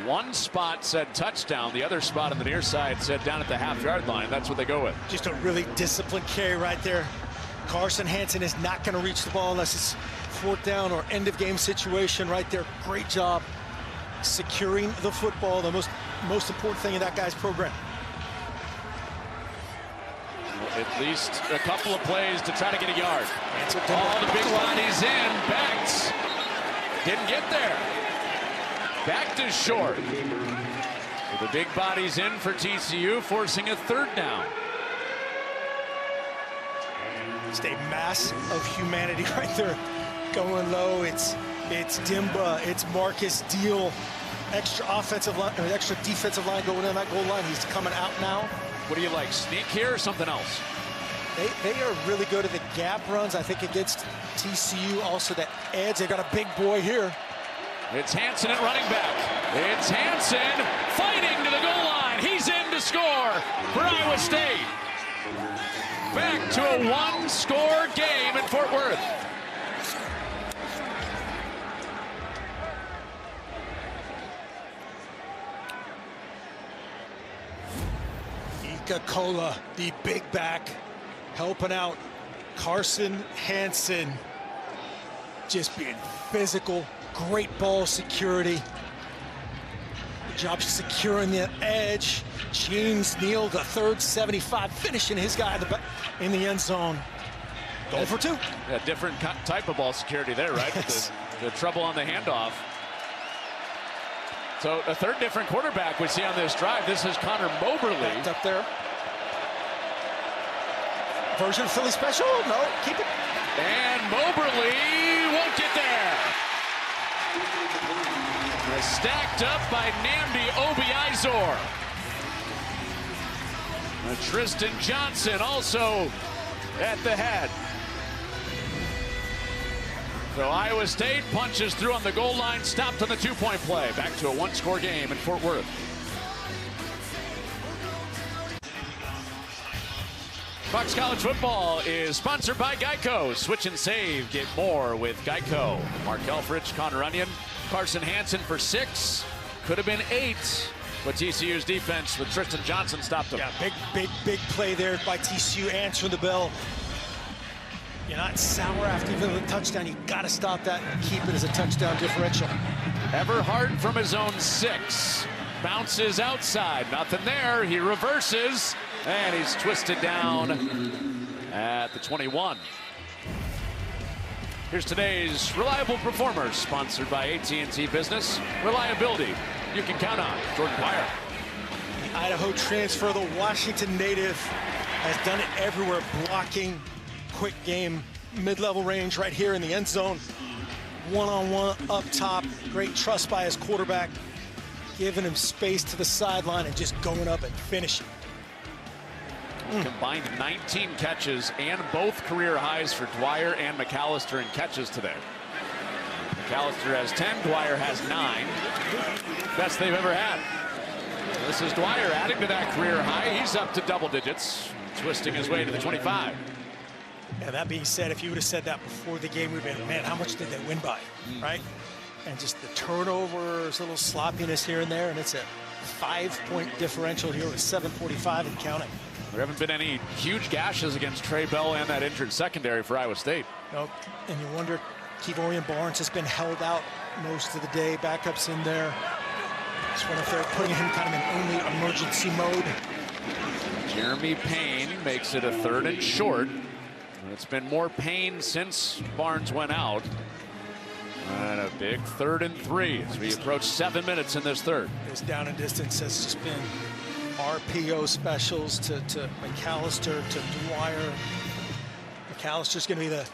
One spot said touchdown, the other spot on the near side said down at the half-yard line. That's what they go with. Just a really disciplined carry right there. Carson Hansen is not going to reach the ball unless it's fourth down or end of game situation right there. Great job securing the football, the most important thing in that guy's program. At least a couple of plays to try to get a yard. All the big bodies in. Becht didn't get there. Becht is short. The big bodies in for TCU, forcing a third down. Just a mass of humanity right there. Going low, it's Dimba, it's Marcus Deal. Extra offensive line, or extra defensive line going in that goal line. He's coming out now. What do you like, sneak here or something else? They are really good at the gap runs. I think against TCU, also the edge. They got a big boy here. It's Hansen at running back. It's Hansen fighting to the goal line. He's in to score for Iowa State. Back to a one-score game in Fort Worth. Cola, the big back, helping out Carson Hansen. Just being physical, great ball security. Good job securing the edge. James Neal, the third 75, finishing his guy in the end zone. Going for 2. Yeah, different type of ball security there, right? Yes. The trouble on the handoff. So a third different quarterback we see on this drive. This is Connor Moberly. Backed up there. Version of Philly special? No, keep it. And Moberly won't get there. Stacked up by Nnamdi Obiizor. Tristan Johnson also at the head. So Iowa State punches through on the goal line, stopped on the 2-point play. Back to a one-score game in Fort Worth. Fox College Football is sponsored by Geico. Switch and save, get more with Geico. Mark Elfrich, Connor Onion, Carson Hansen for 6. Could have been 8, but TCU's defense with Tristan Johnson stopped them. Yeah, big play there by TCU, answering the bell. You're not sour after even the touchdown. You got to stop that and keep it as a touchdown differential. Everhart from his own 6. bounces outside. Nothing there. He reverses, and he's twisted down at the 21. Here's today's Reliable Performers, sponsored by AT&T Business. Reliability you can count on. Jordan Dwyer. The Idaho transfer, the Washington native, has done it everywhere. Blocking, quick game, mid-level range right here in the end zone. One-on-one up top. Great trust by his quarterback, giving him space to the sideline and just going up and finishing. Combined 19 catches and both career highs for Dwyer and McAllister in catches today. McAllister has 10, Dwyer has 9. Best they've ever had. This is Dwyer adding to that career high. He's up to double digits, twisting his way to the 25. And that being said, if you would have said that before the game, we'd have been, man, how much did they win by, right? And just the turnovers, a little sloppiness here and there, and it's a 5-point differential here with 7:45 and counting. There haven't been any huge gashes against Trey Bell and that injured secondary for Iowa State. Nope. And you wonder, Kevorian Barnes has been held out most of the day. Backups in there. Just wonder if they're putting him kind of in only emergency mode. Jeremy Payne makes it a 3rd and short. It's been more Payne since Barnes went out. And a big 3rd and 3 as we approach 7 minutes in this third. This down and distance has just been RPO specials to McAllister, to Dwyer. McAllister's going to be the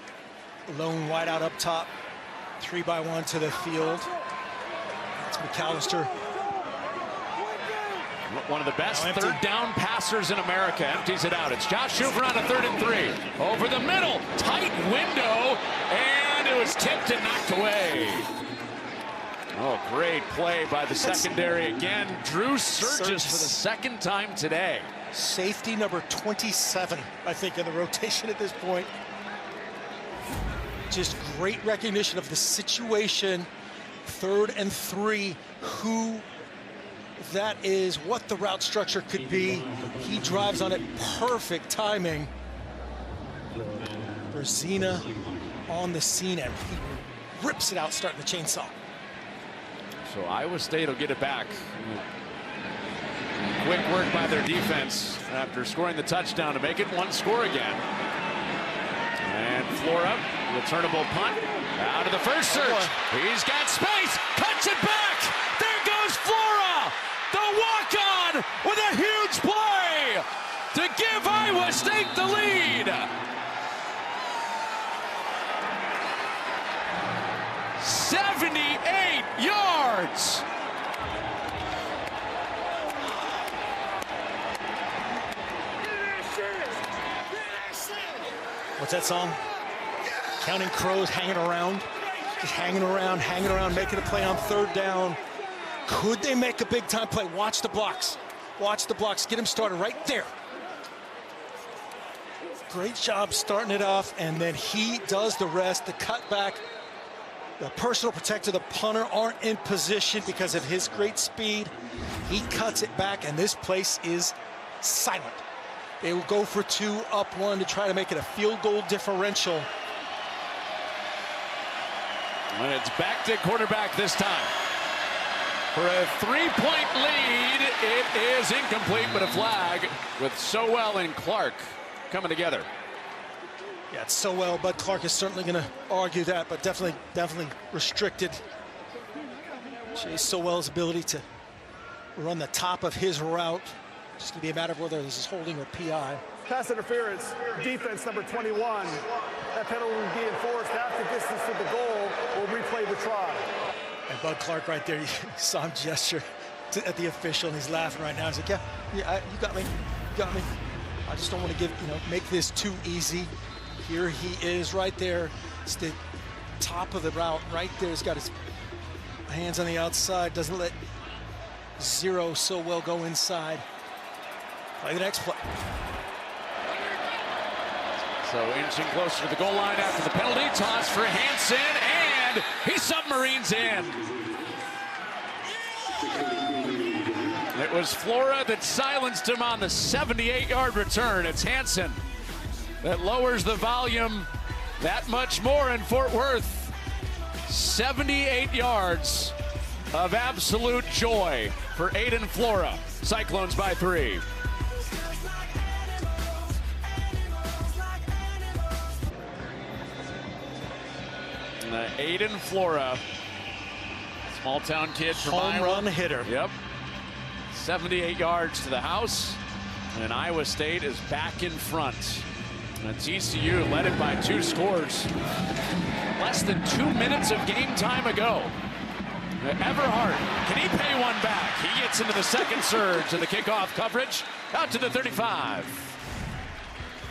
lone wideout up top. 3-by-1 to the field. It's McAllister. One of the best third down passers in America. Empties it out. It's Josh Hoover on a 3rd and 3. Over the middle. Tight window. And it was tipped and knocked away. Oh, great play by the secondary again. Drew Surges for the 2nd time today. Safety number 27, I think, in the rotation at this point. Just great recognition of the situation. 3rd and 3. Who that is, what the route structure could be. He drives on it. Perfect timing. Berzina on the scene, and he rips it out, starting the chainsaw. So Iowa State will get it back. Quick work by their defense after scoring the touchdown to make it 1 score again. And Flora, returnable punt, out of the first search. He's got space, cuts it back. There goes Flora, the walk-on with a huge play to give Iowa State the lead. 78 yards. What's that song? Counting Crows, hanging around. Just hanging around, making a play on 3rd down. Could they make a big-time play? Watch the blocks. Watch the blocks. Get him started right there. Great job starting it off, and then he does the rest. The cutback, the personal protector, the punter aren't in position because of his great speed. He cuts it back, and this place is silent. They will go for 2, up 1 to try to make it a field goal differential. And it's back to quarterback this time. For a 3-point lead, it is incomplete, but a flag with Sowell and Clark coming together. Yeah, it's Sowell. Bud Clark is certainly going to argue that, but definitely restricted. Chase Sowell's ability to run the top of his route. Just going to be a matter of whether this is holding or PI. Pass interference, defense number 21. That penalty will be enforced half the distance to the goal. We'll replay the try. And Bud Clark right there, you saw him gesture at the official, and he's laughing right now. He's like, yeah, you got me, you got me. I just don't want to make this too easy. Here he is right there. It's the top of the route right there. He's got his hands on the outside, doesn't let Zero so well go inside. Play the next play. So inching closer to the goal line after the penalty. Toss for Hansen, and he submarines in. It was Flora that silenced him on the 78-yard return. It's Hansen that lowers the volume that much more in Fort Worth. 78 yards of absolute joy for Aiden Flora. Cyclones by 3. Aiden Flora, small town kid from Iowa. Home run hitter. Yep. 78 yards to the house. And Iowa State is back in front. And TCU led it by 2 scores. Less than 2 minutes of game time ago. Everhart, can he pay one back? He gets into the second surge of the kickoff coverage. Out to the 35.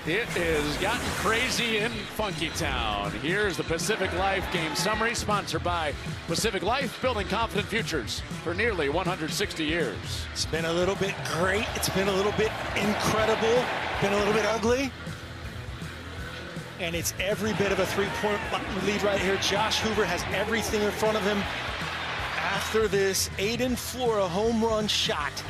It has gotten crazy in Funky Town. Here's the Pacific Life game summary, sponsored by Pacific Life, building confident futures for nearly 160 years. It's been a little bit great. It's been a little bit incredible. Been a little bit ugly. And it's every bit of a 3-point lead right here. Josh Hoover has everything in front of him. After this Aiden Flora home run shot.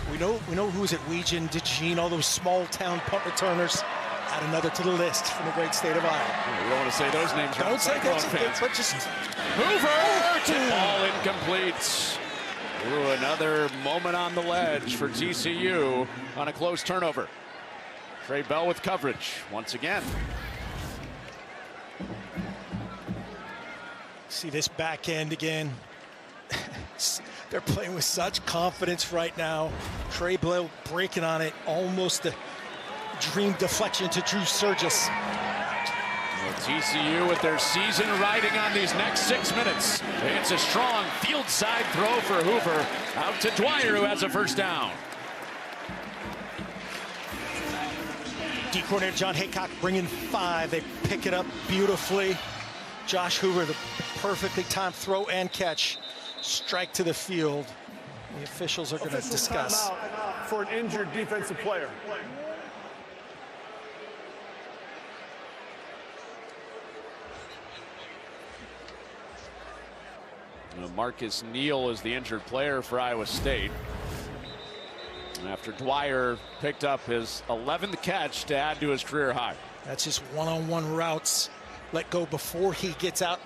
We know who's at Weegen, DeGene, all those small town punt returners. Add another to the list from the great state of Iowa. We don't want to say those names. Don't say Cyclone fans, but just Hoover. Ball incomplete. Ooh, another moment on the ledge for TCU on a close turnover. Trey Bell with coverage once again. See this back end again. They're playing with such confidence right now. Trey Bell breaking on it, almost a dream deflection to Drew Surgis. Well, TCU with their season riding on these next 6 minutes. It's a strong field side throw for Hoover. Out to Dwyer, who has a first down. D coordinator John Haycock bringing 5. They pick it up beautifully. Josh Hoover, the perfectly timed throw and catch. Strike to the field. The officials are going to discuss. For an injured defensive player. Marcus Neal is the injured player for Iowa State. After Dwyer picked up his 11th catch to add to his career high. That's just one-on-one routes. Let go before he gets out.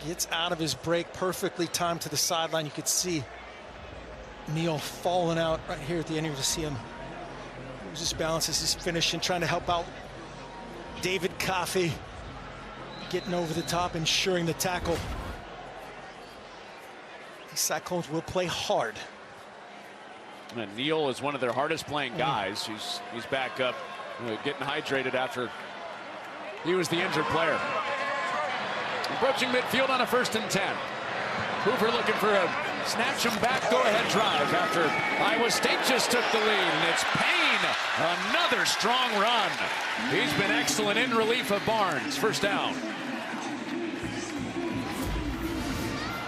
Gets out of his break, perfectly timed to the sideline. You could see Neal falling out right here at the end. You see him lose his balance as he's finishing, trying to help out David Coffey, getting over the top, ensuring the tackle. The Cyclones will play hard. And Neal is one of their hardest playing guys. He's back up, getting hydrated after he was the injured player. Approaching midfield on a 1st and 10. Hoover looking for a snatch him back, go-ahead drive after Iowa State just took the lead. And it's Payne, another strong run. He's been excellent in relief of Barnes. First down.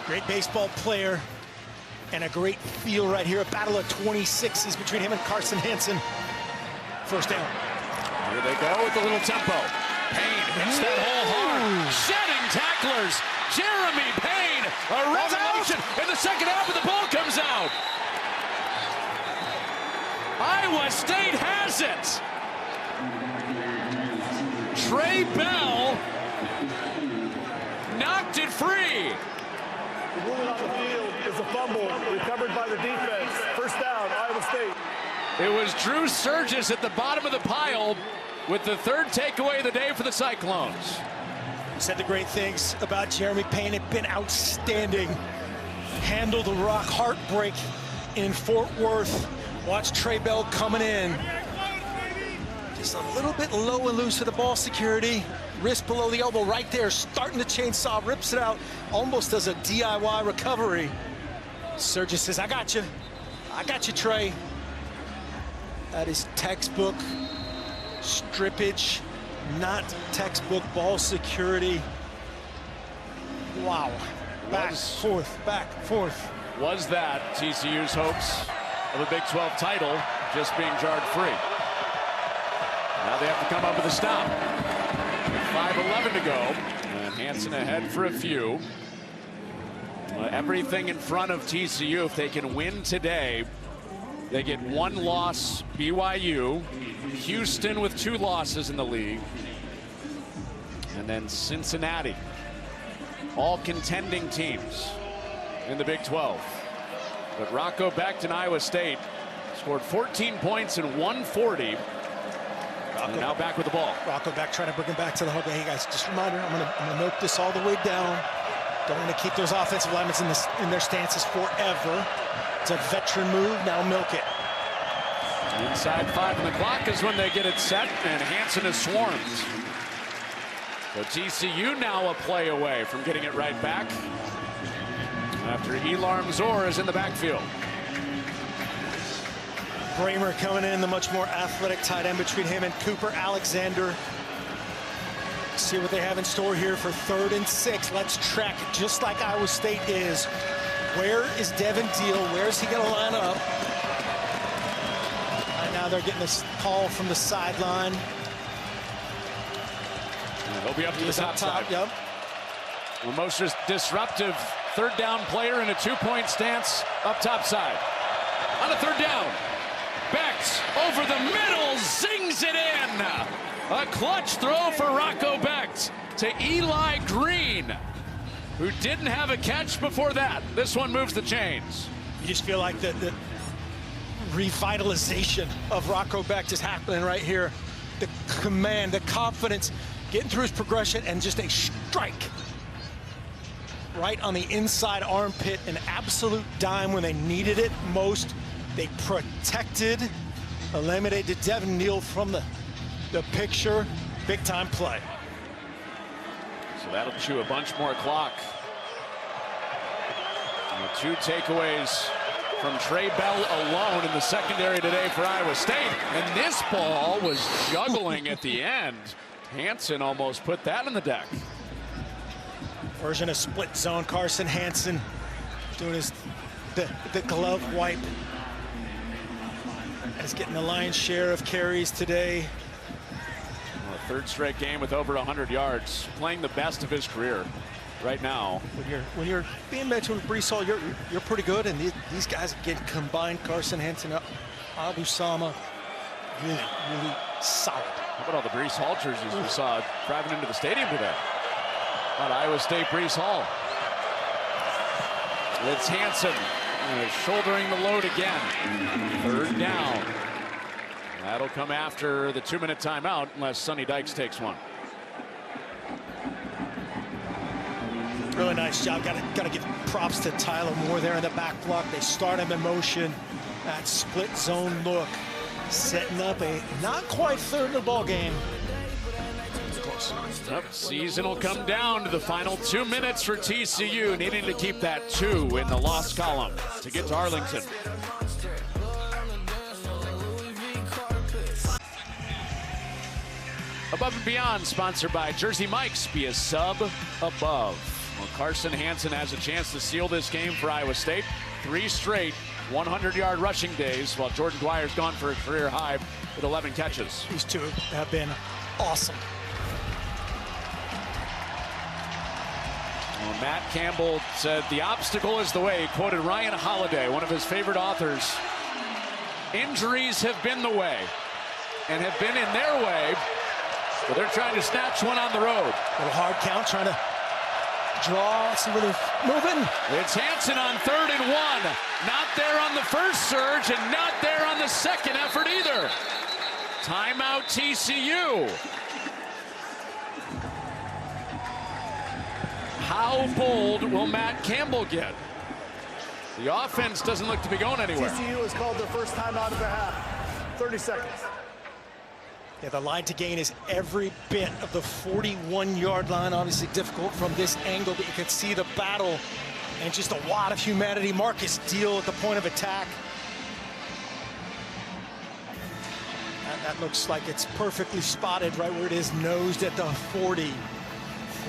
Great baseball player and a great feel right here. A battle of 26s between him and Carson Hansen. First down. Here they go with a little tempo. Payne hits that hole hard. Shedding tacklers. Jeremy Payne, a revelation in the second half, and the ball comes out. Iowa State has it. Trey Bell knocked it free. The ruling on the field is a fumble recovered by the defense. First down, Iowa State. It was Drew Surgis at the bottom of the pile with the 3rd takeaway of the day for the Cyclones. Said the great things about Jeremy Payne. Had been outstanding. Handled the rock heartbreak in Fort Worth. Watch Trey Bell coming in. Just a little bit low and loose to the ball security. Wrist below the elbow right there. Starting the chainsaw, rips it out. Almost does a DIY recovery. Surgis says, I got you. I got you, Trey. That is textbook strippage, not textbook ball security. Wow. Back, forth. Was that TCU's hopes of a Big 12 title just being jarred free? Now they have to come up with a stop. 5:11 to go. And Hansen ahead for a few. Everything in front of TCU. If they can win today, they get 1 loss, BYU. Houston with 2 losses in the league. And then Cincinnati. All contending teams. in the Big 12. But Rocco Becht in Iowa State scored 14 points in 140. And now back with the ball. Rocco Becht trying to bring him back to the hook. Hey guys, just a reminder, I'm gonna milk this all the way down. Don't want to keep those offensive linemen in their stances forever. It's a veteran move. Now milk it. Inside 5 on the clock is when they get it set, and Hansen is swarmed. So TCU now a play away from getting it right back after Elarm Zor is in the backfield. Bramer coming in, the much more athletic tight end between him and Cooper Alexander. See what they have in store here for 3rd and 6. Let's track it just like Iowa State is. Where is Devin Deal? Where's he going to line up? Right now they're getting this call from the sideline. He'll be up to the top side. Yep. The most disruptive 3rd down player in a 2-point stance up top side. On a 3rd down. Becht over the middle, zings it in. A clutch throw for Rocco Becht to Eli Green, who didn't have a catch before that. This one moves the chains. You just feel like the revitalization of Rocco Becht is happening right here. The command, the confidence, getting through his progression, and just a strike right on the inside armpit, an absolute dime when they needed it most. They protected, eliminated Devin Neal from the picture. Big time play. So that'll chew a bunch more clock. And 2 takeaways from Trey Bell alone in the secondary today for Iowa State. And this ball was juggling at the end. Hansen almost put that in the deck. Version of split zone. Carson Hansen doing the glove wipe. He's getting the lion's share of carries today. Well, a 3rd straight game with over 100 yards, playing the best of his career right now. When you're being mentioned with Breece Hall, you're pretty good, and these guys get combined. Carson Hansen, Abu Sama, really solid. How about all the Breece Hall jerseys we saw driving into the stadium today? About Iowa State Breece Hall. It's Hansen. Shouldering the load again. 3rd down. That'll come after the 2-minute timeout unless Sonny Dykes takes one. Really nice job. Got to give props to Tyler Moore there in the back block. They start him in motion. That split zone look, setting up a not quite 3rd in the ball game. Yep, season will come down to the final 2 minutes for TCU, needing to keep that 2 in the loss column to get to Arlington. Above and Beyond, sponsored by Jersey Mike's. Be a sub above. Well, Carson Hansen has a chance to seal this game for Iowa State. 3 straight 100-yard rushing days, while Jordan Dwyer's gone for a career high with 11 catches. These 2 have been awesome. Well, Matt Campbell said the obstacle is the way. He quoted Ryan Holiday, one of his favorite authors. Injuries have been the way and have been in their way, but they're trying to snatch one on the road. Little hard count, trying to draw, see where they're moving. It's Hansen on 3rd and 1. Not there on the first surge and not there on the second effort either. Timeout TCU. How bold will Matt Campbell get? The offense doesn't look to be going anywhere. TCU has called their first timeout of the half. 30 seconds. Yeah, the line to gain is every bit of the 41-yard line. Obviously difficult from this angle, but you can see the battle and just a lot of humanity. Marcus Deal at the point of attack. That looks like it's perfectly spotted right where it is, nosed at the 40.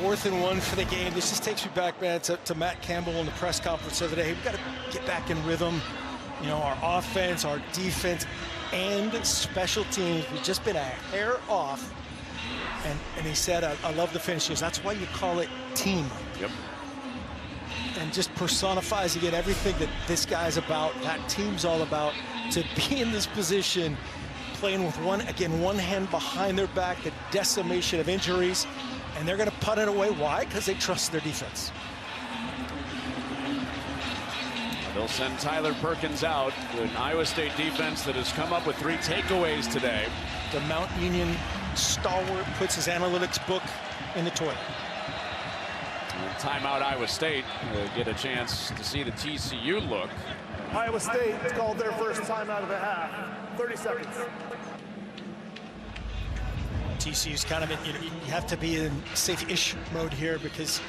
4th and 1 for the game. This just takes me back, man, to Matt Campbell in the press conference the other day. We've got to get back in rhythm. You know, our offense, our defense, and special teams. We've just been a hair off. And he said, I love the finishes. That's why you call it team. Yep. And just personifies again everything that this guy's about, that team's all about. To be in this position, playing with one hand behind their back, the decimation of injuries. And they're going to punt it away. Why? Because they trust their defense. They'll send Tyler Perkins out. An Iowa State defense that has come up with 3 takeaways today. The Mount Union stalwart puts his analytics book in the toilet. And timeout Iowa State. Get a chance to see the TCU look. Iowa State has called their first timeout of the half. 30 seconds. TCU's kind of in, you have to be in safe-ish mode here because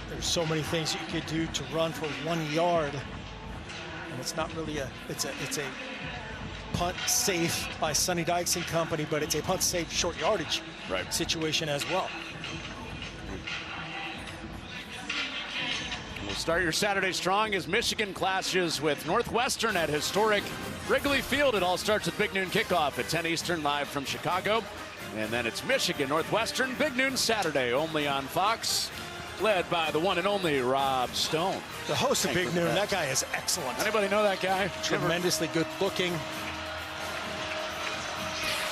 there's so many things you could do to run for 1 yard, and it's not really it's a punt safe by Sonny Dykes and company, but it's a punt safe short yardage situation as well. We'll start your Saturday strong as Michigan clashes with Northwestern at historic Wrigley Field. It all starts with Big Noon Kickoff at 10 Eastern live from Chicago. And then it's Michigan Northwestern, Big Noon Saturday, only on Fox, led by the one and only Rob Stone. The host of Big Noon, that guy is excellent. Anybody know that guy? Tremendously good looking.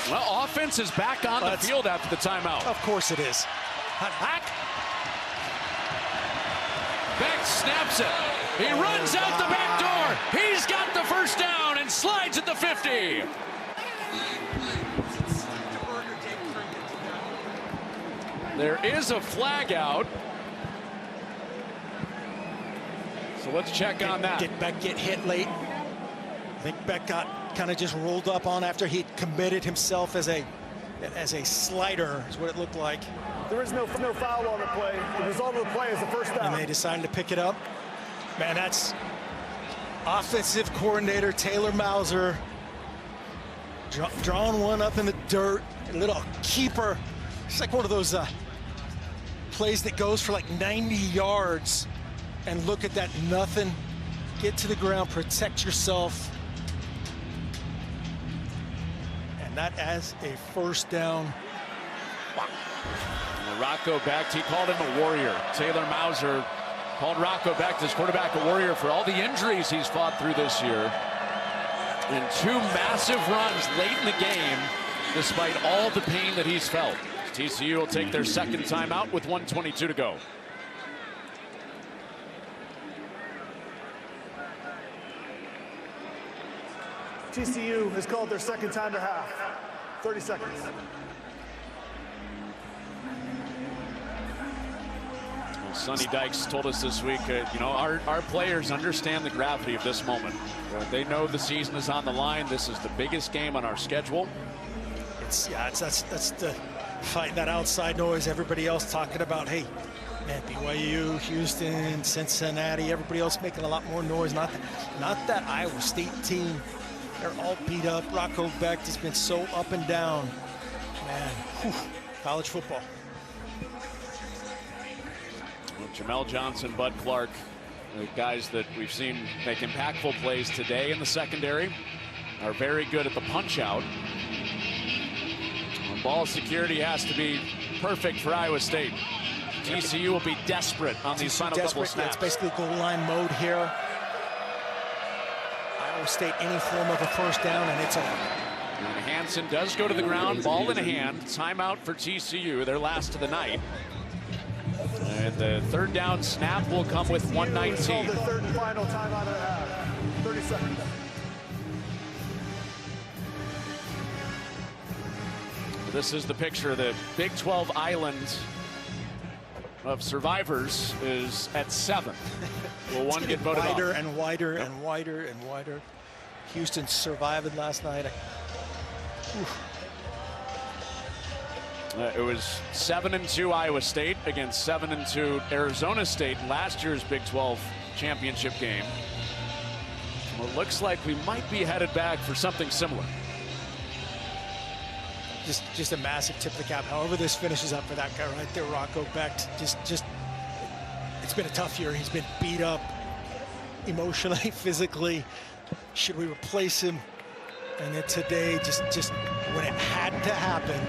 Well, offense is back on the field after the timeout. Of course it is. Hack. Beck snaps it. He runs out the back door. He's got the first down and slides at the 50. There is a flag out. So let's check on that. Did Beck get hit late? I think Beck got kind of just rolled up on after he committed himself as a slider, is what it looked like. There is no foul on the play. The result of the play is the first down. And they decided to pick it up. Man, that's offensive coordinator Taylor Mauser drawing one up in the dirt. A little keeper. It's like one of those plays that goes for like 90 yards. And look at that, nothing. Get to the ground, protect yourself. And that as a first down. Wow. Rocco Becht, he called him a warrior. Taylor Mauser called Rocco Becht, his quarterback, a warrior for all the injuries he's fought through this year. And 2 massive runs late in the game, despite all the pain that he's felt. TCU will take their second timeout with 1:22 to go. TCU has called their second time to half. 30 seconds. Well, Sonny Dykes told us this week, you know, our players understand the gravity of this moment. They know the season is on the line. This is the biggest game on our schedule. That's the fight, that outside noise. Everybody else talking about, hey, man, BYU, Houston, Cincinnati, everybody else making a lot more noise. Not that Iowa State team. They're all beat up. Rocco Becht has been so up and down. Man, whew, college football. Well, Jamel Johnson, Bud Clark, the guys that we've seen make impactful plays today in the secondary, are very good at the punch out. Ball security has to be perfect for Iowa State. TCU will be desperate on these final couple snaps. Yeah, it's basically goal line mode here. Iowa State any form of a first down, and it's over. And Hansen does go to the ground, ball in hand. Timeout for TCU, their last of the night. And the third down snap will come with 1:19. The third and final timeout of the half. 30 seconds. This is the picture. The Big 12 island of survivors is at 7. Will one get voted off? Wider and wider and wider and wider. Houston survived last night. It was 7-2 Iowa State against 7-2 Arizona State in last year's Big 12 championship game. Well, it looks like we might be headed back for something similar. Just a massive tip of the cap. However this finishes up for that guy right there, Rocco Becht. Just it's been a tough year. He's been beat up emotionally, physically. Should we replace him? And then today, just when it had to happen,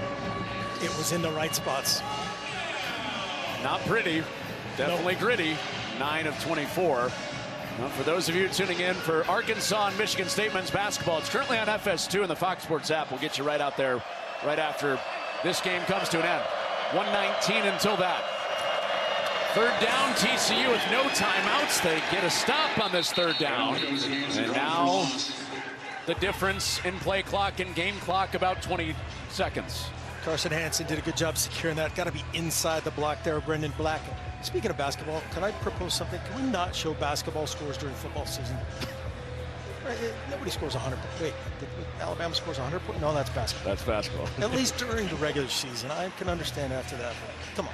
it was in the right spots. Not pretty, definitely gritty. 9 of 24. Well, for those of you tuning in for Arkansas and Michigan State men's basketball, it's currently on FS2 and the Fox Sports app. We'll get you right out there right after this game comes to an end. 1:19 until that. Third down, TCU with no timeouts. They get a stop on this third down. And now the difference in play clock and game clock, about 20 seconds. Carson Hansen did a good job securing that. Got to be inside the block there, Brendan Black. Speaking of basketball, can I propose something? Can we not show basketball scores during football season? Nobody scores 100. Wait, Alabama scores 100 points? No, that's basketball. That's basketball. At least during the regular season. I can understand after that. Come on.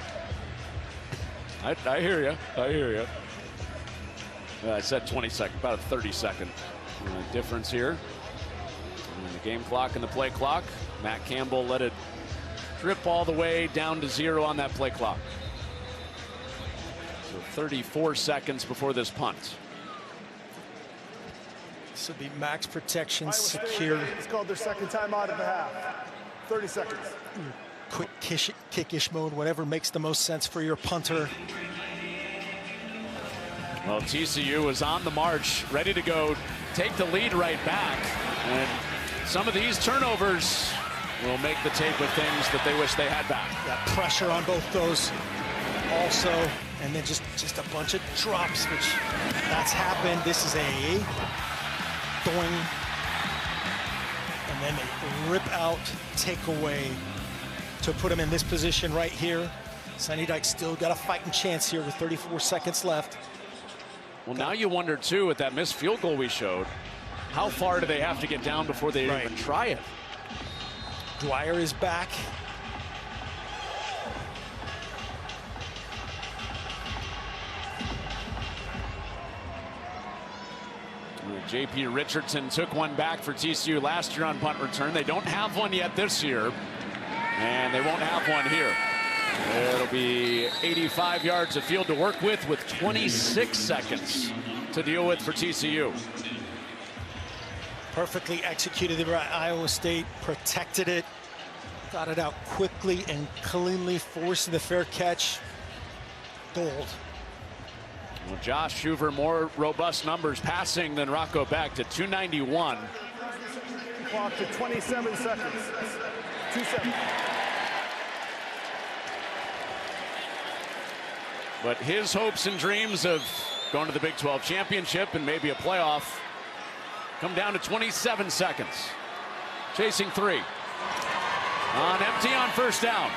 I hear you. I hear you. I said 20 seconds, about a 30-second difference here. And the game clock and the play clock. Matt Campbell let it drip all the way down to 0 on that play clock. So 34 seconds before this punt. This will be max protection, secure. It's called their second timeout of the half. 30 seconds. Quick kickish mode, whatever makes the most sense for your punter. Well, TCU is on the march, ready to go take the lead right back. And some of these turnovers will make the tape with things that they wish they had back. Got pressure on both those also, and then just a bunch of drops, which that's happened. This is a going, and then they rip out, take away to put him in this position right here. Sonny Dykes still got a fighting chance here with 34 seconds left. Well, now you wonder, too, with that missed field goal we showed, how far do they have to get down before they even try it? Dwyer is back. J.P. Richardson took one back for TCU last year on punt return. They don't have one yet this year, and they won't have one here. It'll be 85 yards of field to work with 26 seconds to deal with for TCU. Perfectly executed by Iowa State, protected it, got it out quickly and cleanly, forcing the fair catch. Gold. Well, Josh Hoover, more robust numbers passing than Rocco Beck to 291. Clock to 27 seconds. 2 seconds. But his hopes and dreams of going to the Big 12 championship and maybe a playoff come down to 27 seconds. Chasing 3. On empty on first down.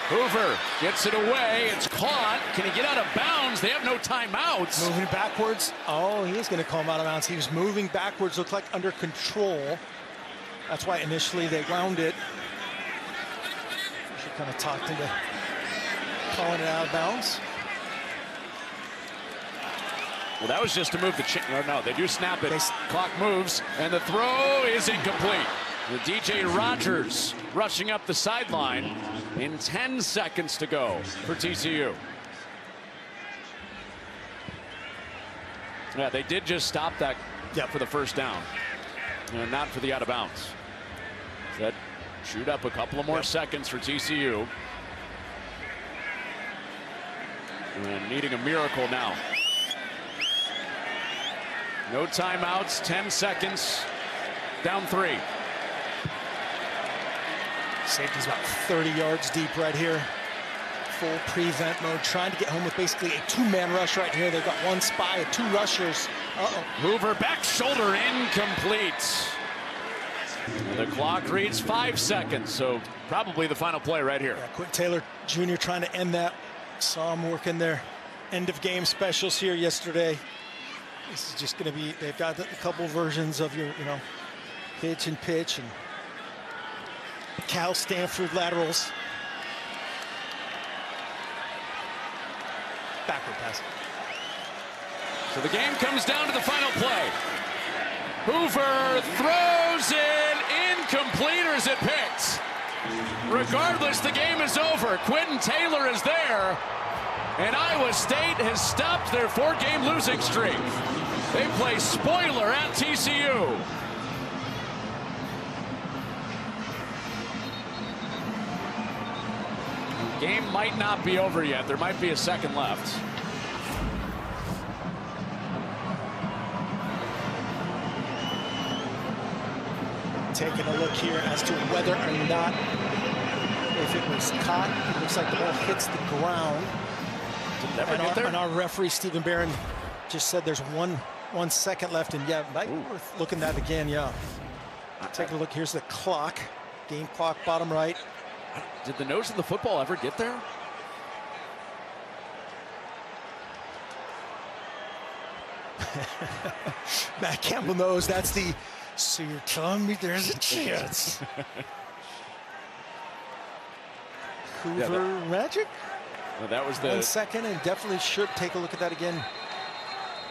Hoover gets it away. It's caught. Can he get out of bounds? They have no timeouts. Moving backwards. Oh, he is going to call him out of bounds. He was moving backwards, looked like under control. That's why initially they wound it. She kind of talked into calling it out of bounds. Well, that was just to move the chain. No, they do snap it. Clock moves, and the throw is incomplete. The DJ Rogers rushing up the sideline in 10 seconds to go for TCU. Yeah, they did just stop that for the first down, and not for the out of bounds. That shoot up a couple of more seconds for TCU. And needing a miracle now. No timeouts, 10 seconds, down 3. Safety's about 30 yards deep right here. Full prevent mode, trying to get home with basically a 2-man rush right here. They've got 1 spy, 2 rushers. Hoover back shoulder incomplete. And the clock reads 5 seconds, so probably the final play right here. Yeah, Quentin Taylor Jr. trying to end that. Saw him working their end of game specials here yesterday. This is just going to be, they've got a couple versions of your, pitch and pitch and Cal Stanford laterals. Backward pass. So the game comes down to the final play. Hoover throws it incomplete, or is it picked? Regardless, the game is over. Quentin Taylor is there, and Iowa State has stopped their 4-game losing streak. They play spoiler at TCU. Game might not be over yet. There might be a second left. Taking a look here as to whether or not, if it was caught, it looks like the ball hits the ground. And our referee, Stephen Barron, just said there's 1 second left, and yeah, might be worth looking at again, yeah. Take a look, here's the clock. Game clock, bottom right. Did the nose of the football ever get there? Matt Campbell knows that's the, so you're telling me there's a chance. Hoover Magic? Well, that was the 1 second, and definitely should take a look at that again.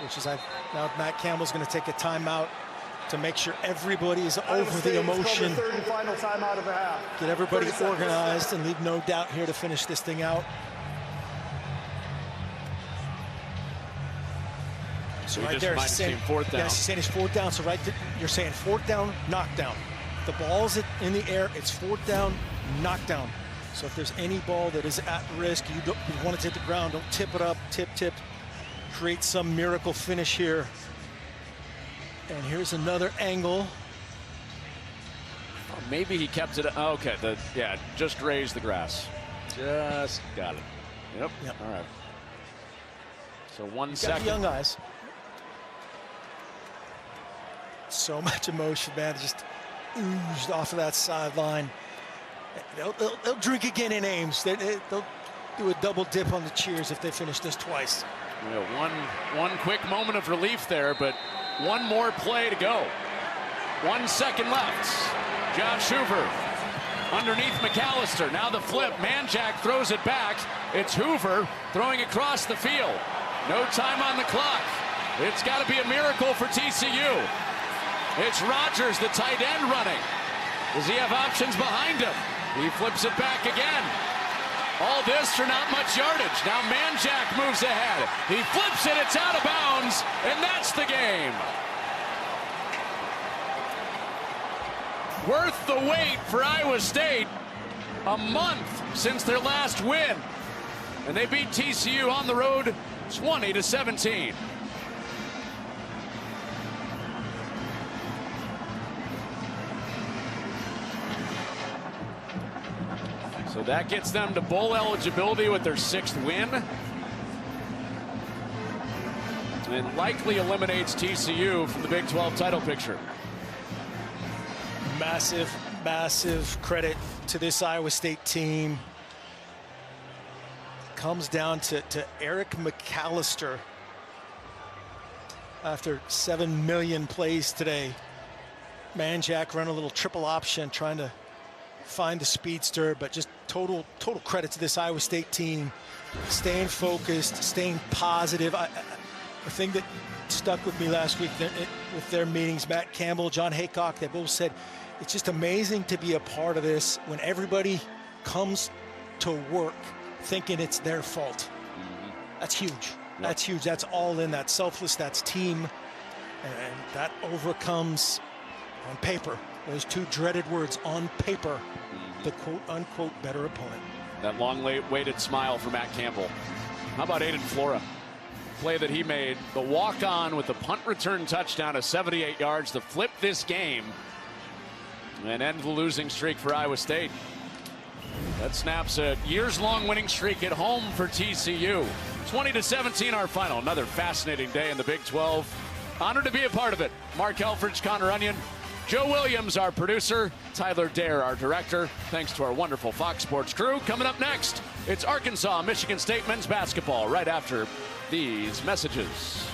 Which is, now Matt Campbell's going to take a timeout to make sure everybody is over the emotion. Third and final timeout of the half. Get everybody organized and leave no doubt here to finish this thing out. So right there, she's saying fourth down. Yeah, she's saying it's fourth down. So right, you're saying fourth down, knockdown. The ball's in the air. It's fourth down, knockdown. So if there's any ball that is at risk, you want it to hit the ground. Don't tip it up. Tip. Create some miracle finish here. And here's another angle. Oh, maybe he kept it. Oh, okay. Just raised the grass. Just got it. Yep. All right. So 1 second. Young guys. So much emotion, man. Just oozed off of that sideline. They'll drink again in Ames. They'll do a double dip on the cheers if they finish this twice. One quick moment of relief there, but one more play to go. 1 second left. Josh Hoover underneath McAllister. Now the flip. Manjack throws it back. It's Hoover throwing across the field. No time on the clock. It's got to be a miracle for TCU. It's Rogers, the tight end, running. Does he have options behind him? He flips it back again. All this for not much yardage. Now Manjack moves ahead. He flips it, it's out of bounds, and that's the game. Worth the wait for Iowa State. A month since their last win. And they beat TCU on the road 20-17. So that gets them to bowl eligibility with their 6th win. And likely eliminates TCU from the Big 12 title picture. Massive credit to this Iowa State team. Comes down to Eric McAllister. After 7 million plays today, Manjack ran a little triple option trying to find the speedster, but just total credit to this Iowa State team. Staying focused, staying positive. The thing that stuck with me last week with their meetings, Matt Campbell, John Haycock, they both said, it's just amazing to be a part of this when everybody comes to work thinking it's their fault. That's huge. Yep. That's huge. That's all in. That's selfless. That's team. And that overcomes, on paper, those 2 dreaded words, on paper, the quote-unquote better opponent. That long-waited smile for Matt Campbell. How about Aiden Flora? Play that he made, the walk-on with the punt return touchdown of 78 yards to flip this game and end the losing streak for Iowa State. That snaps a years-long winning streak at home for TCU. 20-17 our final. Another fascinating day in the Big 12. Honored to be a part of it. Mark Helfrich, Connor Onion, Joe Williams, our producer, Tyler Dare, our director. Thanks to our wonderful Fox Sports crew. Coming up next, it's Arkansas, Michigan State men's basketball right after these messages.